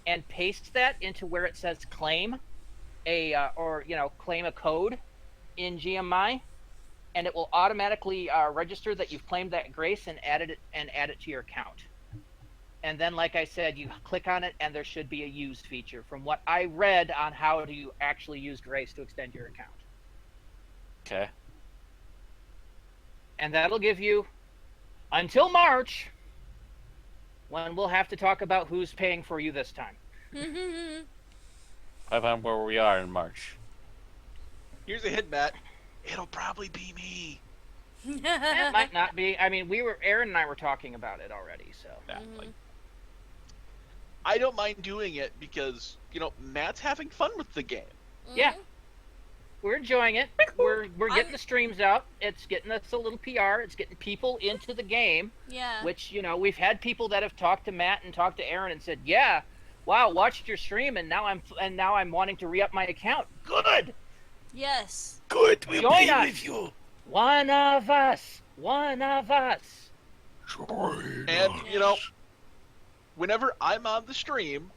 and paste that into where it says claim claim a code in GMI, and it will automatically register that you've claimed that Grace and add it to your account. And then, like I said, you click on it, and there should be a use feature. From what I read on how do you actually use Grace to extend your account,
Okay.
and that'll give you until March, when we'll have to talk about who's paying for you this time.
I find where we are in March.
Here's a hint, Matt. It'll probably be me.
It might not be. I mean, Aaron and I were talking about it already, so.
Yeah,
Mhm.
like, I don't mind doing it because, you know, Matt's having fun with the game.
Yeah. We're enjoying it. We're getting
I'm-
the streams out. It's getting us a little PR. It's getting people into the game,
Yeah.
which, you know, we've had people that have talked to Matt and talked to Aaron and said, "Yeah, wow, watched your stream, and now I'm wanting to re-up my account." Good.
Yes.
Good,
we'll Join play us. With
you.
One of us. One of us.
And, you know, whenever I'm on the stream,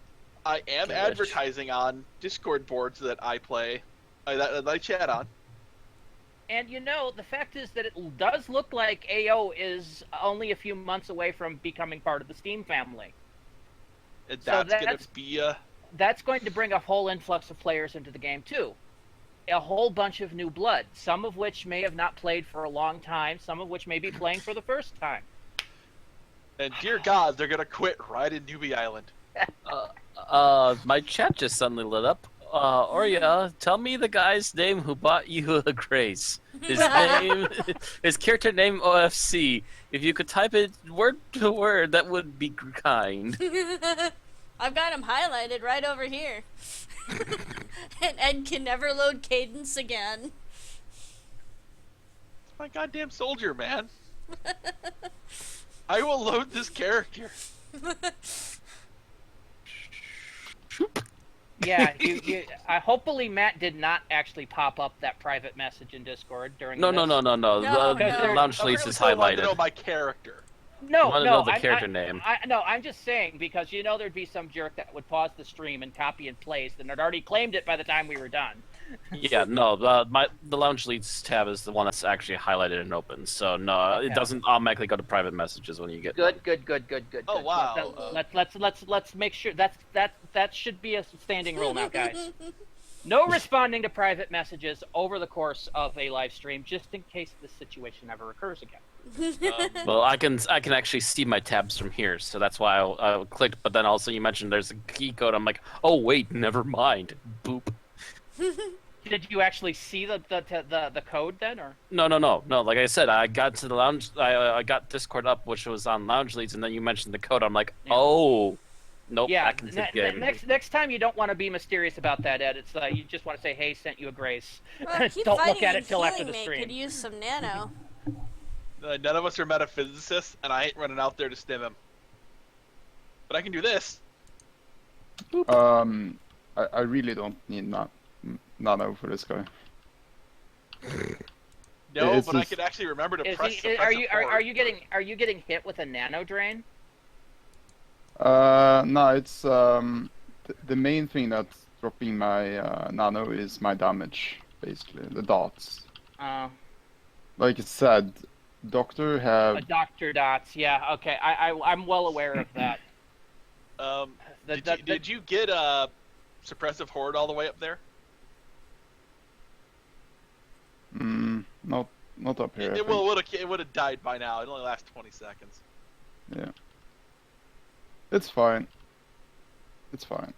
I am
Good.
advertising on Discord boards that I play, that I chat on.
And you know, the fact is that it does look like AO is only a few months away from becoming part of the Steam family.
And
So
that's going
that's-
to be a...
That's going to bring a whole influx of players into the game too. a whole bunch of new blood, some of which may have not played for a long time, some of which may be playing for the first time.
And dear God, they're gonna quit right in Newbie Island.
My chat just suddenly lit up. Orya, tell me the guy's name who bought you a Grace. His name, his character name OFC. If you could type it word to word, that would be kind.
I've got him highlighted right over here. And Ed can never load Cadence again.
It's my goddamn soldier, man. I will load this character.
Yeah, hopefully Matt did not actually pop up that private message in Discord during.
No.
No,
The
no.
launch
I
lease
really
is
still want to know
highlighted.
my character.
No,
wanna
no,
know the character name.
I'm just saying because there'd be some jerk that would pause the stream and copy and paste, and had already claimed it by the time we were done.
Yeah, no, the launch leads tab is the one that's actually highlighted and open. So no,
Okay.
it doesn't automatically go to private messages when you get.
Good.
Oh, wow.
Let's make sure that should be a standing rule now, guys. No responding to private messages over the course of a live stream, just in case this situation ever occurs again.
Well, I can actually see my tabs from here, so that's why I clicked. But then also you mentioned there's a key code. I'm like, oh wait, never mind. Boop.
Did you actually see the code then, or?
No. Like I said, I got to the lounge. I got Discord up, which was on lounge leads, and then you mentioned the code. I'm like,
Yeah.
oh, nope.
Yeah.
Back into the game.
Next time you don't want to be mysterious about that, Ed. It's you just want to say, "Hey, sent you a grace."
Well, keep
Don't look
fighting
at
and
it till after
healing
the
me
stream.
could use some nano.
None of us are metaphysicists, and I ain't running out there to stim him. But I can do this.
I really don't need nano for this guy.
No,
It's
but I
just-
could actually remember to
Is
press.
he, are you getting hit with a nano drain?
No, it's the main thing that's dropping my nano is my damage, basically the dots. Like it said, Doctor have
Doctor dots. Yeah. Okay. I'm well aware of that.
Did you get suppressive horde all the way up there?
not up here. I
It would have died by now. It only lasts 20 seconds.
think. Yeah, it's fine. It's fine.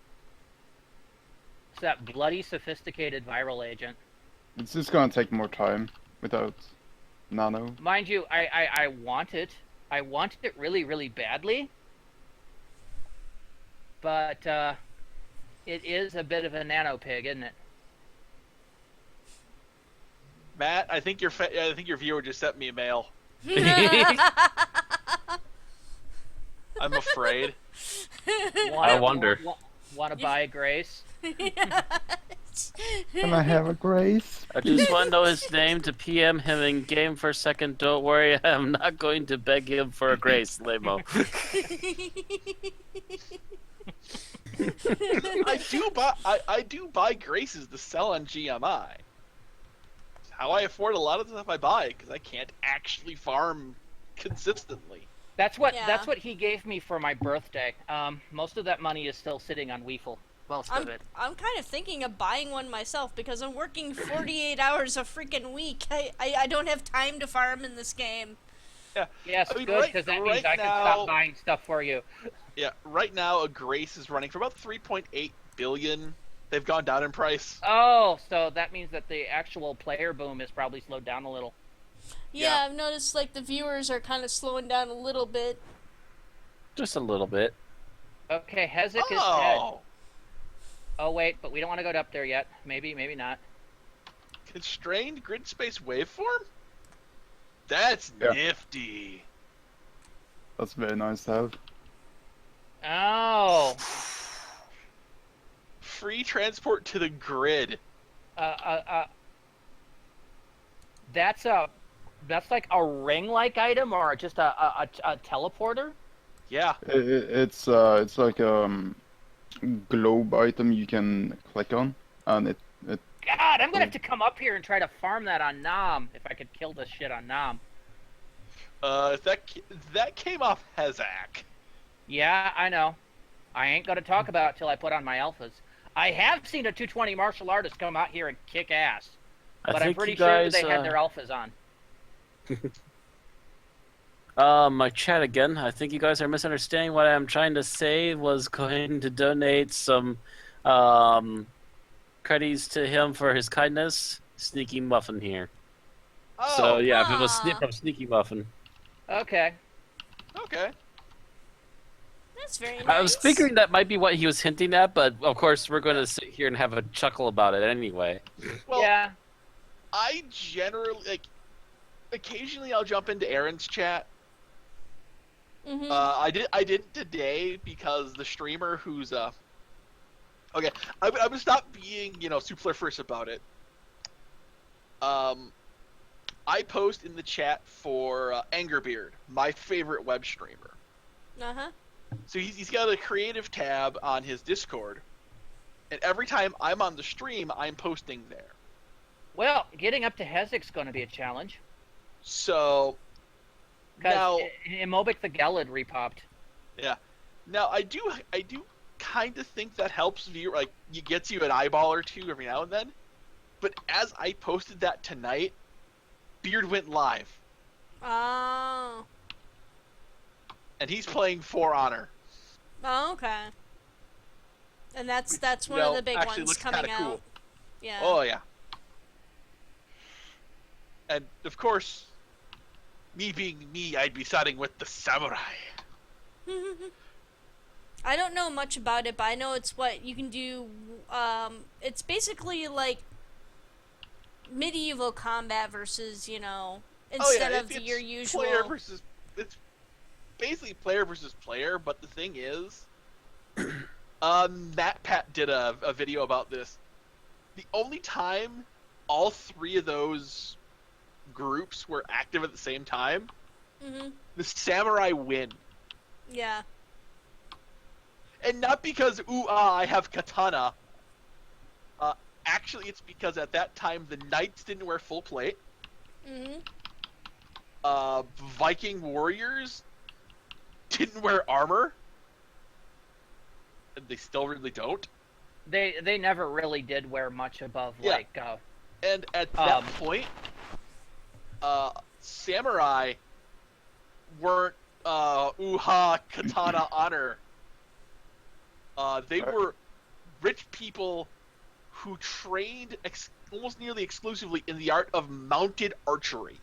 It's that bloody sophisticated viral agent.
It's just gonna take more time without nano.
Mind you, I want it. I want it really, really badly. But it is a bit of a nano pig, isn't it?
Matt, I think your viewer just sent me a mail. I'm afraid.
I wonder.
Want to buy a Grace?
Can I have a grace?
I just want to know his name to PM him in game for a second. Don't worry, I'm not going to beg him for a grace, Lamo.
I do buy graces to sell on GMI. It's how I afford a lot of the stuff I buy because I can't actually farm consistently.
That's what
Yeah.
that's what he gave me for my birthday. Most of that money is still sitting on Weefle. Most of it.
I'm kind of thinking of buying one myself because I'm working 48 hours a freaking week. I don't have time to farm in this game.
Yeah.
Yes,
I mean,
good, because that means I can stop buying stuff for you.
Yeah, right now a grace is running for about 3.8 billion. They've gone down in price.
Oh, so that means that the actual player boom is probably slowed down a little.
Yeah,
Yeah.
I've noticed like the viewers are kind of slowing down a little bit.
Just a little bit.
Okay, Hezach is dead.
Oh,
Oh wait, but we don't want to go up there yet. Maybe not.
constrained grid space waveform? That's
Yeah.
nifty.
That's very nice to have.
Oh.
Free transport to the grid.
That's like a ring-like item or just a teleporter?
Yeah.
It's like globe item you can click on, and it
God, I'm gonna have to come up here and try to farm that on Nom if I could kill this shit on Nom.
That came off Hezach.
Yeah, I know. I ain't gonna talk about it till I put on my alphas. I have seen a 220 martial artist come out here and kick ass,
I
but I'm
think
pretty
you
sure
guys,
they had their alphas on.
My chat again. I think you guys are misunderstanding what I'm trying to say. Was going to donate some credits to him for his kindness. Sneaky Muffin here. So
Oh,
yeah, if it was
Aw.
from Sneaky Muffin.
Okay.
okay.
That's very nice.
I was figuring that might be what he was hinting at, but of course we're going to sit here and have a chuckle about it anyway.
Well,
Yeah.
I generally occasionally I'll jump into Aaron's chat.
Mm-hmm.
I didn't today because the streamer who's okay, I'm gonna stop being superfluous about it. I post in the chat for Angerbeard, my favorite web streamer.
Uh-huh.
So he's got a creative tab on his Discord, and every time I'm on the stream, I'm posting there.
Well, getting up to Hezach's going to be a challenge.
So now,
Because Immobic the Gelid repopped.
yeah. Now I do kind of think that helps you gets you an eyeball or two every now and then. But as I posted that tonight, Beard went live,
Oh.
and he's playing For Honor.
Oh, okay. And that's one
you
of
know,
the big
actually
ones
looks
coming
kinda
out.
cool.
Yeah.
Oh yeah. And of course, me being me, I'd be siding with the samurai.
I don't know much about it, but I know it's what you can do. It's basically like medieval combat versus, instead of your usual.
It's basically player versus player, but the thing is, Matt Pat did a video about this. The only time all three of those groups were active at the same time,
Mhm.
the samurai win.
Yeah.
And not because, I have katana. Actually, it's because at that time the knights didn't wear full plate.
Mhm.
Viking warriors didn't wear armor. And they still really don't.
They never really did wear much above
Yeah. And at that point, samurai weren't katana honor. They were rich people who trained almost nearly exclusively in the art of mounted archery.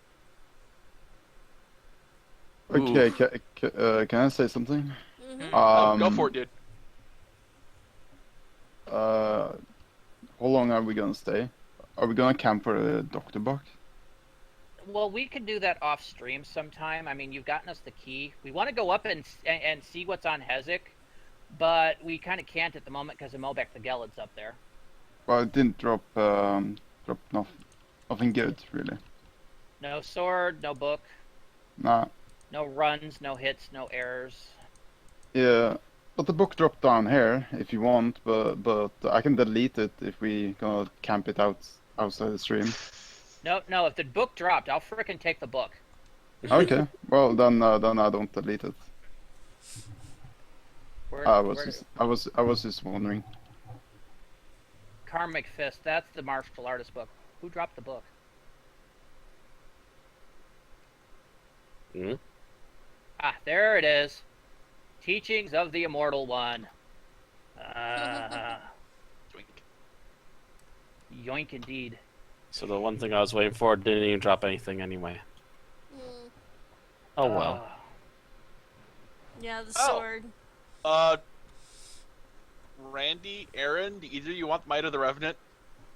Okay, can I say something?
Mhm.
Go for it, dude.
How long are we gonna stay? Are we gonna camp for a doctor box?
Well, we could do that off stream sometime. I mean, you've gotten us the key. We want to go up and see what's on Hezach, but we kind of can't at the moment because Immobic the Gelid's up there.
Well, it didn't drop nothing good really.
No sword, no book,
Nah.
no runs, no hits, no errors.
Yeah, but the book dropped down here if you want, but I can delete it if we gonna camp it outside the stream.
No, if the book dropped, I'll frickin' take the book.
Okay, well then I don't delete it. I was just wondering.
Karmic Fist, that's the martial artist book. Who dropped the book?
Hmm?
Ah, there it is. Teachings of the Immortal One. Yoink indeed.
So the one thing I was waiting for didn't even drop anything anyway.
Mm.
Oh well.
Yeah, the
Oh.
sword.
Randy, Aaron, do either of you want Might of the Revenant?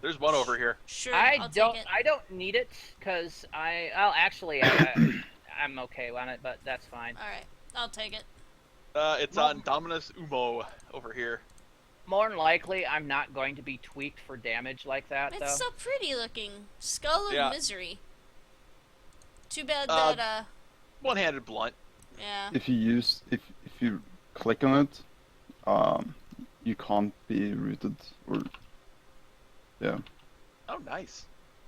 There's one over here.
Sure,
I
I'll
don't.
take it.
I don't need it because I'm okay on it, but that's fine.
All right, I'll take it.
It's
Well-
on Dominus Umo over here.
More than likely, I'm not going to be tweaked for damage like that,
It's
though.
so pretty looking. Skull of
Yeah.
Misery. Too bad
Uh,
that
One-handed blunt.
yeah.
If you click on it, you can't be rooted, or yeah,
Oh, nice.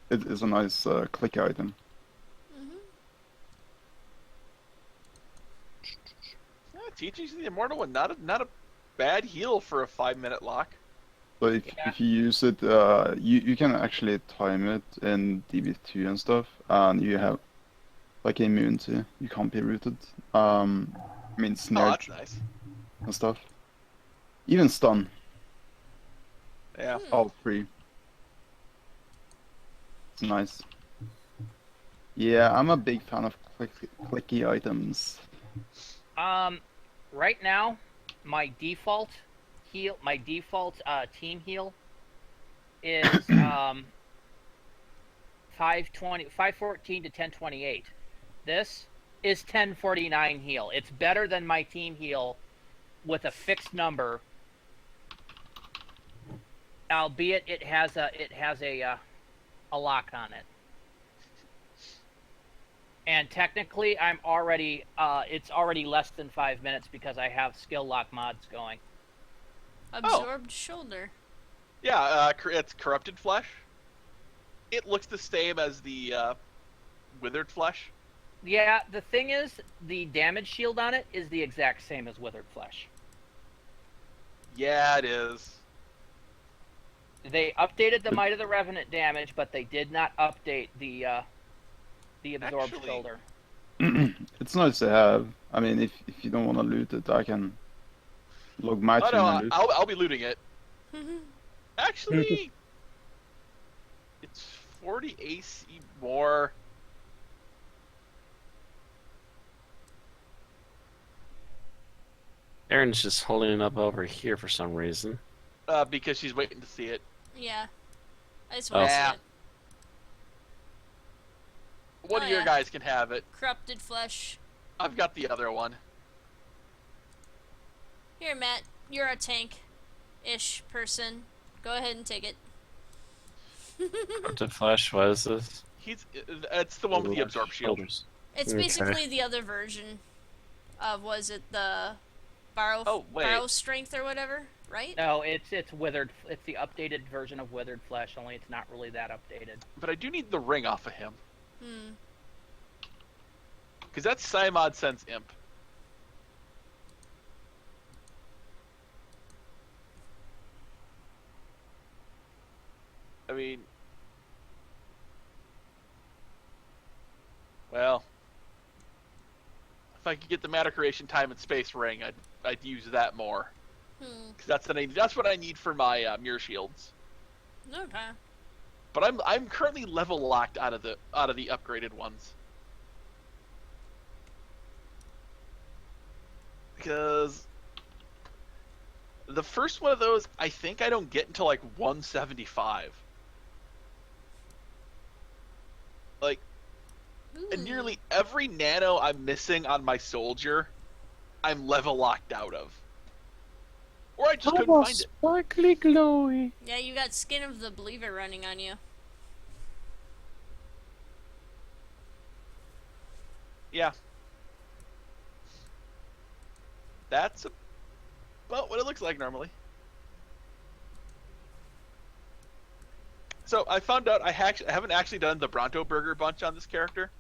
it is a nice click item.
Mhm.
Yeah, Teachings of the Immortal One, not a bad heal for a 5-minute lock.
Like
Yeah.
if you use it, you can actually time it in DB2 and stuff, and you have like immunity. You can't be rooted. I mean
Oh,
snared
that's nice.
and stuff. Even stun,
Yeah.
all free. It's nice. Yeah, I'm a big fan of clicky items.
Right now, my default team heal is 514 to 1028. This is 1049 heal. It's better than my team heal with a fixed number, albeit it has a lock on it. And technically, I'm already it's already less than 5 minutes because I have skill lock mods going.
Absorbed shoulder.
Yeah, it's corrupted flesh. It looks the same as the withered flesh.
Yeah, the thing is, the damage shield on it is the exact same as withered flesh.
Yeah, it is.
They updated the Might of the Revenant damage, but they did not update the absorbed
Actually-
shoulder.
It's nice to have. I mean, if you don't want to loot it, I can log my
Oh
team and
no,
loot.
I'll be looting it. Actually, it's 40 AC more.
Aaron's just holding it up over here for some reason.
Because she's waiting to see it.
Yeah. I just want to
Yeah.
see it.
One
Oh,
of your
yeah.
guys can have it.
Corrupted flesh.
I've got the other one.
Here, Matt. You're a tank-ish person. Go ahead and take it.
Corrupted flesh, what is this?
It's the one with the absorb shield.
Shoulders.
It's
Okay.
basically the other version of, was it the borrow
Oh, wait.
borrow strength or whatever, right?
No, it's withered. It's the updated version of withered flesh. Only it's not really that updated.
But I do need the ring off of him.
Hmm.
Because that's Simod Sense Imp. I mean... Well... If I could get the matter creation time and space ring, I'd use that more.
Hmm.
Because that's what I need for my mirror shields.
Okay.
But I'm currently level locked out of the upgraded ones. Because the first one of those, I think I don't get until like 175. Like, and
Ooh.
nearly every nano I'm missing on my soldier, I'm level locked out of. Or I just couldn't find it.
Sparkly glowy.
Yeah, you got Skin of the Believer running on you.
Yeah. That's about what it looks like normally. So I found out I haven't actually done the Bronto Burger bunch on this character.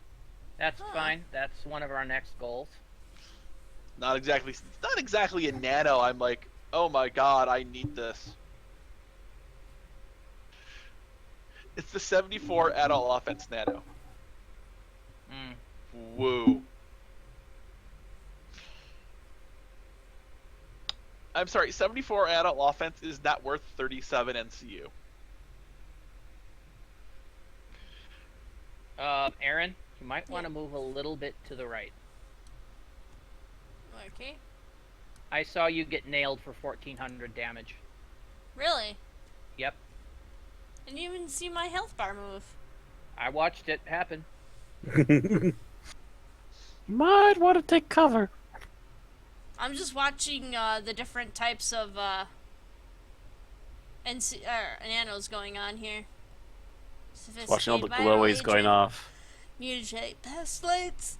That's
Huh.
fine. That's one of our next goals.
It's not exactly a nano. I'm like, oh my god, I need this. It's the 74 adult offense nano.
Mm.
Woo. I'm sorry, 74 adult offense is not worth 37 NCU.
Aaron, you might want to move a little bit to the right.
Okay.
I saw you get nailed for 1400 damage.
Really?
Yep.
I didn't even see my health bar move.
I watched it happen.
Might want to take cover.
I'm just watching the different types of nanos going on here.
Watching all the
Sophisticated
glowies
viral
going
agent,
off.
Mutagen pesticides,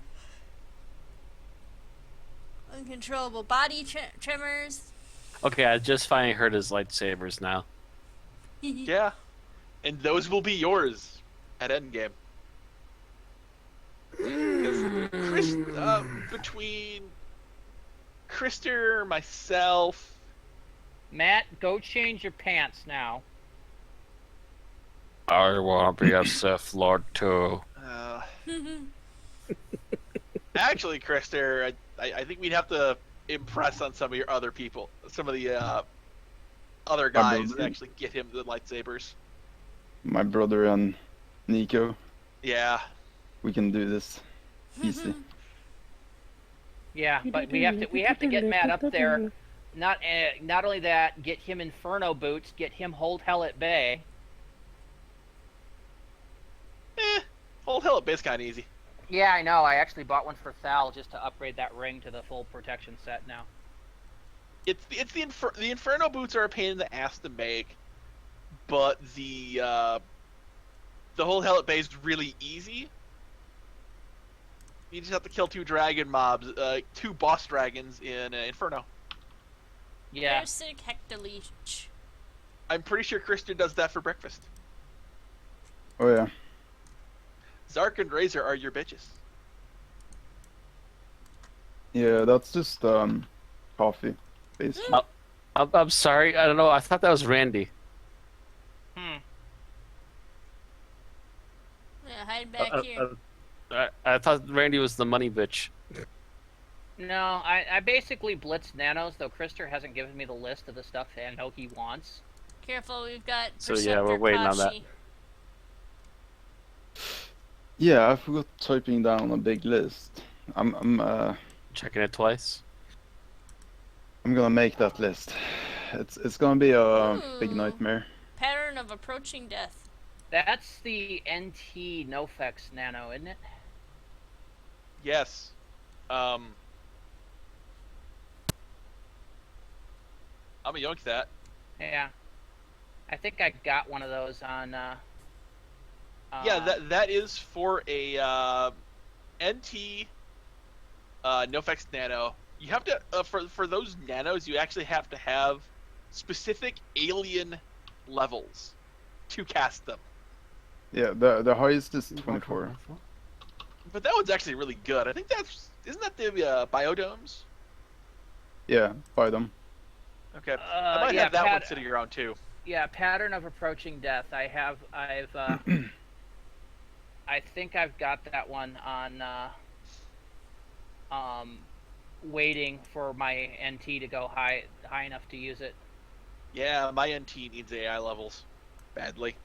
uncontrollable body tremors.
Okay, I just finally heard his lightsabers now.
Yeah. And those will be yours at endgame. Between Krister, myself,
Matt, go change your pants now.
I want to be a Sith Lord too.
Actually, Krister, I think we'd have to impress on some of your other people, some of the other guys, and
brother.
actually get him the lightsabers.
My brother and Nico,
Yeah.
we can do this easy.
Yeah, but we have to get Matt up there. Not only that, get him Inferno boots, get him Hold Hell at Bay.
Hold hell, it's kind of easy.
Yeah, I know. I actually bought one for Thal just to upgrade that ring to the full protection set now.
The Inferno boots are a pain in the ass to make, but the whole hell at bay is really easy. You just have to kill 2 dragon mobs, 2 boss dragons in Inferno.
Yeah.
Parasitic Hectaleech.
I'm pretty sure Krister does that for breakfast.
Oh yeah.
Zark and Razor are your bitches.
Yeah, that's just coffee, basically.
I'm sorry. I don't know. I thought that was Randy.
Hmm.
Yeah, hide back here.
I thought Randy was the money bitch.
No, I basically blitzed nanos, though Krister hasn't given me the list of the stuff I know he wants.
Careful, we've got
So,
Preceptor
yeah, we're waiting on that.
Kashi.
Yeah, I forgot typing down a big list. I'm
Checking it twice.
gonna make that list. It's gonna be a big
Ooh.
nightmare.
Pattern of approaching death.
That's the NT Nofex nano, isn't it?
Yes. I'm gonna yoink that.
Yeah. I think I got one of those on.
Yeah, that is for a NT Nofex Nano. You have to for those nanos, you actually have to have specific alien levels to cast them.
Yeah, the highest is 24.
But that one's actually really good. I think isn't that the biodomes?
Yeah, buy them.
Okay, I might
yeah,
have that one sitting around too.
Yeah, pattern of approaching death. I've I think I've got that one on waiting for my NT to go high enough to use it.
Yeah, my NT needs AI levels badly.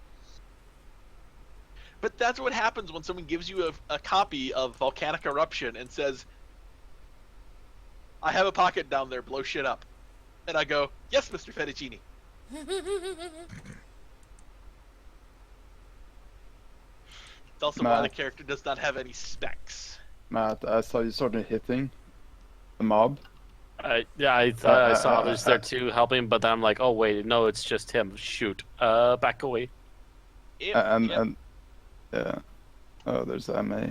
But that's what happens when someone gives you a copy of Volcanic Eruption and says, I have a pocket down there, blow shit up. And I go, yes, Mr. Fettuccine. It's also why the character does not have any specs.
Matt, I saw you started hitting the mob.
Yeah, I thought I saw others there too helping, but then I'm like, oh wait, no, it's just him. Shoot. Back away.
And yeah. Oh, there's MA.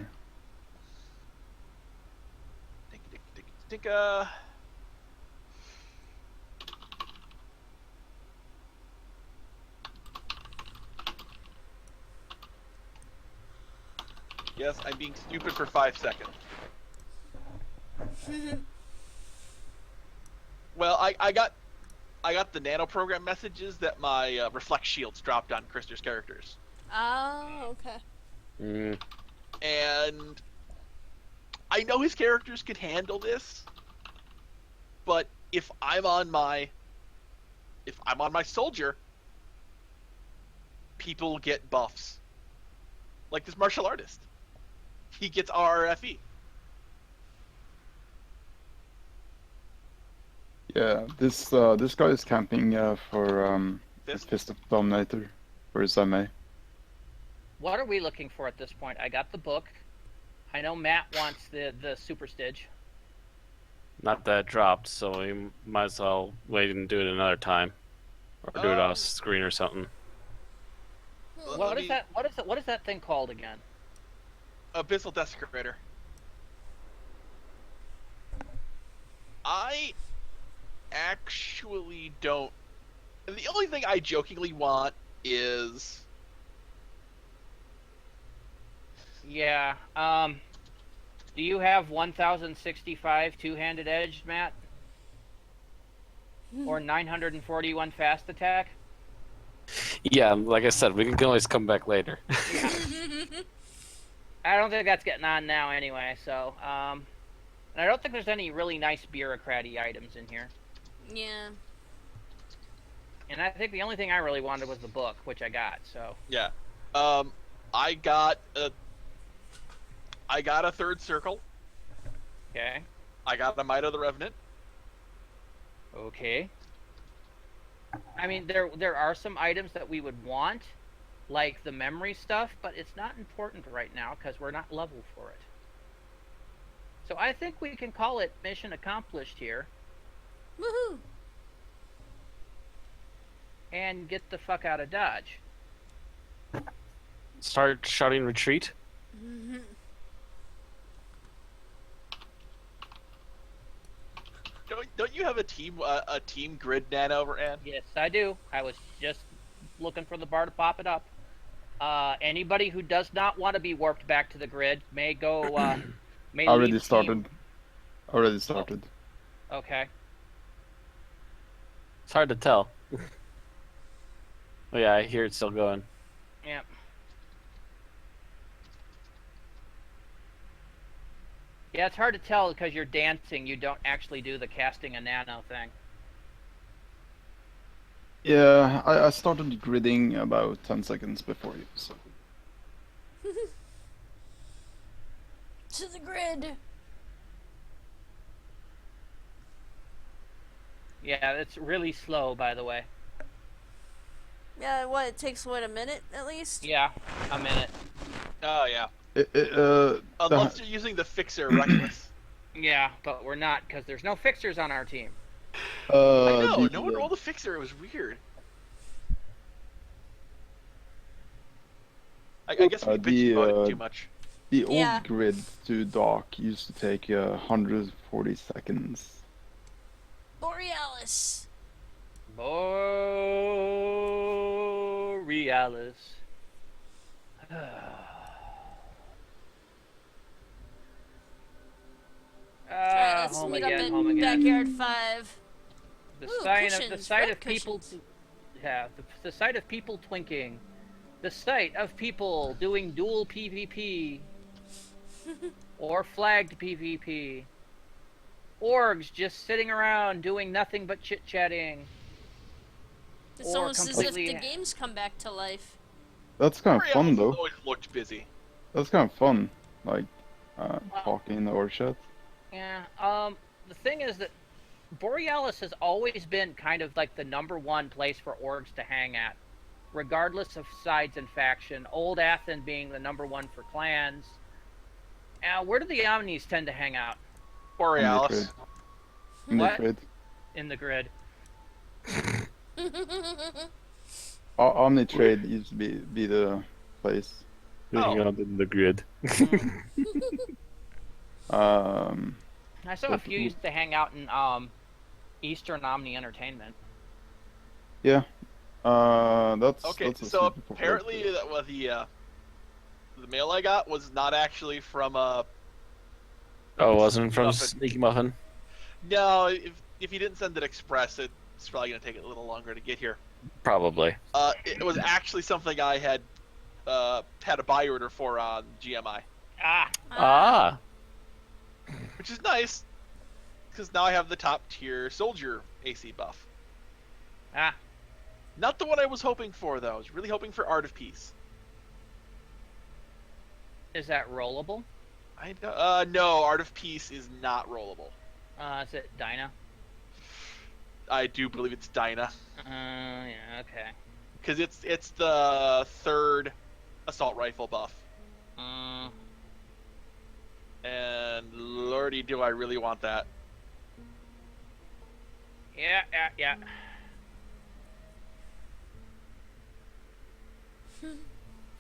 Think, Yes, I'm being stupid for 5 seconds. Well, I got the nano program messages that my reflect shields dropped on Krister's characters.
Oh, okay.
And I know his characters could handle this, but if I'm on my soldier, people get buffs. Like this martial artist. He gets RRFE.
Yeah, this guy is camping for Fist of Dominator for his MA.
What are we looking for at this point? I got the book. I know Matt wants the super stitch.
Not that it dropped, so we might as well wait and do it another time, or do it off screen or something.
What is that? What is that thing called again?
Abyssal Desecrator. I actually don't. The only thing I jokingly want is.
Yeah. Do you have 1065 two-handed edge, Matt? or 941 fast attack.
Yeah, like I said, we can always come back later.
I don't think that's getting on now anyway. So, and I don't think there's any really nice bureaucraty items in here.
Yeah.
And I think the only thing I really wanted was the book, which I got. So
Yeah. I got a third circle.
okay,
I got a Might of the Revenant.
okay. I mean, there are some items that we would want, like the memory stuff, but it's not important right now because we're not level for it. So I think we can call it mission accomplished here
Woohoo!
and get the fuck out of Dodge.
Start shouting retreat.
Don't you have a team grid nano, Ann?
Yes, I do. I was just looking for the bar to pop it up. Anybody who does not want to be warped back to the grid may go. May
Already
leave
started.
team.
Already started.
Okay.
It's hard to tell. Oh yeah, I hear it's still going.
Yep. Yeah, it's hard to tell because you're dancing. You don't actually do the casting a nano thing.
Yeah, I started gridding about 10 seconds before you, so.
To the grid.
Yeah, it's really slow, by the way.
Yeah, what? It takes what, a minute at least?
Yeah, a minute.
Oh yeah.
The-
Unless you're using the fixer reckless.
Yeah, but we're not because there's no fixers on our team.
I know.
the,
No one rolled a fixer. It was weird. I guess we bitched about it too much.
The old
Yeah.
grid to dock used to take 140 seconds.
Borealis.
Borealis.
Alright, let's
home
meet
again,
up
home
in
again.
Backyard 5.
The
Ooh,
sight
cushions,
of
red
people.
cushions.
Yeah, the sight of people twinking. The sight of people doing dual PvP. Or flagged PvP. Orgs just sitting around doing nothing but chit-chatting.
It's
Or
almost as if
completely-
the games come back to life.
That's kind of fun
Borealis
though.
always looked busy.
That's kind of fun. Like, talking or shit.
Yeah, the thing is that Borealis has always been kind of like the #1 place for orgs to hang at, regardless of sides and faction. Old Athen being the #1 for clans. Where do the Omnis tend to hang out?
Borealis.
In the
What?
grid.
In the grid.
Omnitrade used to be the place.
Hang
Oh.
out in the grid.
I saw a few used to hang out in Eastern Omni Entertainment.
Yeah. That's
Okay,
that's a
so
super popular
apparently
place.
that was the mail I got was not actually from
Oh, it wasn't from
Muffin.
Sneaky Muffin.
No, if you didn't send it express, it's probably gonna take it a little longer to get here.
Probably.
It was actually something I had a buy order for on GMI,
Ah.
which is nice because now I have the top tier soldier AC buff.
Ah,
Not the one I was hoping for though. I was really hoping for Art of Peace.
is that rollable?
No, Art of Peace is not rollable.
Is it Dinah?
I do believe it's Dinah
Yeah, okay.
because it's the third assault rifle buff. And lordy, do I really want that?
Yeah.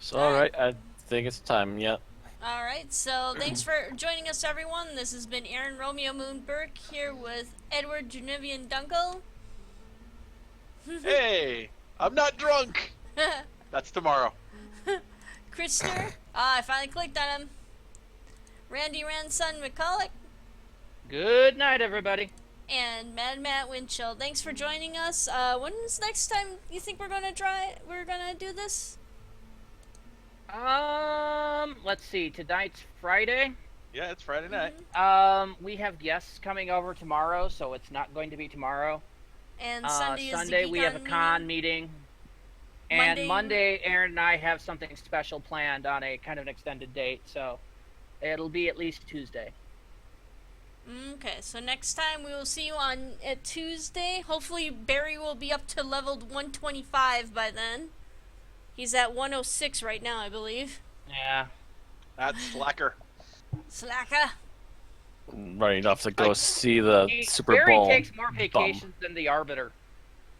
So, alright, I think it's time. Yeah.
Alright, so thanks for joining us, everyone. This has been Aaron Romeo Moonberg here with Edward Genevian Dunkel.
Hey, I'm not drunk. That's tomorrow.
Krister. I finally clicked on him. Randy Ranson McCulloch.
Good night, everybody.
and Mad Matt Winchell. Thanks for joining us. When's next time you think we're gonna do this?
Let's see. Tonight's Friday.
Yeah, it's Friday night.
We have guests coming over tomorrow, so it's not going to be tomorrow.
And Sunday is
Sunday
the
we have a con meeting. And Monday, Aaron and I have something special planned on a kind of an extended date, so it'll be at least Tuesday.
Okay, so next time we will see you at Tuesday. Hopefully Barry will be up to level 125 by then. He's at 106 right now, I believe.
Yeah.
That's slacker.
Slacker.
Right off to go see the Super
Barry
Bowl.
takes more vacations than the Arbiter.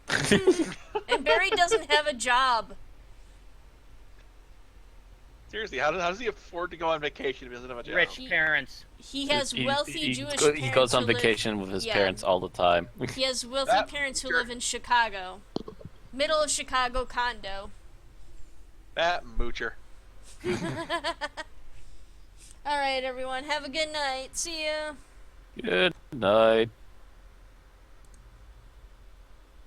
And Barry doesn't have a job.
Seriously, how does he afford to go on vacation if he doesn't have a job?
Rich parents.
He has wealthy Jewish parents.
He goes on
who live-
vacation with his parents all the time.
He has wealthy parents who live in Chicago. Middle of Chicago condo.
That moocher.
Alright, everyone. Have a good night. See ya.
Good night.